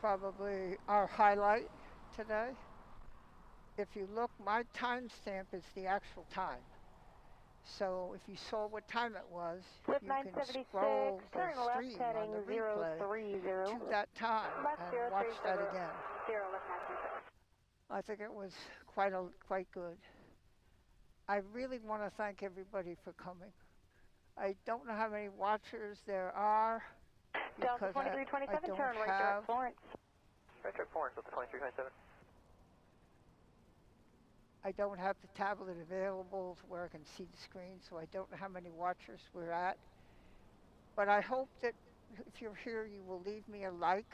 probably our highlight today. If you look, my timestamp is the actual time. So if you saw what time it was, you can scroll the stream on the replay to that time and watch that again. I think it was quite good. I really want to thank everybody for coming. I don't know how many watchers there are because I don't have. Florence. Right track Florence, Delta 2327. I don't have the tablet available to where I can see the screen, so I don't know how many watchers we're at. But I hope that if you're here, you will leave me a like.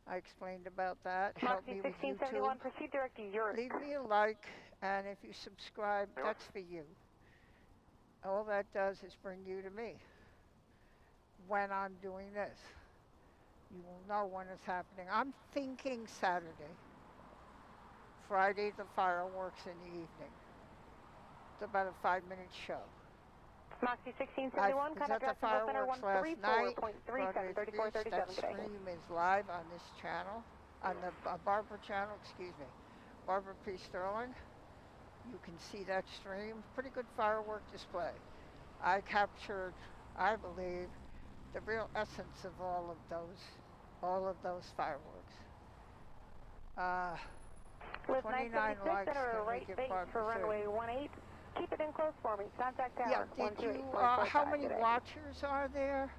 I explained about that. Help me with YouTube. Proceed direct to Europe. Leave me a like, and if you subscribe, that's for you. All that does is bring you to me when I'm doing this. You will know when it's happening. I'm thinking Saturday. Friday, the fireworks in the evening. It's about a 5-minute show. Moxie 1671, I was at the fireworks last night. That stream is live on this channel, on the Barbara channel, Barbara P. Sterling. You can see that stream. Pretty good firework display. I captured, I believe, the real essence of all of those fireworks. 29 likes or can right make it base for runway 18. Keep it in close for me. Contact tower. Yeah, did you, how many watchers are there?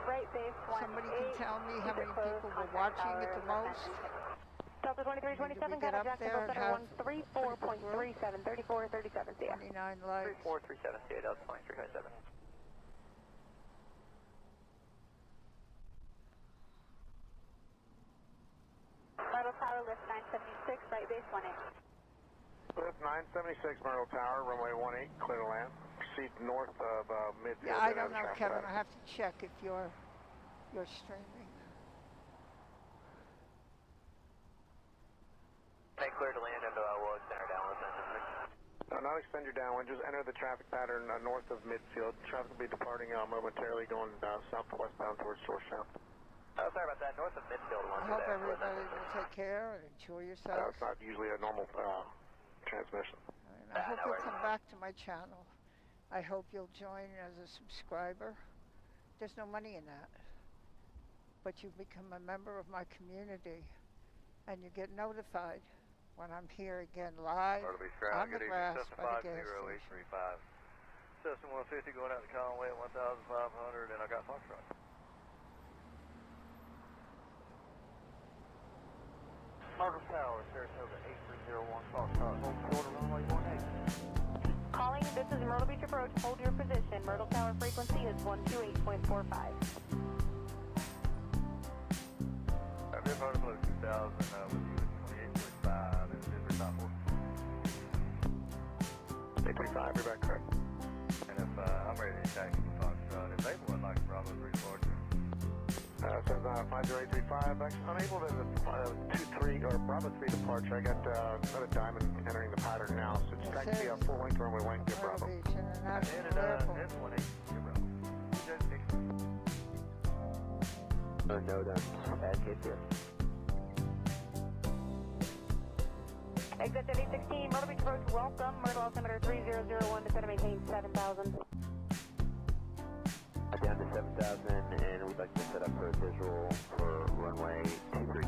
Right base 18. Somebody can tell me how many people were watching at the most? Delta 2327, contact Jacksonville Center 134.37, 3437, CA. 29 likes. 3437, CA, Delta 2327. Myrtle Tower, lift 976, right base 18. Lift 976, Myrtle Tower, runway 18, clear to land. Proceed north of midfield. Yeah, I don't know, Kevin. I have to check if you're streaming. Make clear to land, and we'll extend our downwind. No, not extend your downwind. Just enter the traffic pattern north of midfield. Traffic will be departing momentarily, going southwestbound towards Georgetown. Sorry about that. North of midfield. I hope everybody will take care and enjoy yourselves. It's not usually a normal transmission. I hope you'll come back to my channel. I hope you'll join as a subscriber. There's no money in that. but you become a member of my community, and you get notified when I'm here again live on the grass by the gas station. Cessna 150 going out to Conway at 1,500, and I got Foxtrot. Myrtle Tower, Saratoga 8301, Foxtrot, hold short of runway 18. Calling, this is Myrtle Beach approach, hold your position. Myrtle Tower frequency is 128.45. I've been part of 2000 with you at 28.5 and Denver top 4. 835, you're back correct. And if I'm ready to attack you, Foxtrot, if Able would like Bravo 3 departure. Says 50835, actually unable to 2-3 or Bravo 3 departure. I got another diamond entering the pattern now, so it's taxi full length runway 1 to Bravo. Beach International Airport. No, that's bad case here. Exit 816, Myrtle Beach approach, welcome. Myrtle altimeter 3001, descend to maintain 7,000. Down to 7,000, and we'd like to set up for a visual for runway 23.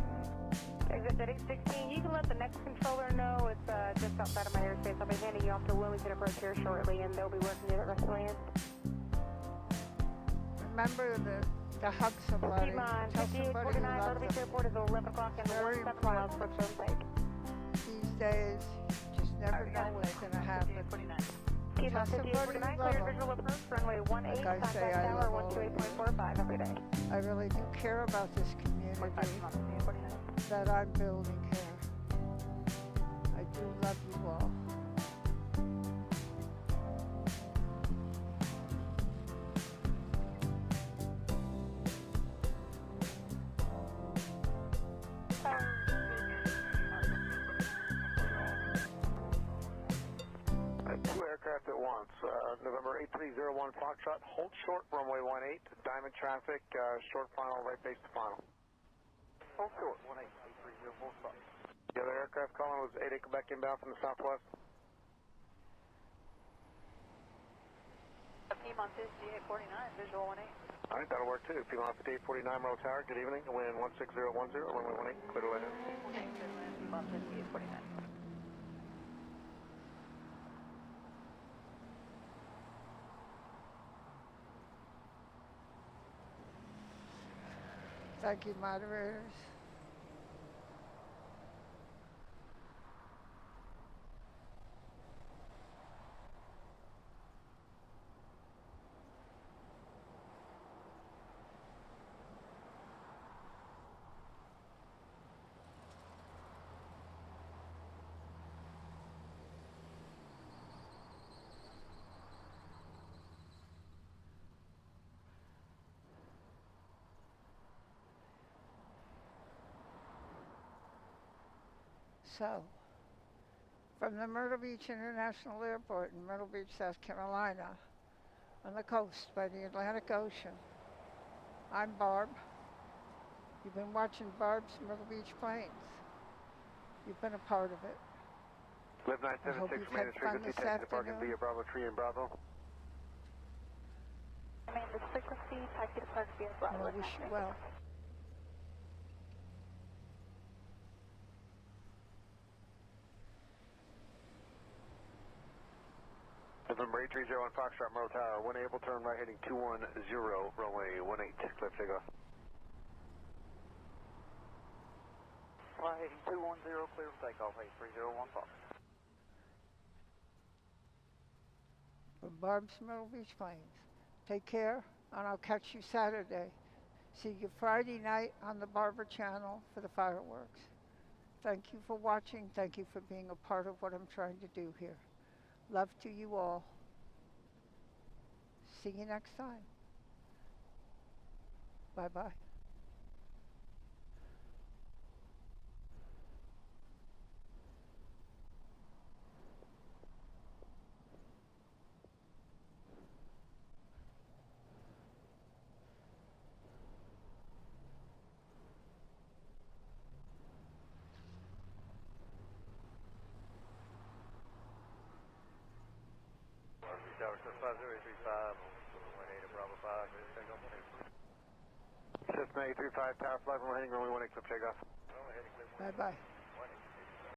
Exit 816, you can let the next controller know it's just outside of my airspace. I'll be handing you off to Wilmington approach here shortly, and they'll be working you the rest of the land. Remember to hug somebody. Keep on, Tell somebody you 5849, love Myrtle Beach them. Airport is 11 o'clock and 17 miles per take. These days, you just never know what's going to happen. Keep on Tell somebody 5849, you clear love visual approach, runway 18, Like I contact say, I tower love all 128.45 every day. I really do care about this community that I'm building here. I do love you all. Two aircraft at once. November 8301 Foxtrot, hold short, runway 18, diamond traffic, short final, right base to final. Hold short, 18, 8304 Foxtrot. The other aircraft calling was 88 Quebec inbound from the southwest. Piedmont 5849, visual 18. All right, that'll work too. Piedmont 5849, Myrtle Tower, good evening. Wind 16010, runway 18, clear to land. Piedmont 5849. Thank you, moderators. So, from the Myrtle Beach International Airport in Myrtle Beach, South Carolina, on the coast by the Atlantic Ocean, I'm Barb. You've been watching Barb's Myrtle Beach Plains. You've been a part of it. Live I hope 976 you've from had Manus fun frequency, this taxi departing afternoon. via Bravo 3 and Bravo. I mean, this frequency, taxi depart via Bravo. I wish you well. November 8301 Foxtrot, Myrtle Tower, when able, turn right heading 210, runway 18, clear for takeoff. Right heading 210, clear for takeoff, 8301 Fox. From Barb's Myrtle Beach Plains. Take care, and I'll catch you Saturday. See you Friday night on the Barber channel for the fireworks. Thank you for watching. Thank you for being a part of what I'm trying to do here. Love to you all. See you next time. Bye-bye. Tower 5035, 18 Bravo 5, ready to take off. Cessna 835, Tower Flight, runway heading runway 18, clip takeoff. Bye-bye.